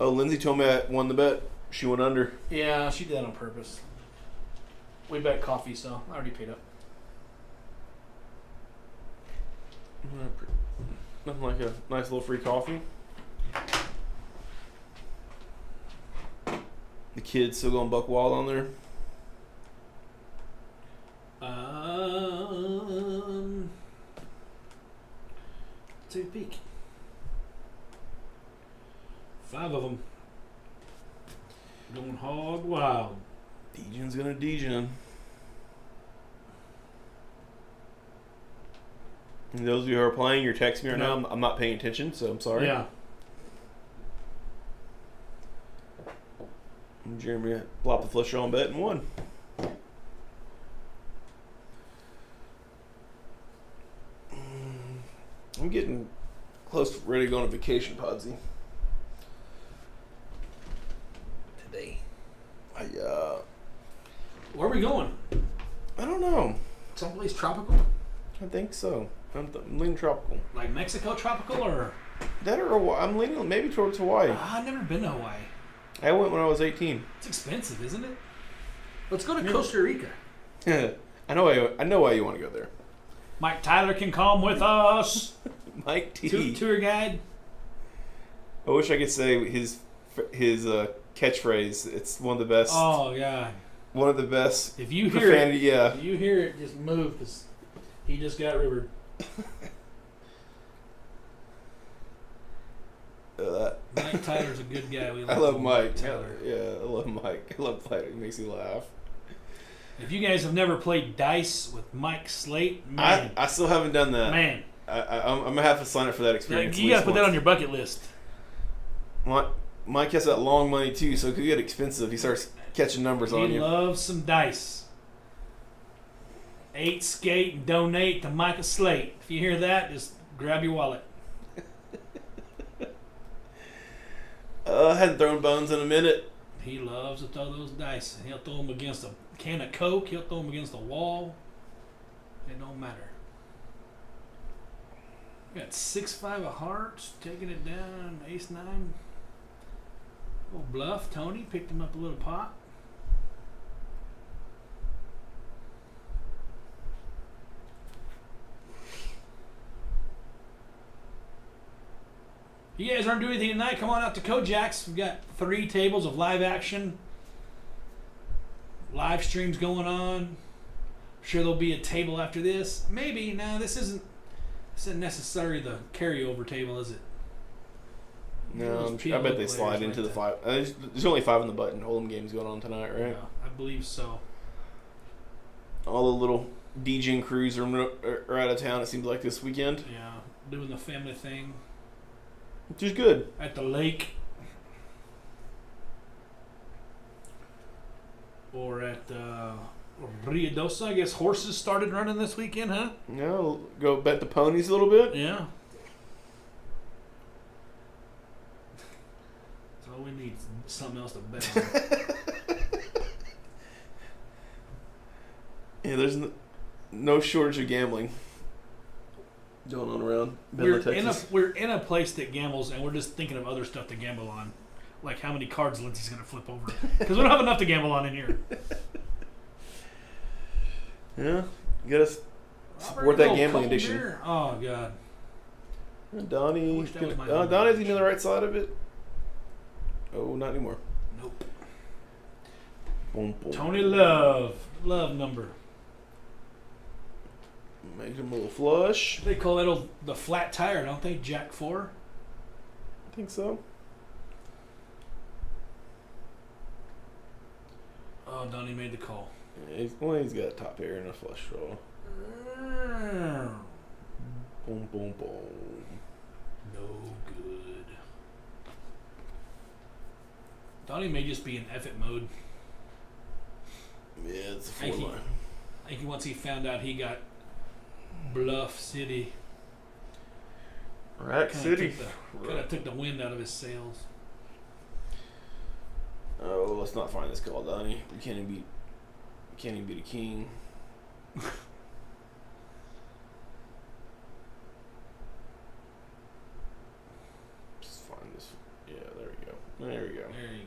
Oh, Lindsay told me I won the bet. She went under. Yeah, she did that on purpose. We bet coffee, so I already paid up. Nothing like a nice little free coffee. The kids still going buck wild on there. Let's take a peek. 5 of them. Going hog wild. Dejan's gonna Dejan. And those of you who are playing, you're texting me right now. I'm not paying attention, so I'm sorry. Yeah. And Jeremy plopped the flush on bet and won. I'm getting close to ready to go on a vacation, Podsy. Today. Where are we going? I don't know. Someplace tropical? I think so. I'm leaning tropical. Like Mexico tropical or? That or Hawaii. I'm leaning maybe towards Hawaii. I've never been to Hawaii. I went when I was 18. It's expensive, isn't it? Let's go to Costa Rica. I know why you want to go there. Mike Tyler can come with us. Mike T. Tour guide. I wish I could say his catchphrase. It's one of the best. Oh God. One of the best. If you hear profanity, it, yeah. if you hear it, just move because he just got rivered. Mike Tyler's a good guy. I love Mike. Tyler. Yeah, I love Mike. I love Tyler. He makes me laugh. If you guys have never played dice with Mike Slate, man, I still haven't done that. Man, I'm gonna have to sign up for that experience. you gotta put that on your bucket list. Mike has that long money too, so it could get expensive. He starts catching numbers on He you. loves some dice. 8 skate and donate to Micah Slate. If you hear that, just grab your wallet. I hadn't thrown bones in a minute. He loves to throw those dice. He'll throw them against a can of Coke. He'll throw them against a wall. It don't matter. We got 6-5 of hearts, taking it down. Ace-9. Little bluff. Tony picked him up a little pot. If you guys aren't doing anything tonight, come on out to Kojak's. We've got 3 tables of live action. Live streams going on. I'm sure there'll be a table after this. Maybe. No, this isn't necessarily the carryover table, is it? No, I bet they slide into the 5. There's only 5 on the button. Hold'em games going on tonight, right? Yeah, I believe so. All the little DJing crews are out of town, it seems like, this weekend. Yeah, doing the family thing. Which is good. At the lake. Or at Riadosa. I guess horses started running this weekend, huh? Yeah, go bet the ponies a little bit. Yeah. That's all we need. Something else to bet on. Yeah, there's no shortage of gambling going on around Texas. We're in a place that gambles, and we're just thinking of other stuff to gamble on. Like how many cards Lindsay's going to flip over. Because we don't have enough to gamble on in here. Yeah, you got to support that gambling addiction. Beer. Oh, God. Donnie's even on the right side of it. Oh, not anymore. Nope. Boom, boom. Tony Love number. Make him a little flush. They call that the flat tire, don't they? Jack 4. I think so. Oh, Donnie made the call. Yeah, he's got a top hair and a flush draw. Boom, boom, boom. No good. Donnie may just be in F-it mode. Yeah, it's a Thank you. 4-line. I think once he found out he got Bluff City, Rack City. kind of took the wind out of his sails. Oh, let's not find this call, Donnie. You can't even beat a king. Just find this. Yeah, there we go. There we go. There you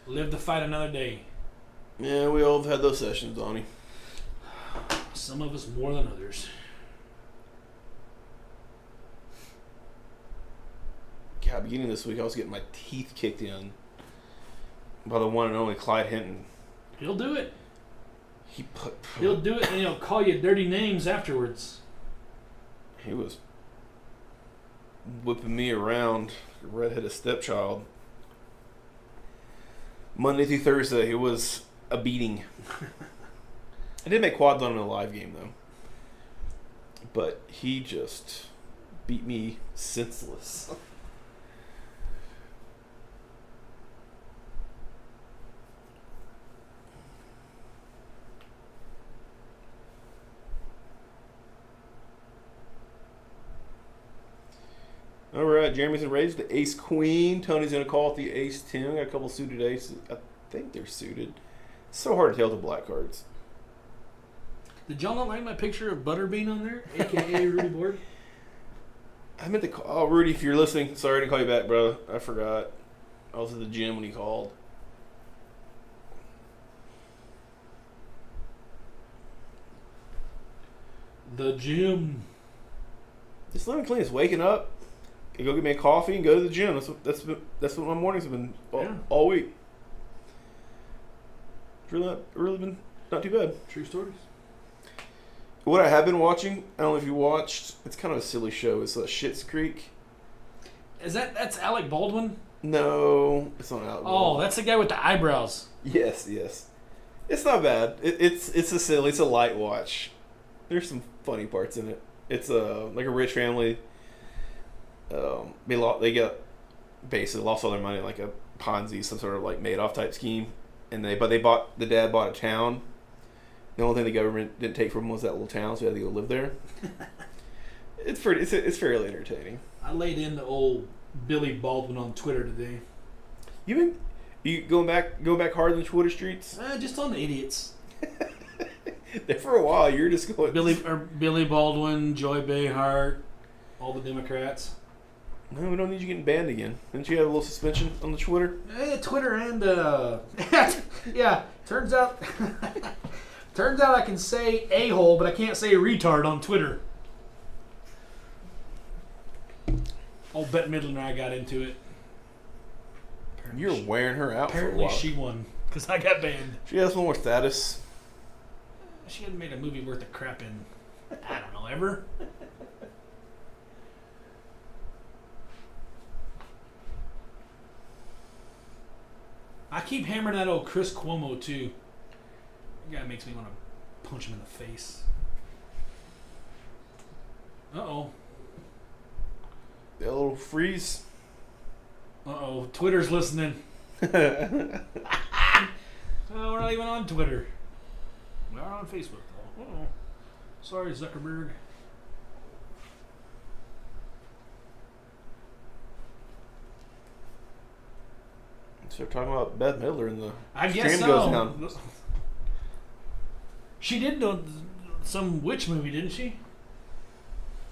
go. Live to fight another day. Yeah, we all have had those sessions, Donnie. Some of us more than others. God, beginning of this week, I was getting my teeth kicked in by the one and only Clyde Hinton. He'll do it. He'll do it, and he'll call you dirty names afterwards. He was whipping me around, redheaded stepchild. Monday through Thursday, it was a beating. I did make quads on him in a live game, though. But he just beat me senseless. All right, Jeremy's gonna raise the ace queen. Tony's gonna call it the ace 10. Got a couple suited aces. I think they're suited. It's so hard to tell the black cards. Did y'all not like my picture of Butterbean on there, aka Rudy Board? I meant to call. Oh, Rudy, if you're listening, sorry to call you back, brother. I forgot. I was at the gym when he called. The gym. Just Lemon Clean is waking up. Go get me a coffee and go to the gym. That's what my mornings have been all week. It's really been not too bad. True stories. What I have been watching, I don't know if you watched. It's kind of a silly show. It's Schitt's Creek. That's Alec Baldwin? No, it's not Alec Baldwin. Oh, that's the guy with the eyebrows. Yes. It's not bad. It's a light watch. There's some funny parts in it. It's like a rich family. They got basically lost all their money like a Ponzi, some sort of like Madoff type scheme, and the dad bought a town. The only thing the government didn't take from them was that little town, so he had to go live there. It's fairly entertaining. I laid into old Billy Baldwin on Twitter today. You going back hard in the Twitter streets? Just on the idiots. There for a while, you're just going Billy Baldwin, Joy Behar, all the Democrats. No, we don't need you getting banned again. Didn't you have a little suspension on the Twitter? Twitter and yeah. Turns out I can say a-hole, but I can't say retard on Twitter. Old Bette Midler and I got into it. You're wearing her out for a Apparently while. she won because I got banned. She has one more status. She hadn't made a movie worth of crap in, I don't know, ever. I keep hammering that old Chris Cuomo too. That guy makes me want to punch him in the face. Uh-oh. That little freeze. Uh-oh. Twitter's listening. Oh, we're not even on Twitter. We are on Facebook, though. Uh-oh. Sorry, Zuckerberg. So we're talking about Bette Midler and the I guess stream so. goes down. She did do some witch movie, didn't she?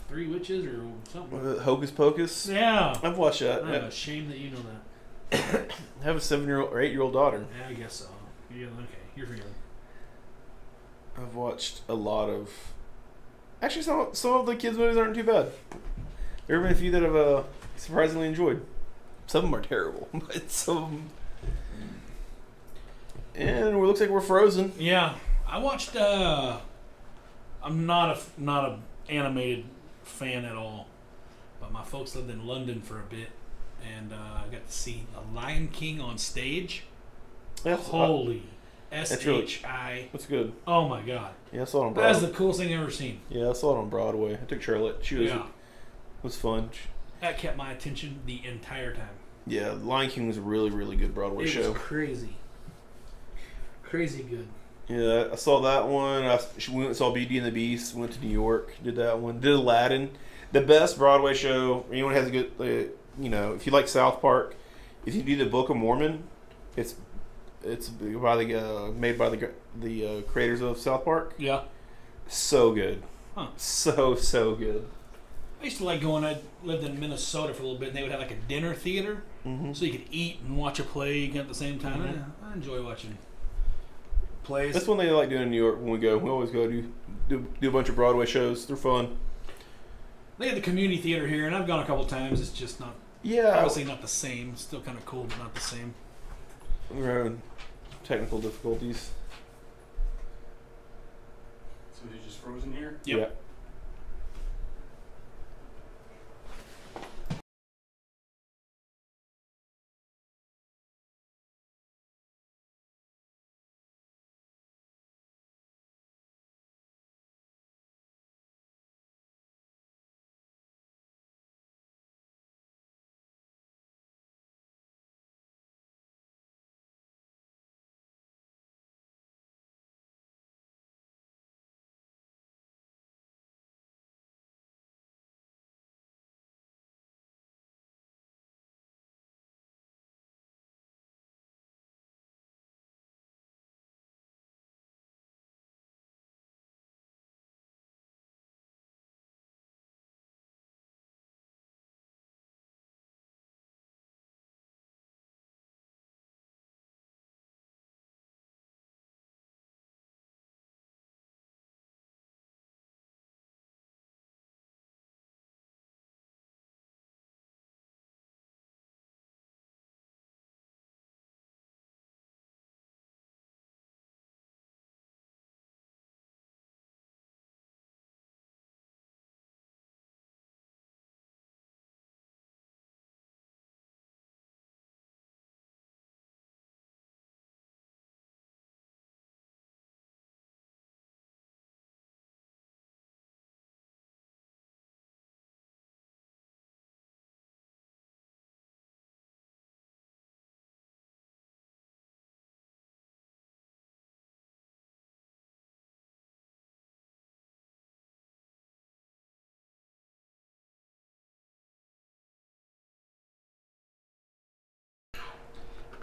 3 Witches or something. What is it, Hocus Pocus? Yeah. I've watched that. I'm ashamed that you know that. I have a 7-year-old or 8-year-old daughter. Yeah, I guess so. Yeah, okay. You're forgiven. I've watched a lot of. Actually, some of the kids' movies aren't too bad. There have been a few that I've surprisingly enjoyed. Some of them are terrible, but some of them. And it looks like we're frozen. Yeah, I watched. I'm not a animated fan at all, but my folks lived in London for a bit, and I got to see The Lion King on stage. Holy S-H-I. That's good. Oh my God. Yeah, I saw it on That's Broadway. the coolest thing I've ever seen. Yeah, I saw it on Broadway. I took Charlotte. She was, Yeah. it was fun. That kept my attention the entire time. Yeah, Lion King was a really, really good Broadway It show. was crazy. Crazy good. Yeah, I saw that one. We went and saw Beauty and the Beast. Went to New York. Did that one. Did Aladdin. The best Broadway show. Anyone has a good, if you like South Park, if you do the Book of Mormon, it's by the made by the creators of South Park. Yeah. So good. Huh. So good. I used to like going. I lived in Minnesota for a little bit, and they would have like a dinner theater, so you could eat and watch a play at the same time. I enjoy watching plays. That's one thing I like doing in New York when we go. We always go do a bunch of Broadway shows. They're fun. They have the community theater here, and I've gone a couple times. It's just not, Yeah. obviously not the same. It's still kind of cool, but not the same. We're having technical difficulties. So you're just frozen here? Yep. Yeah.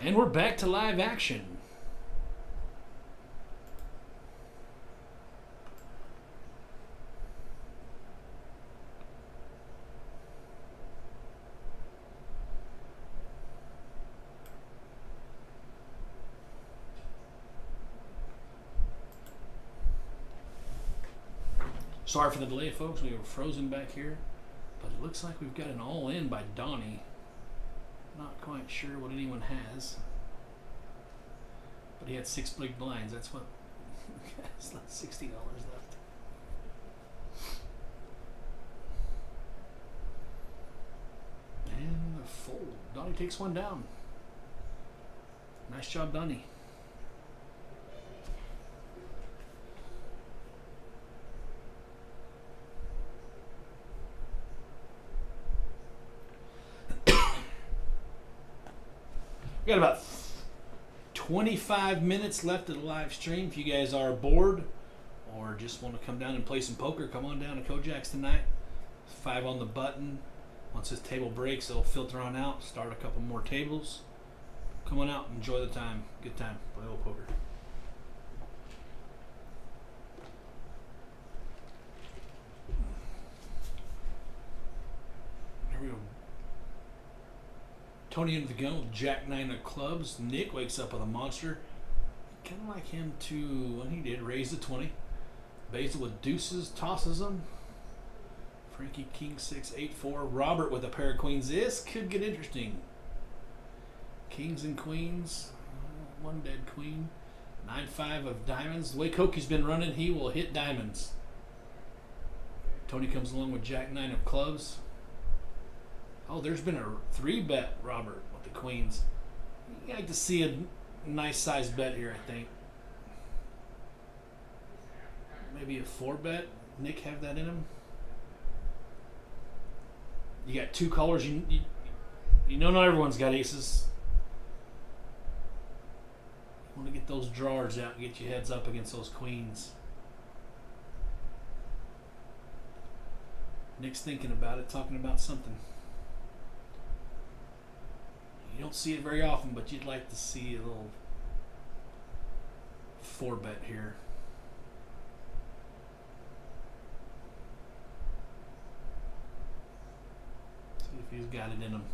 And we're back to live action. Sorry for the delay, folks. We were frozen back here. But it looks like we've got an all-in by Donnie. Not quite sure what anyone has. But he had 6 big blinds. That's what... That's like $60 left. And a fold. Donnie takes one down. Nice job, Donnie. We got about 25 minutes left of the live stream. If you guys are bored or just want to come down and play some poker, come on down to Kojak's tonight. 5 on the button. Once this table breaks, it'll filter on out. Start a couple more tables. Come on out, enjoy the time. Good time. Play a little poker. Here we go. Tony into the gun with Jack 9 of clubs. Nick wakes up with a monster. Kind of like him to, when he did, raise the 20. Basil with deuces, tosses them. Frankie King 6, 8, 4. Robert with a pair of queens. This could get interesting. Kings and queens. One dead queen. 9, 5 of diamonds. The way Koki's been running, he will hit diamonds. Tony comes along with Jack 9 of clubs. Oh, there's been a 3-bet, Robert, with the queens. You like to see a nice size bet here, I think. Maybe a 4-bet. Nick have that in him. You got 2 colors. You know not everyone's got aces. You want to get those drawers out and get your heads up against those queens. Nick's thinking about it, talking about something. You don't see it very often, but you'd like to see a little 4-bet here. See if he's got it in him.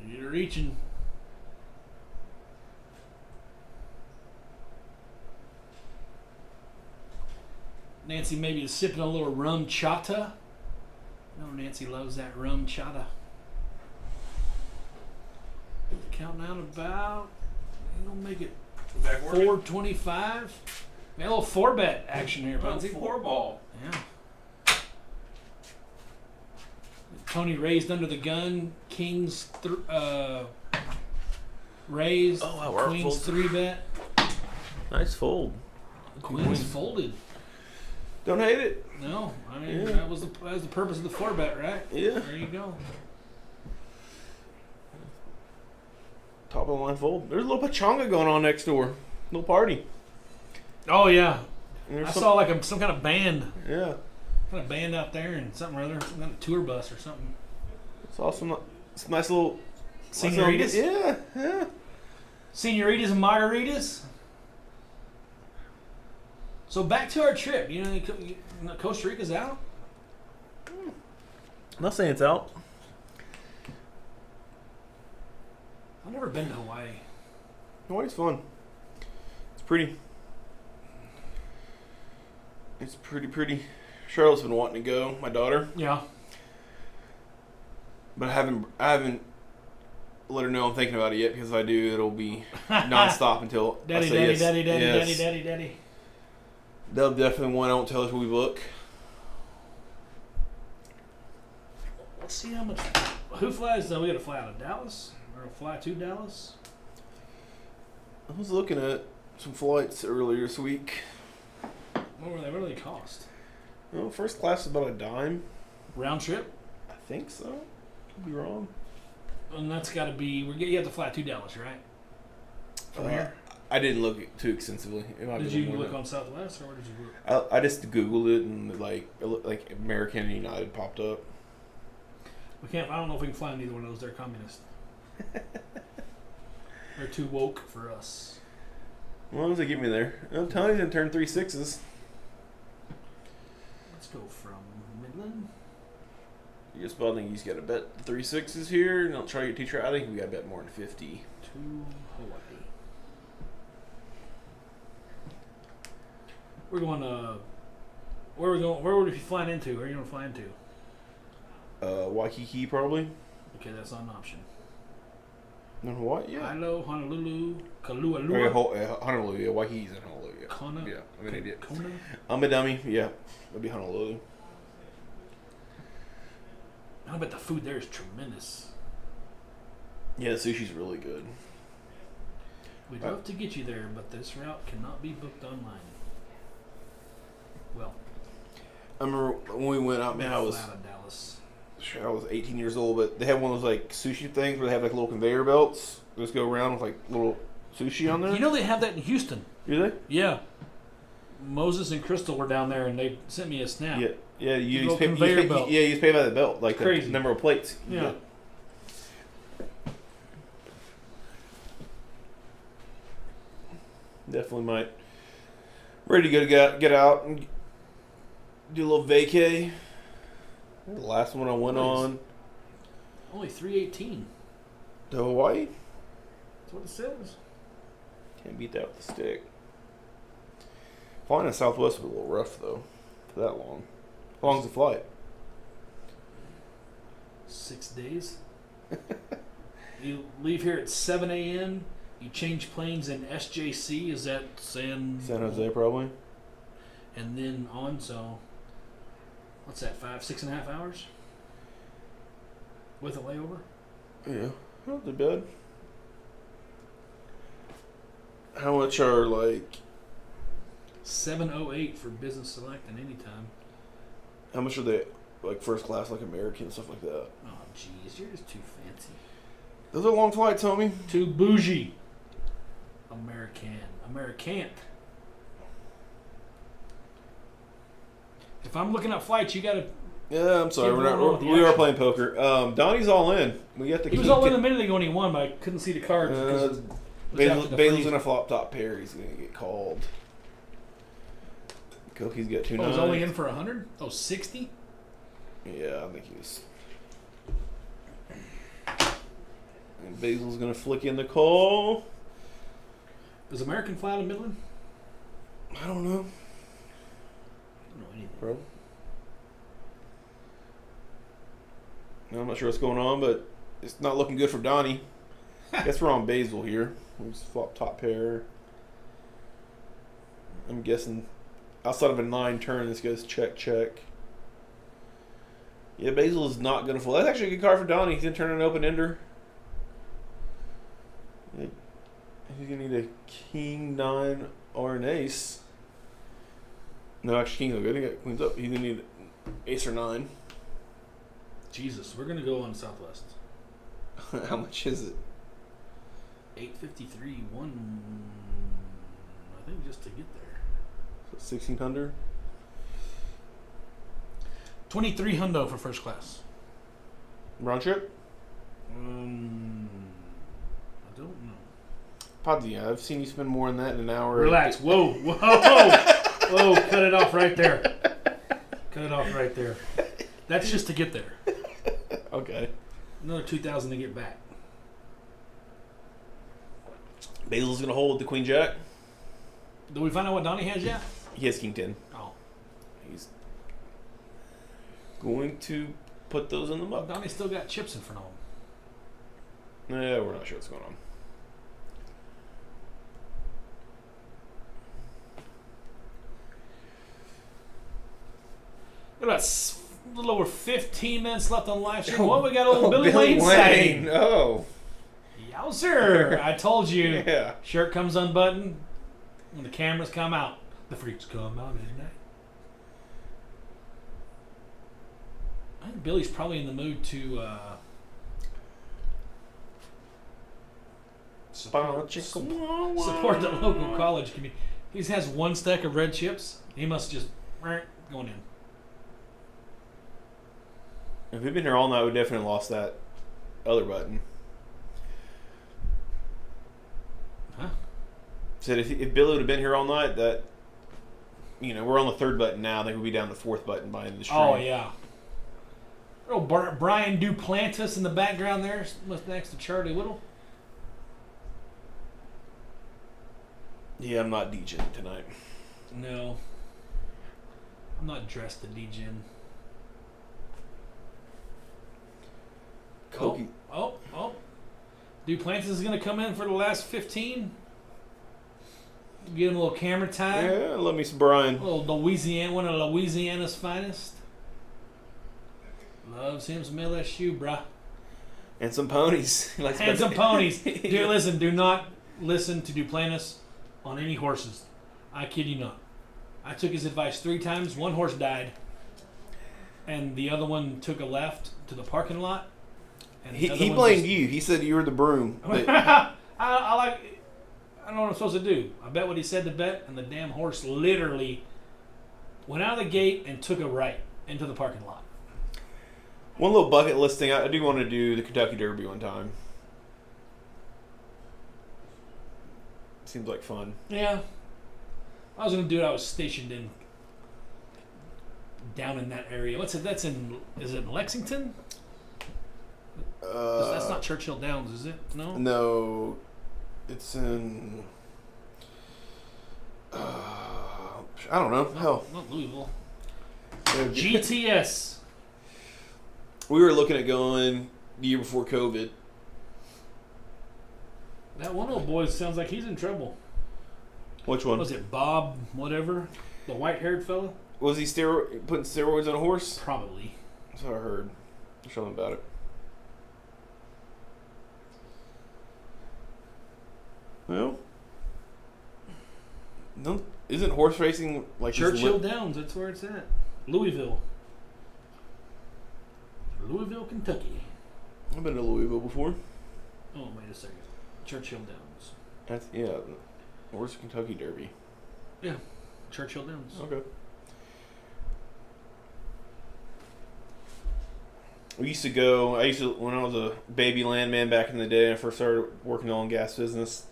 You're reaching. Nancy maybe is sipping a little rum chata. No, Nancy loves that rum chata. Counting out about, you'll make it Back working. 425. Got a little 4-bet action here, Oh, Bunsy. 4-ball. Yeah. Tony raised under the gun. Kings raised. Oh, wow, we're Queens full. 3-bet. Nice fold. Queens folded. Don't hate it. No, I mean Yeah. that was the purpose of the 4-bet, right? Yeah. There you go. Top of the line fold. There's a little pachanga going on next door. Little party. Oh yeah, And there's I some- saw like some kind of band, Yeah. out there, and something or other, some kind of tour bus or something. Saw some nice little Senoritas, Yeah. senoritas and margaritas. So back to our trip. You know, Costa Rica's out. I'm not saying it's out. I've never been to Hawaii. Hawaii's fun. It's pretty. It's pretty. Charlotte's been wanting to go, my daughter, Yeah. but I haven't let her know I'm thinking about it yet, because if I do, it'll be nonstop until I Daddy, say daddy, yes. daddy, daddy, Yes. daddy, daddy, daddy. They'll definitely want. I won't tell us when we book. Let's see how much. Who flies? We got to fly out of Dallas or fly to Dallas. I was looking at some flights earlier this week. What were they? What do they cost? Well, first class is about $10. Round trip, I think so. Could be wrong. and that's got to be. You have to fly to Dallas, right? From here. I didn't look too extensively. It might Did be you more look than- on Southwest, or where did you look? I just Googled it, and like American and United popped up. We can't. I don't know if we can fly on either one of those. They're communist. They're too woke for us. As long as they get me there. Tony's gonna turn 3 6s. Let's go from Midland. You just about think he's got to bet 3 6s here, and I'll try your teacher. I think we got to bet more than 50. To Hawaii. We're going to. Where are we going? Where would we be flying into? Where are you going to fly into? Waikiki probably. Okay, that's not an option. In Hawaii, yeah. Hilo, Honolulu, Or, Kalualua, Honolulu, yeah. Waikiki's in Honolulu, yeah. Kona. Yeah, I'm an idiot. Kona. I'm a dummy, yeah. It'll be Honolulu. I bet the food there is tremendous. Yeah, the sushi's really good. We'd love to get you there, but this route cannot be booked online. Well, I remember when we went out, man, I was 18 years old, but they had one of those like sushi things where they have like little conveyor belts. They just go around with like little sushi on there. You know they have that in Houston. Do they? Yeah. Moses and Crystal were down there, and they sent me a snap. Yeah, yeah. You Little just pay, conveyor belt. yeah, you just pay by the belt, like Crazy. the number of plates. you Yeah. get. Definitely might. Ready to get out and do a little vacay. The last one I went Nice. on Only 318. to Hawaii. That's what it says. Can't beat that with a stick. Flying in Southwest was a little rough though, for that long. How long's the flight? 6 days. You leave here at 7 a.m. You change planes in SJC. Is that San Jose, probably. And then on, so what's that, 6.5 hours? With a layover? Yeah. Not too bad. How much are, like... 708 for business select and anytime. How much are they, like, first class, like American, stuff like that? Oh, jeez, you're just too fancy. Those are long flights, homie. Too bougie. American. If I'm looking at flights, you gotta. Yeah, I'm sorry. Keep going on with the We are action. playing poker. Donnie's all in. We got the. He was all in a minute ago and he won, but I couldn't see the cards. because it was after the Basil's freeze. gonna flop top pair. He's gonna get called. Cookie's got 2 Oh, nines. he's only in for 100? Oh, 60? Yeah, I think he was. And Basil's gonna flick in the call. Does American fly out of Midland? I don't know, I don't know anything. bro. No, I'm not sure what's going on, but it's not looking good for Donnie. Guess we're on Basil here. Let's flop top pair. I'm guessing outside of a 9 turn, this goes check, check. Yeah, Basil is not going to fold. That's actually a good card for Donnie. He's going to turn an open ender. He's going to need a king, 9, or an ace. No, actually, king's not good. I think that queen's up. He's going to need ace or 9. Jesus, we're going to go on Southwest. How much is it? 853, I think just to get there. 1600. 23 hundo for first class. Round trip? I don't know. Paddy, I've seen you spend more than that in an hour. Relax. Whoa. Whoa, cut it off right there. That's just to get there. Okay. Another 2,000 to get back. Basil's going to hold the queen jack. Do we find out what Donnie has yet? He has king 10. Oh. He's going to put those in the muck. Donnie still got chips in front of him. Yeah, we're not sure what's going on. Got about a little over 15 minutes left on live stream. Well, we got a little Billy Wayne Wayne. sighting. Oh. Yowzer. I told you. Yeah. Shirt comes unbuttoned. When the cameras come out, the freaks come out, isn't it? I think Billy's probably in the mood to support the local college community. He has 1 stack of red chips. He must just going in. If we'd been here all night, we definitely lost that other button. Huh? Said if Billy would have been here all night, that, we're on the 3rd button now. I think we'd be down the 4th button by the end of the stream. Oh, yeah. Oh, Brian Duplantis in the background there, next to Charlie Whittle. Yeah, I'm not DJing tonight. No. I'm not dressed to DGen. Koki. Oh. Duplantis is going to come in for the last 15. Give him a little camera time. Yeah, love me some Brian. A little Louisiana, one of Louisiana's finest. Loves him some LSU, bruh. And some ponies. He likes And some ponies. Do not listen to Duplantis on any horses. I kid you not. I took his advice 3 times. 1 horse died. And the other one took a left to the parking lot. And the other He one blamed just- you. He said you were the broom. But I don't know what I'm supposed to do. I bet what he said to bet, and the damn horse literally went out of the gate and took a right into the parking lot. one little bucket list thing, I do want to do the Kentucky Derby one time. Seems like fun. Yeah. I was going to do it. I was stationed down in that area. Is it in Lexington? That's not Churchill Downs, is it? No? No, it's in. I don't know. Hell, Not Louisville. Yeah, GTS. we were looking at going the year before COVID. That one old boy sounds like he's in trouble. Which one? Was it Bob, whatever? The white-haired fella? Was he putting steroids on a horse? Probably. That's what I heard. Something about it. Well, no, isn't horse racing like Churchill Downs, that's where it's at. Louisville, Kentucky. I've been to Louisville before. Oh, wait a second. Churchill Downs. That's Where's the Kentucky Derby? Yeah, Churchill Downs. Okay. We used to go. When I was a baby landman back in the day. I first started working on gas business.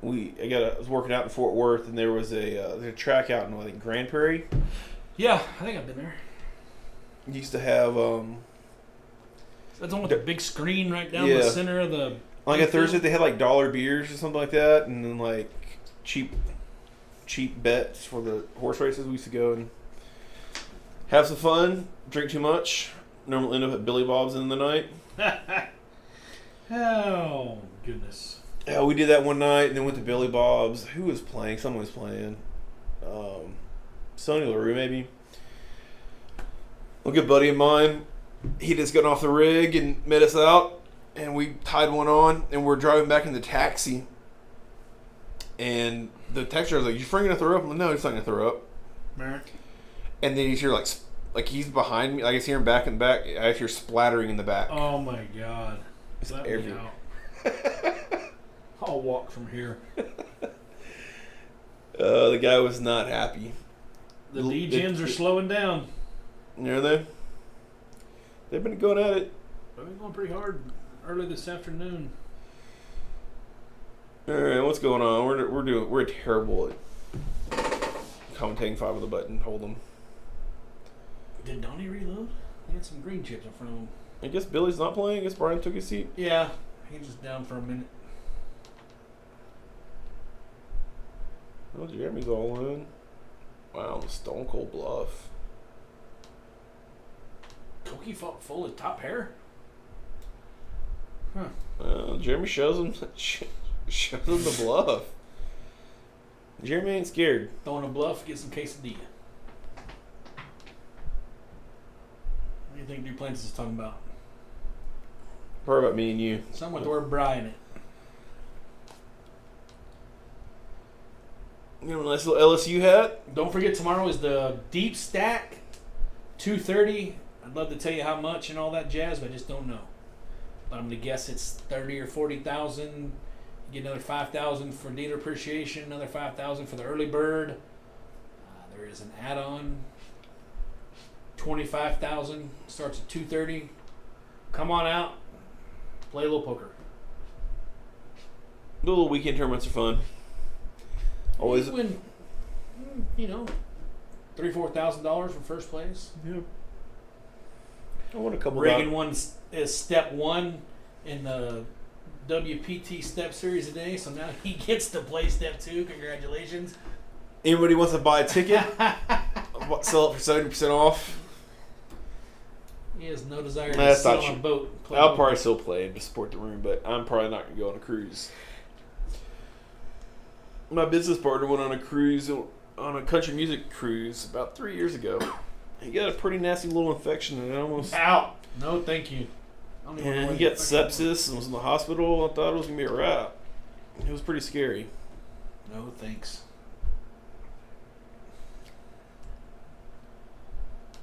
I was working out in Fort Worth, and there was a track out in Grand Prairie. Yeah, I think I've been there. Used to have That's the one with the big screen right down Yeah. the center of the. like a Thursday they had like dollar beers or something like that, and then like cheap bets for the horse races. We used to go and have some fun, drink too much. Normally end up at Billy Bob's in the night. Oh goodness. Yeah, we did that one night, and then went to Billy Bob's. Who was playing? Someone was playing. Sonny LaRue, maybe. A good buddy of mine, he just got off the rig and met us out, and we tied one on, and we're driving back in the taxi. And the taxi driver was like, "You afraid gonna throw up?" I'm like, "No, he's not gonna throw up." Right. And then you hear like he's behind me. I can hear him back in the back. I hear splattering in the back. Oh my God. It's Let me everywhere. out. I'll walk from here. The guy was not happy. The D-gens are slowing down. Are they? They've been going at it. They've been going pretty hard early this afternoon. All right, what's going on? We're terrible at commentating 5 on the button. Hold them. Did Donnie reload? He had some green chips in front of him. I guess Billy's not playing. I guess Brian took his seat. Yeah, he was down for a minute. Oh, Jeremy's all in. Wow, Stone Cold Bluff. Koki fought full of top hair. Huh. Jeremy shows him the bluff. Jeremy ain't scared. Throwing a bluff, get some quesadilla. What do you think Duplantis is talking about? Probably about me and you. Something with the word Bry in it. You know, a nice little LSU hat. Don't forget, tomorrow is the Deep Stack, 2:30. I'd love to tell you how much and all that jazz, but I just don't know. But I'm gonna guess it's 30 or 40,000. You get another 5,000 for dealer appreciation, another 5,000 for the early bird. There is an add-on. 25,000 starts at 2:30. Come on out, play a little poker. The little weekend tournaments are fun. Always You win, $3,000-4,000 for first place. Yeah. I won a couple. Reagan won is step 1 in the WPT Step Series today, so now he gets to play step 2. Congratulations. Anybody wants to buy a ticket? Sell it for 70% off. He has no desire to That's sit not on a true. boat. and play I'll poker. probably still play and just support the room, but I'm probably not going to go on a cruise. My business partner went on a cruise, on a country music cruise about 3 years ago. He got a pretty nasty little infection and it almost... Out. No, thank you. I don't even know And what he got the fuck sepsis and was in the hospital. I thought it was going to be a wrap. It was pretty scary. No, thanks.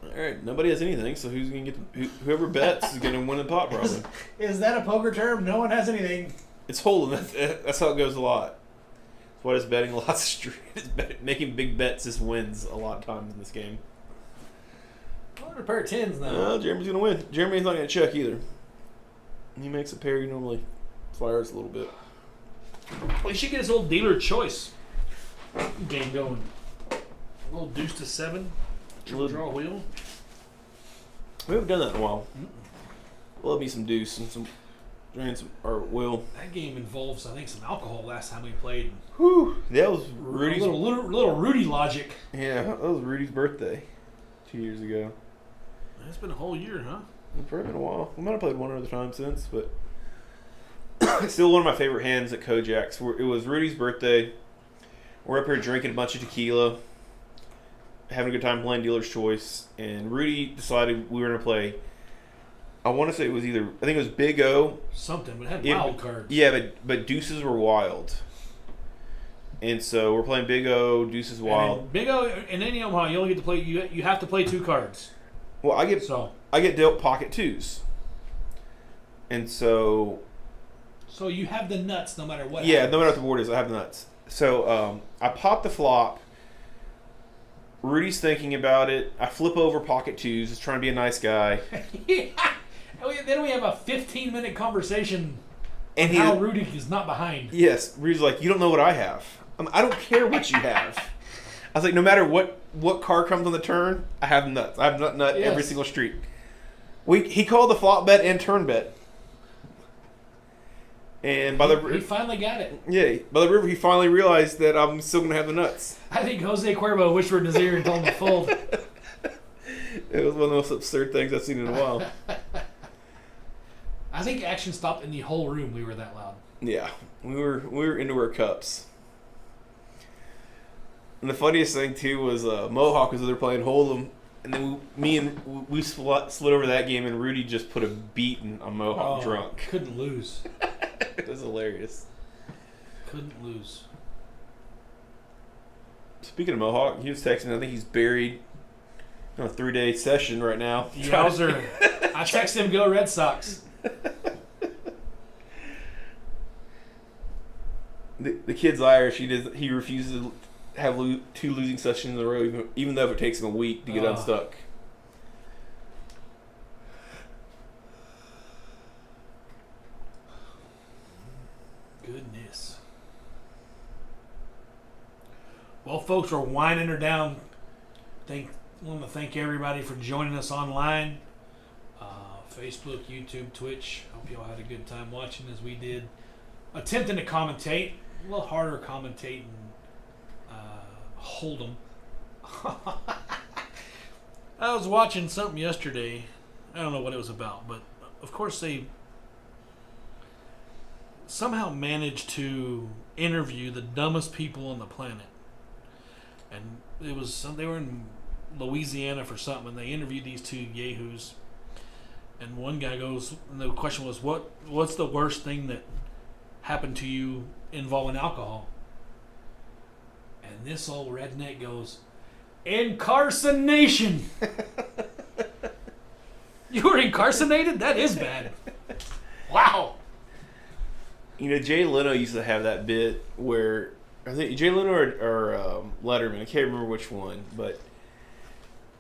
All right, nobody has anything, so who's going to get whoever bets is going to win the pot probably. Is that a poker term? No one has anything. It's holding. That's how it goes a lot. That's why it's betting lots of making big bets just wins a lot of times in this game. I want a pair of tens now. No, Jeremy's going to win. Jeremy's not going to check either. He makes a pair, he normally fires a little bit. Well, he should get his old dealer choice game going. A little deuce to 7. Triple draw wheel. We haven't done that in a while. Love me some deuce and some or will. That game involves, I think, some alcohol last time we played. Whew. That was Rudy's. Little Rudy logic. Yeah, that was Rudy's birthday 2 years ago. It's been a whole year, huh? It's probably been a while. We might have played one other time since, but Still one of my favorite hands at Kojak's. It was Rudy's birthday. We're up here drinking a bunch of tequila, having a good time playing dealer's choice, and Rudy decided we were going to play. I want to say I think it was Big O. Something, but it had Yeah, wild cards. Yeah, but deuces were wild. And so we're playing Big O, deuces wild. And Big O in any Omaha, you only get to play. You have to play 2 cards. Well, I get dealt pocket 2s. And so you have the nuts no matter what. yeah, happens. no matter what the board is, I have the nuts. So I pop the flop. Rudy's thinking about it. I flip over pocket 2s, just trying to be a nice guy. Yeah. Then we have a 15-minute conversation And on how Rudy is not behind. Yes, Rudy's like, you don't know what I have. I don't care what you have. I was like, no matter what card comes on the turn, I have nuts. I have nut every Yes. single street. He called the flop bet and turn bet. And by He finally got it. by the river, he finally realized that I'm still gonna have the nuts. I think Jose Cuervo whispered in his ear and told him to fold. It was one of the most absurd things I've seen in a while. I think action stopped in the whole room. We were that loud. Yeah, we were into our cups. And the funniest thing too was Mohawk was there playing Hold'em, and then we slid over that game, and Rudy just put a beating on Mohawk drunk. Couldn't lose. It was hilarious. Couldn't lose. Speaking of Mohawk, he was texting. I think he's buried on a 3-day session right now. Yowzer. I texted him, go Red Sox. The kid's Irish. He refuses to have 2 losing sessions in a row, even though if it takes him a week to get unstuck. Goodness. Well, folks, we're winding her down. Want to thank everybody for joining us online. Facebook, YouTube, Twitch. Hope you all had a good time watching as we did. Attempting to commentate. A little harder commentating. Hold 'em. I was watching something yesterday. I don't know what it was about, but of course they somehow managed to interview the dumbest people on the planet. And they were in Louisiana for something, and they interviewed these 2 yahoos. And one guy goes, and the question was, what's the worst thing that happened to you involving alcohol? And this old redneck goes, incarceration. You were incarcerated? That is bad. Wow. You know, Jay Leno used to have that bit where I think Jay Leno or Letterman, I can't remember which one, but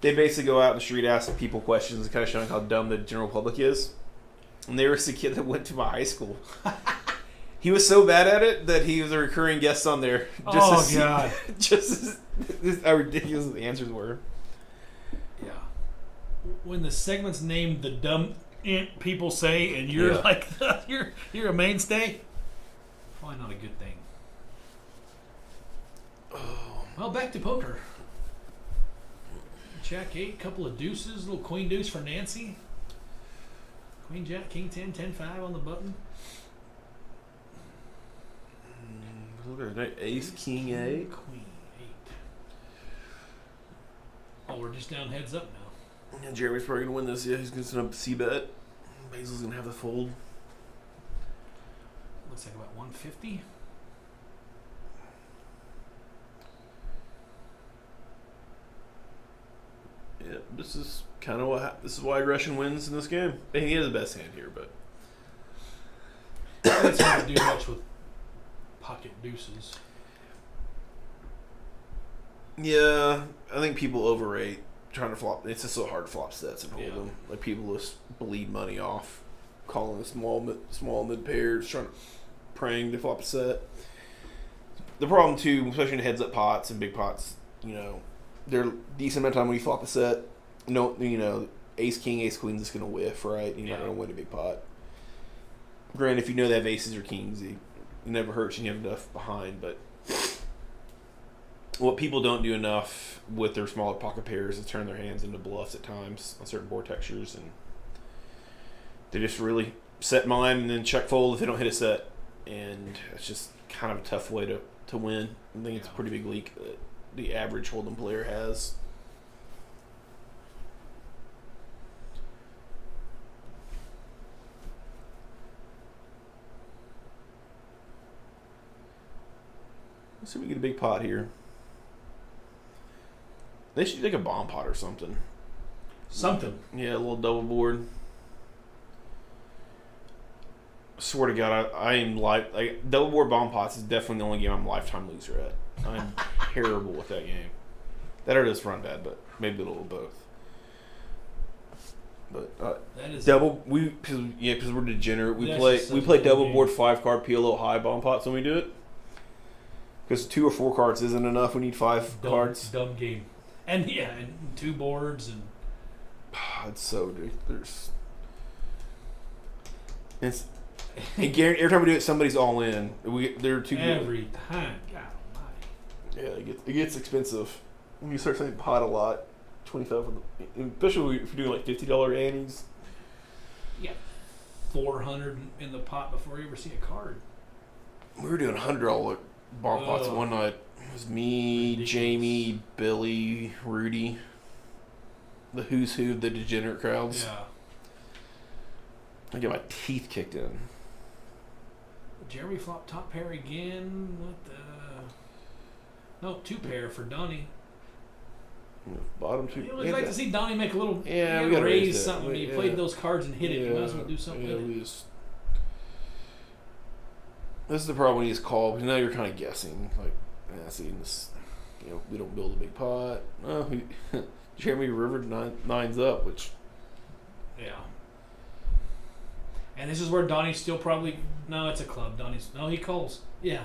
they basically go out in the street asking people questions and kind of showing how dumb the general public is. And there was a kid that went to my high school. He was so bad at it that he was a recurring guest on there. God. Just how ridiculous the answers were. Yeah. When the segment's named "The Dumb People Say" and you're like you're a mainstay, probably not a good thing. Well, back to poker. Jack 8, couple of deuces, little queen deuce for Nancy. Queen Jack, King 10, 10-5 on the button. Ace, King 8. Queen 8. Oh, we're just down heads up now. Yeah, Jeremy's probably going to win this. Yeah, he's going to send up C-bet. Basil's going to have the fold. Looks like about 150. Yeah, this is kind of this is why aggression wins in this game. And he has the best hand here, but It's hard to do much with pocket deuces. yeah, I think people overrate trying to flop. It's just so hard to flop sets and hold Yeah. them. Like people just bleed money off, calling the small mid pairs, praying to flop a set. The problem too, especially in heads up pots and big pots, you know, they're decent amount of time when you flop a set. No, you know, ace king, ace queen's just gonna whiff, right? You're not gonna win a big pot. Granted, if you know they have aces or kings, it never hurts and you have enough behind. But what people don't do enough with their smaller pocket pairs is turn their hands into bluffs at times on certain board textures, and they just really set mine and then check fold if they don't hit a set, and it's just kind of a tough way to win. I think it's a pretty big leak that the average hold'em player has. Let's see if we get a big pot here. They should take a bomb pot or something. Something. Yeah, a little double board. I swear to God, I am like double board bomb pots is definitely the only game I'm a lifetime loser at. I'm terrible with that game. That or just run bad, but maybe a little of both. But That is double because we're degenerate. We That's play just we such play a double game. board 5-card PLO high bomb pots when we do it. Because 2 or 4 cards isn't enough. We need 5 cards. dumb game. And and 2 boards and It's so ridiculous. It's and guarantee every time we do it, somebody's all in. They're too good. every time. God almighty. Yeah, it gets expensive when you start saying pot a lot. 25, especially if you're doing like $50 annies. You got 400 in the pot before you ever see a card. We were doing $100 bomb pots one night. It was me, Ridiculous. Jamie, Billy, Rudy, the who's who of the degenerate crowds. Yeah. I get my teeth kicked in. Jeremy flop top pair again. What the? No, 2 pair for Donnie. Bottom 2. You would like to see Donnie make a little Yeah, we gotta raise raise that. something. He Yeah. played those cards and hit it. You might as well do something with it. we just. This is the problem when you just call because now you're kind of guessing. Like, see, this, we don't build a big pot. No, Jeremy River nines up, which. Yeah. And this is where Donnie's still probably no, it's a club. He calls. Yeah.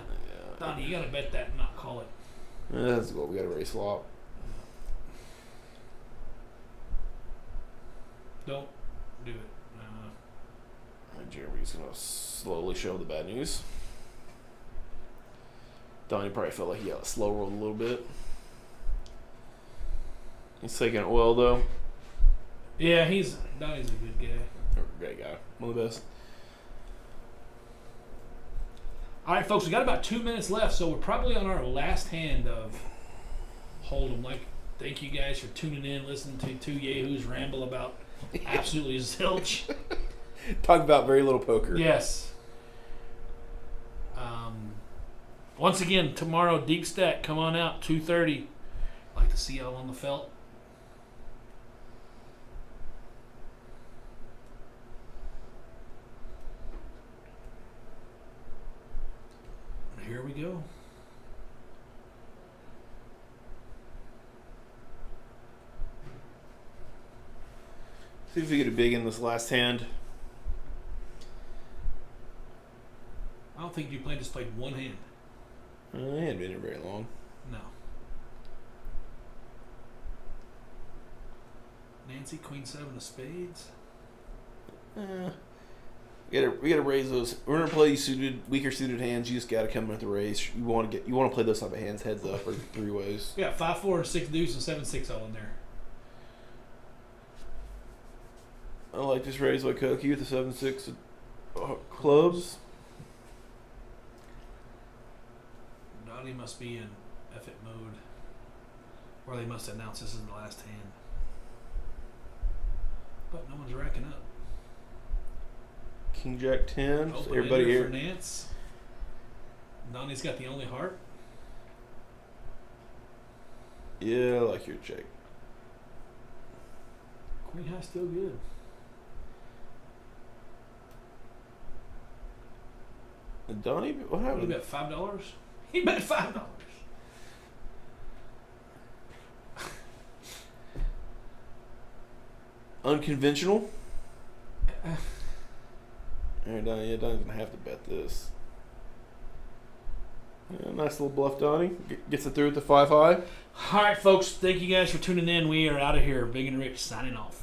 Donnie, you gotta bet that and not call it. That's what we got to raise flop. Don't do it. Jeremy's gonna slowly show the bad news. Donnie probably felt like he got slow rolled a little bit. He's taking it well though. Yeah, Donnie's a good guy. Great guy, one of the best. All right, folks, we got about 2 minutes left, so we're probably on our last hand of Hold'em. Thank you guys for tuning in, listening to 2 yahoos ramble about absolutely zilch. Talk about very little poker. Yes. Once again, tomorrow, Deep Stack, come on out, 2:30. Like to see y'all on the felt. Here we go. See if we get a big in this last hand. I don't think you just played one hand. He hadn't been here very long. No. Nancy, Queen 7 of spades. We gotta raise those. We're gonna play weaker suited hands. You just gotta come with the raise. You want to play those type of hands heads up or 3 ways. We got 5-4 and 6 deuce and 7-6 all in there. I like this raise by Koki with the 7-6 clubs. Donnie must be in F-it mode. Or they must announce this is the last hand. But no one's racking up. King Jack 10. Open Everybody ender here. for Nance. Donnie's got the only heart. Yeah, I like your check. Queen high still good. And Donnie, what What do happened? you bet, $5? He bet $5. Unconventional. Alright, Donnie's gonna have to bet this. Yeah, nice little bluff, Donnie. Gets it through with the 5 high. All right, folks. Thank you guys for tuning in. We are out of here. Big and Rich signing off.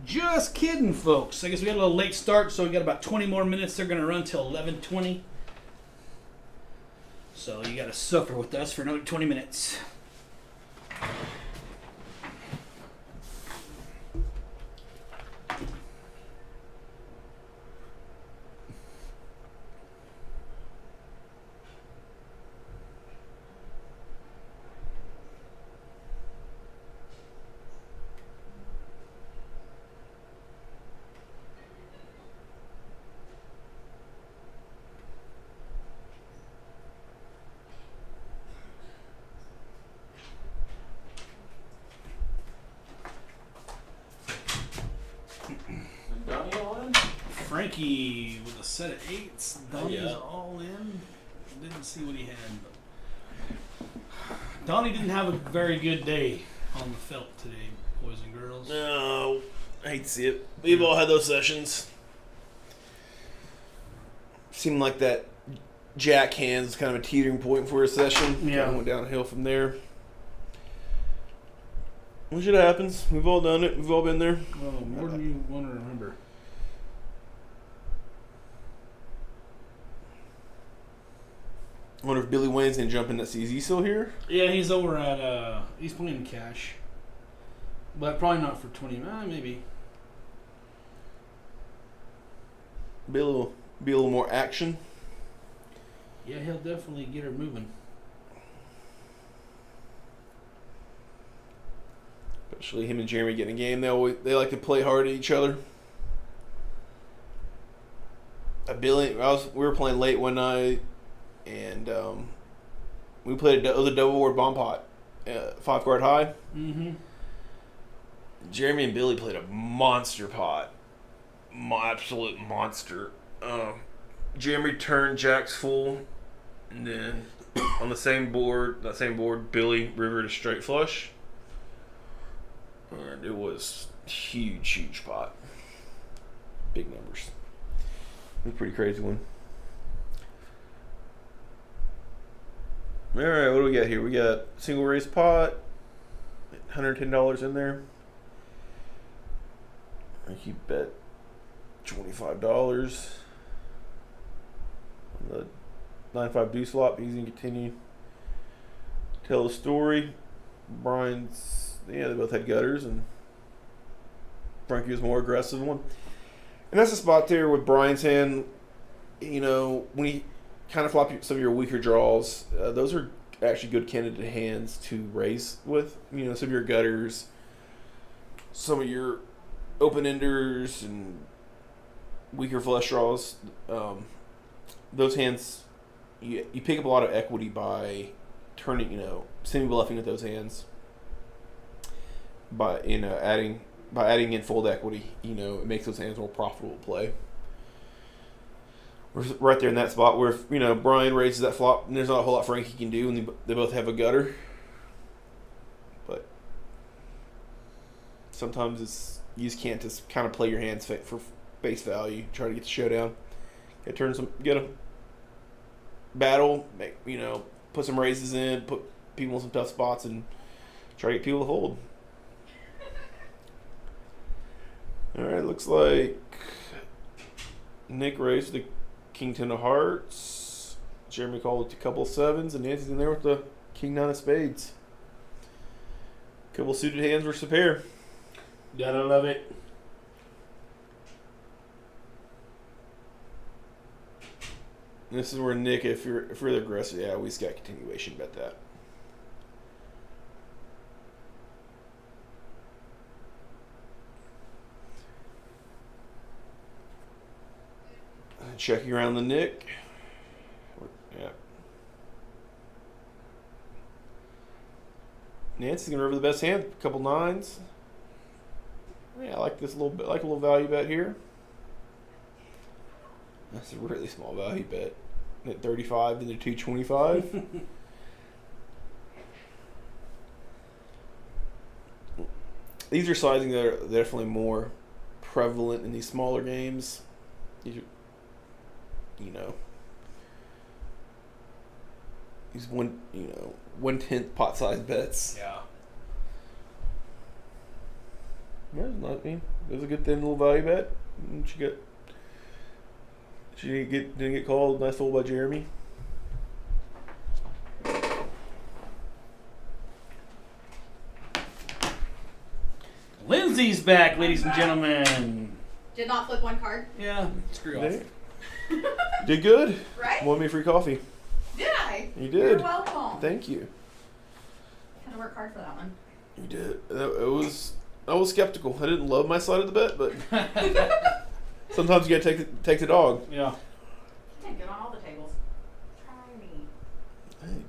Just kidding, folks. I guess we got a little late start, so we got about 20 more minutes. They're going to run till 11:20. So you got to suffer with us for another 20 minutes. Donnie all in? Frankie with a set of 8s. Donnie's Yeah. all in. Didn't see what he had. But Donnie didn't have a very good day on the felt today, boys and girls. No, I hate to see it. We've all had those sessions. Seemed like that jack hands was kind of a teetering point for a session. Yeah. Kind of went downhill from there. Well, shit happens. We've all done it. We've all been there. Oh, more than you want to remember. I wonder if Billy Wayne's gonna jump in that sees. He still here? Yeah, he's over at, he's playing cash. But probably not for 20, maybe. Be a little more action. Yeah, he'll definitely get her moving. Especially him and Jeremy getting a game. They like to play hard at each other. We were playing late one night, and we played it was a double board bomb pot, 5-card high. Mm-hmm. Jeremy and Billy played a monster pot, absolute monster. Jeremy turned jacks full, and then on that same board, Billy rivered a straight flush. And it was huge pot. Big numbers. It was a pretty crazy one. Alright, what do we got here? We got single race pot. $110 in there. I keep bet $25. On the 9-5 deuce flop, he's going to continue. Tell the story. They both had gutters, and Frankie was more aggressive one. And that's the spot there with Brian's hand. You know, when you kind of flop some of your weaker draws, those are actually good candidate hands to raise with. You know, some of your gutters, some of your open-enders, and weaker flush draws. Those hands, you pick up a lot of equity by turning, semi-bluffing with those hands. By adding in fold equity, it makes those hands more profitable to play. We're right there in that spot where if, Brian raises that flop, and there's not a whole lot Frankie can do, and they both have a gutter. But sometimes you just can't just kind of play your hands for face value, try to get the showdown, get a battle, put some raises in, put people in some tough spots, and try to get people to hold. Alright, looks like Nick raised the King 10 of Hearts. Jeremy called it a couple of 7s, and Nancy's in there with the King 9 of Spades. Couple suited hands versus a pair. Gotta love it. This is where Nick, if you're the aggressor, we just got continuation, bet that. Checking around the Nick. Yeah. Nancy's gonna river the best hand. A couple 9s. Yeah, I like this a little bit. Like a little value bet here. That's a really small value bet. At 35 to the 225. These are sizing that are definitely more prevalent in these smaller games. These are, these 1/10 pot size bets. Yeah. Well, not me. It was a good thin little value bet. And she didn't get called. Nice hole by Jeremy. Lindsay's back, ladies and gentlemen. Did not flip one card, Yeah, screw off. Did good. right? Won me free coffee. Did I? You You're did. welcome. Thank you. Had to work hard for that one. You did. I was skeptical. I didn't love my side of the bet, but sometimes you gotta take the dog. Yeah. You did good on all the tables. Try me. Hey,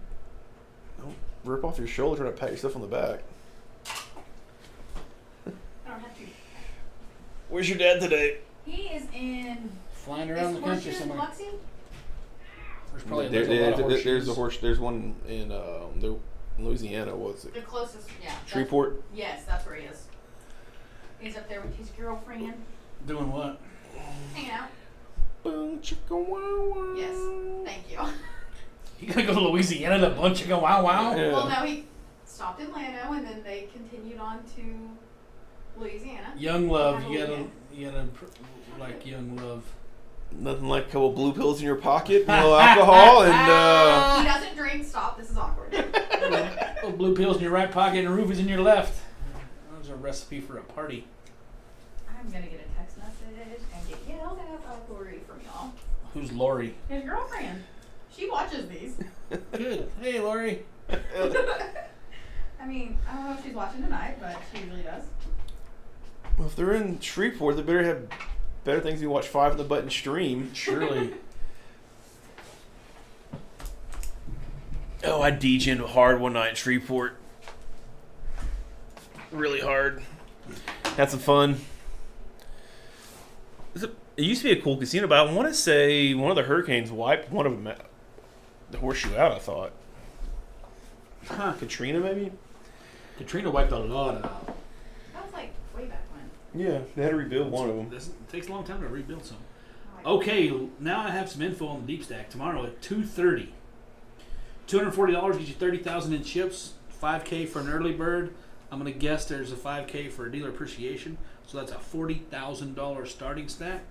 don't rip off your shoulder trying to pat yourself on the back. I don't have to. Where's your dad today? He is in. Flying around the country somewhere. Biloxi? There's probably There's there's a horse. There's one in Louisiana. What's it? The closest, yeah. that's- Shreveport. Yes, that's where he is. He's up there with his girlfriend, Doing what? hanging out. Boom, chicka, wow, wow. Yes, thank you. You gotta go to Louisiana to bunch and go wow wow. Yeah. Well, no, he stopped in Lano and then they continued on to Louisiana. Young love, Yeah, you gotta like young love. Nothing like a couple blue pills in your pocket, and a little alcohol, and He doesn't drink. Stop. This is awkward. Little blue pills in your right pocket and roofies in your left. That was a recipe for a party. I'm gonna get a text message and get yelled at by Lori from y'all. Who's Lori? His girlfriend. She watches these. Good. Hey, Lori. I mean, I don't know if she's watching tonight, but she usually does. well, if they're in Shreveport, they better have better things than watch 5 on the Button stream. Surely. Oh, I DJ'd hard one night in Shreveport. Really hard. Had some fun. It used to be a cool casino, but I want to say one of the hurricanes wiped one of them, the horseshoe out, I thought. Huh. Katrina, maybe? Katrina wiped a lot out. That was like way back when. Yeah, they had to rebuild one of them. It takes a long time to rebuild some. Oh, Okay, now I have some info on the deep stack. Tomorrow at 2:30. $240 gets you 30,000 in chips. $5K for an early bird. I'm gonna guess there's a $5K for a dealer appreciation. So that's a $40,000 starting stack.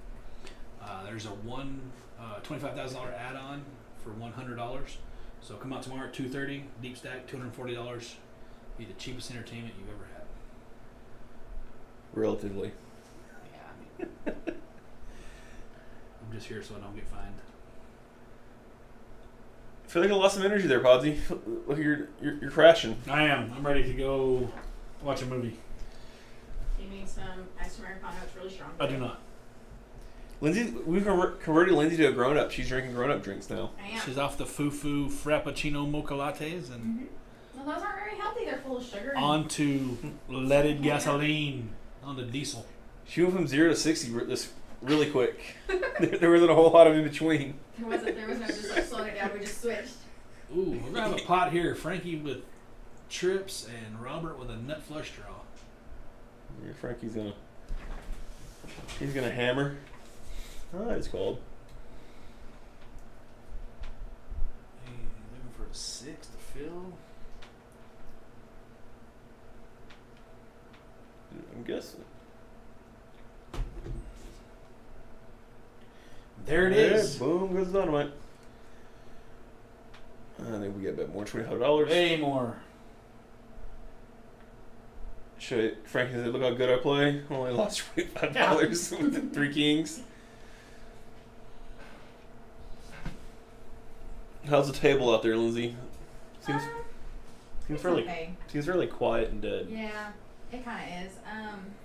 There's a $25,000 add-on for $100. So come out tomorrow at 2:30. Deep stack, $240. Be the cheapest entertainment you've ever had. Relatively. Yeah, I mean, I'm just here so I don't get fined. I feel like I lost some energy there, Podsy. Look, you're crashing. I am. I'm ready to go watch a movie. You need some iced Americano. It's really strong. I do not. Lindsay, we've converted Lindsay to a grown-up. She's drinking grown-up drinks now. I am. She's off the foo-foo frappuccino mocha lattes and Well, those aren't very healthy. They're full of sugar. And onto leaded gasoline on the diesel. She went from 0 to 60 this really quick. There wasn't a whole lot of in between. There was no just like slowing it down. We just switched. Ooh, we're gonna have a pot here. Frankie with trips and Robert with a nut flush draw. Yeah, Frankie's gonna hammer. Oh, it's called. Hey, looking for a 6 to fill. I'm guessing. There it is. Boom goes the dynamite. I think we get about more than $25. Way more. Frankie said, look how good I play. Only lost $25 with the 3 kings. How's the table out there, Lindsay? Seems It's fairly okay. seems fairly quiet and dead. Yeah, it kind of is.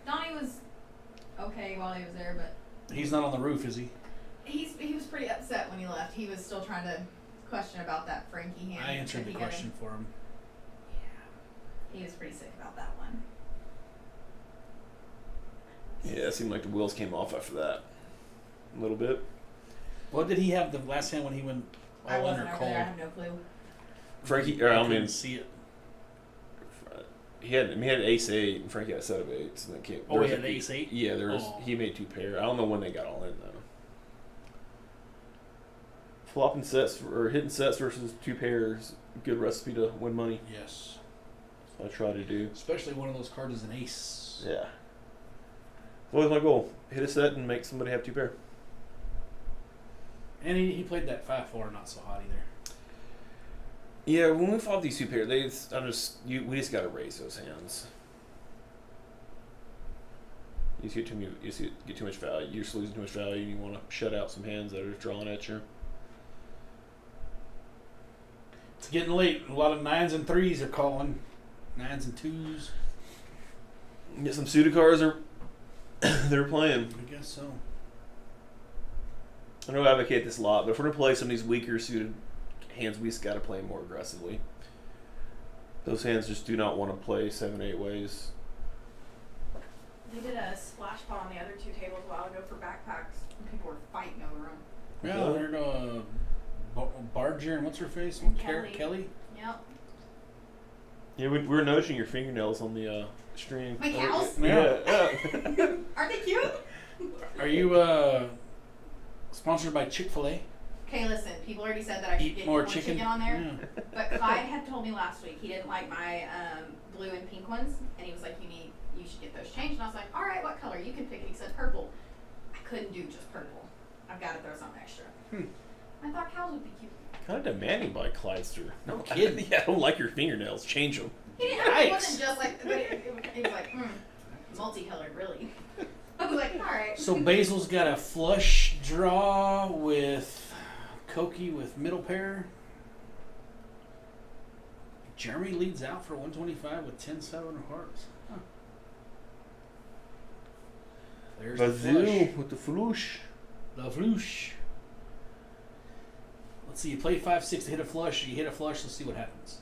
Donnie was okay while he was there, but He's not on the roof, is he? he was pretty upset when he left. He was still trying to question about that Frankie hand. I answered that the he got question for him. in. He was pretty sick about that one. Yeah, it seemed like the wheels came off after that. A little bit. What did he have the last time when he went I all in wasn't or over cold? there. I have no clue. Frankie, I I mean, couldn't see it. he had ace 8 and Frankie had a set of 8s. And then came, Oh, he had ace 8? Yeah, there was. Oh. He made 2 pair. I don't know when they got all in though. Flopping sets or hitting sets versus 2 pairs, good recipe to win money. Yes. That's what I try to do. Especially one of those cards is an ace. Yeah. What was my goal? Hit a set and make somebody have 2 pair. And he played that 5-4 not so hot either. Yeah, when we fought these 2 pairs, we just got to raise those hands. You just get too much value. You're just losing too much value. You want to shut out some hands that are drawing at you. It's getting late. A lot of 9s and 3s are calling. 9s and 2s. Get some pseudocars are they're playing. I guess so. I know I advocate this a lot, but if we're gonna play some of these weaker suited hands, we just gotta play more aggressively. Those hands just do not want to play 7-8 ways. They did a splash pot on the other 2 tables a while ago for backpacks, and people were fighting over them. Yeah, I heard Barger and what's her face? And Kelly. Yep. Yeah, we were noticing your fingernails on the stream. My cows? Yeah. Aren't they cute? Are you sponsored by Chick-fil-A? Okay, listen. People already said that I should Eat get more more chicken chicken on there. Yeah. But Clyde had told me last week he didn't like my blue and pink ones, and he was like, you should get those changed. And I was like, all right, what color? You can pick it. He said purple. I couldn't do just purple. I've got to throw something extra. I thought cows would be cute. Kind of demanding by Clydester. No kidding. Yeah, I don't like your fingernails. Change them. He didn't. Yikes. It wasn't just like. But it was like, multicolored, really. I was like, all right. So Basil's got a flush draw with Koki with middle pair. Jeremy leads out for 125 with 10-7 of hearts. Huh. There's the flush. Bazil with the flush. The flush. Let's see. You play 5-6 to hit a flush. You hit a flush. Let's see what happens.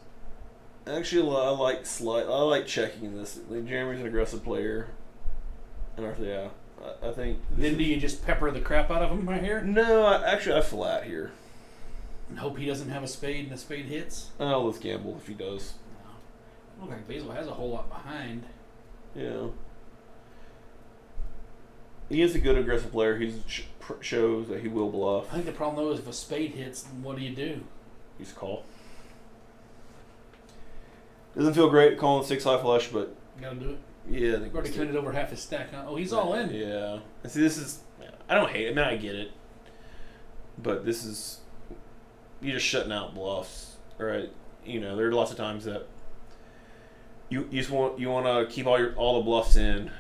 Actually, I like checking this. Like, Jeremy's an aggressive player, and I think. Then do you just pepper the crap out of him right here? No, I flat here. And hope he doesn't have a spade and the spade hits? Let's gamble if he does. No. I don't think Basil has a whole lot behind. Yeah. He is a good aggressive player. He shows that he will bluff. I think the problem though is if a spade hits, then what do you do? You just call. Doesn't feel great calling 6-high flush, but You gotta do it. yeah, I think You've already committed over half his stack. Huh? Oh, he's all in. Yeah. And see, this is. I don't hate it. I mean, I get it. But this is. You're just shutting out bluffs, right? You know, there are lots of times that you want to keep all the bluffs in,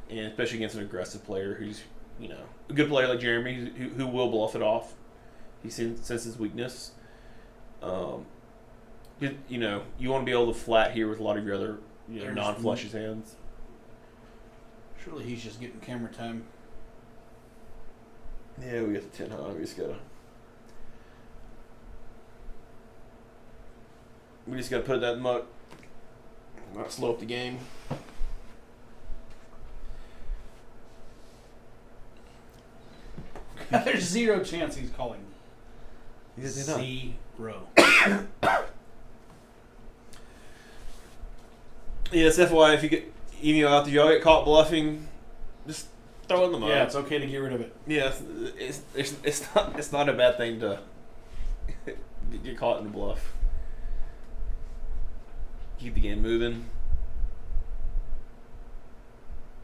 and especially against an aggressive player who's a good player like Jeremy who will bluff it off. He senses weakness. You want to be able to flat here with a lot of your other non-flushes hands. Surely he's just getting camera time. Yeah, we got the 10 high. We just gotta put that muck. Not slow up the game. There's zero chance he's calling. Zero. Yes, FYI, if you get out y'all get caught bluffing, just throw in the mud. Yeah, it's okay to get rid of it. Yeah, it's not a bad thing to get caught in the bluff. Keep the game moving.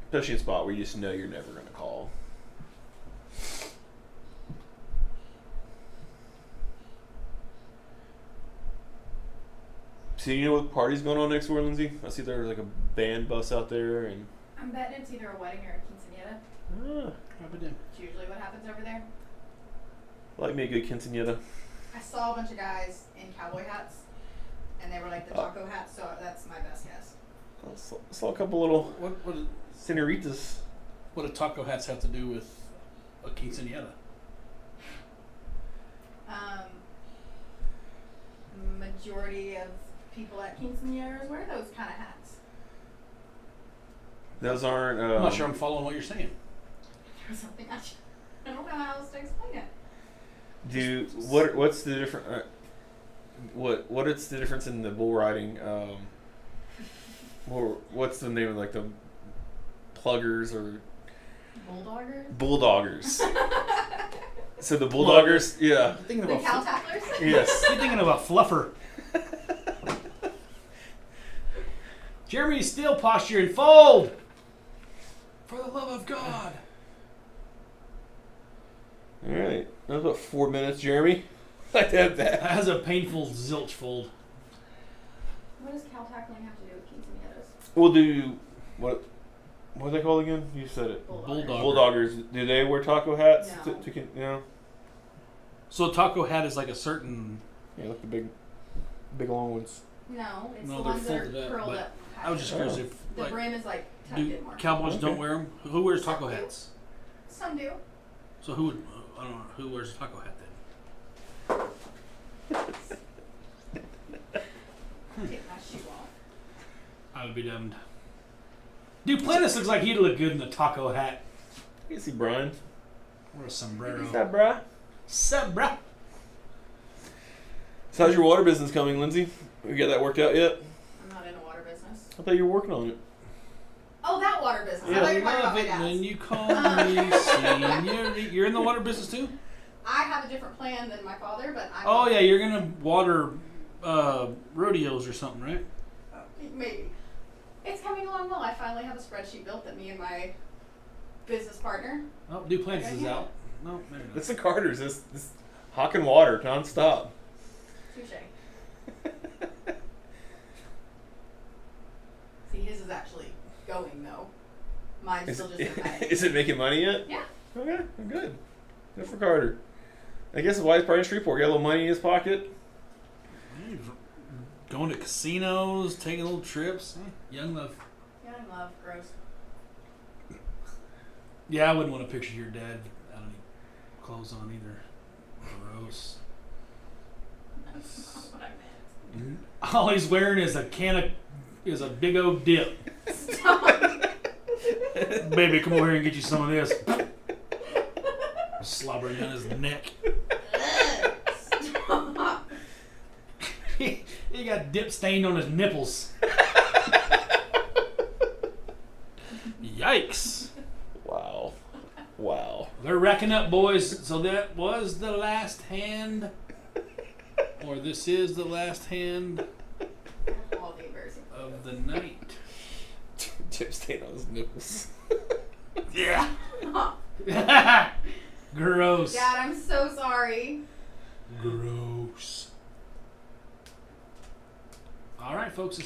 Especially in a spot where you just know you're never going to call. So you know what party's going on next door, Lindsay? I see there's like a band bus out there, and I'm betting it's either a wedding or a quinceañera. It's usually what happens over there. Like me a good quinceañera. I saw a bunch of guys in cowboy hats, and they were like the taco hats, so that's my best guess. I saw a couple little What senoritas. do taco hats have to do with a quinceañera? Majority of people at quinceañeras wear those kind of hats. Those aren't. I'm not sure I'm following what you're saying. Or something. I don't know how else to explain it. What's the difference? What is the difference in the bull riding? What's the name of like the pluggers or Bulldoggers? bulldoggers? So the bulldoggers, yeah. You're thinking The about cow tacklers? Yes. You're thinking about fluffer. Jeremy's still posturing. Fold For the love of God. All right. That was about 4 minutes, Jeremy. Like that. That has a painful zilch fold. What does cow tackling have to do with quinceañeras? We'll do what are they called again? You said it. Bulldog. Bulldoggers. Do they wear taco hats? No. No. So a taco hat is like a certain. Yeah, like the big long ones. No, it's No, the they're ones that are folded up, curled but up. I was just curious if The like brim is like tucked do in more. cowboys don't Okay. wear them. Who wears taco hats? Some do. So who would I don't know who wears a taco hat then? Take my shoe off. I would be damned. Duplantis looks like he'd look good in a taco hat You see Brian. or a sombrero. What's up, bruh? Sup, bro? So how's your water business coming, Lindsay? You got that worked out yet? I'm not in a water business. I thought you were working on it. Oh, that water business. Yeah. I thought you I were talking about love my it when dad's. you call me senior. You're in the water business too? I have a different plan than my father, but I'm. Oh yeah, you're gonna water rodeos or something, right? Maybe. It's coming along well. I finally have a spreadsheet built that me and my business partner. Oh, Duplantis is Okay. out. No, maybe not. It's the Carters. This hawking water nonstop. Touche. See, his is actually going though. Mine's Is, still just in my. is it making money yet? Yeah. Okay, good. Good for Carter. I guess the wife's probably in Shreveport. Got a little money in his pocket. Going to casinos, taking little trips. Young love. Young love, gross. Yeah, I wouldn't want to picture your dad without any clothes on either. Gross. That's not what I meant. All he's wearing is a big old dip. Stop. Baby, come over here and get you some of this. Slobbering down his neck. Stop. He got dip stained on his nipples. Yikes. Wow. They're racking up, boys. So that was the last hand. Or this is the last hand All the embarrassing of the night. Tip stain on his nipples. Yeah. photos. Gross. Dad, I'm so sorry. Gross. All right, folks.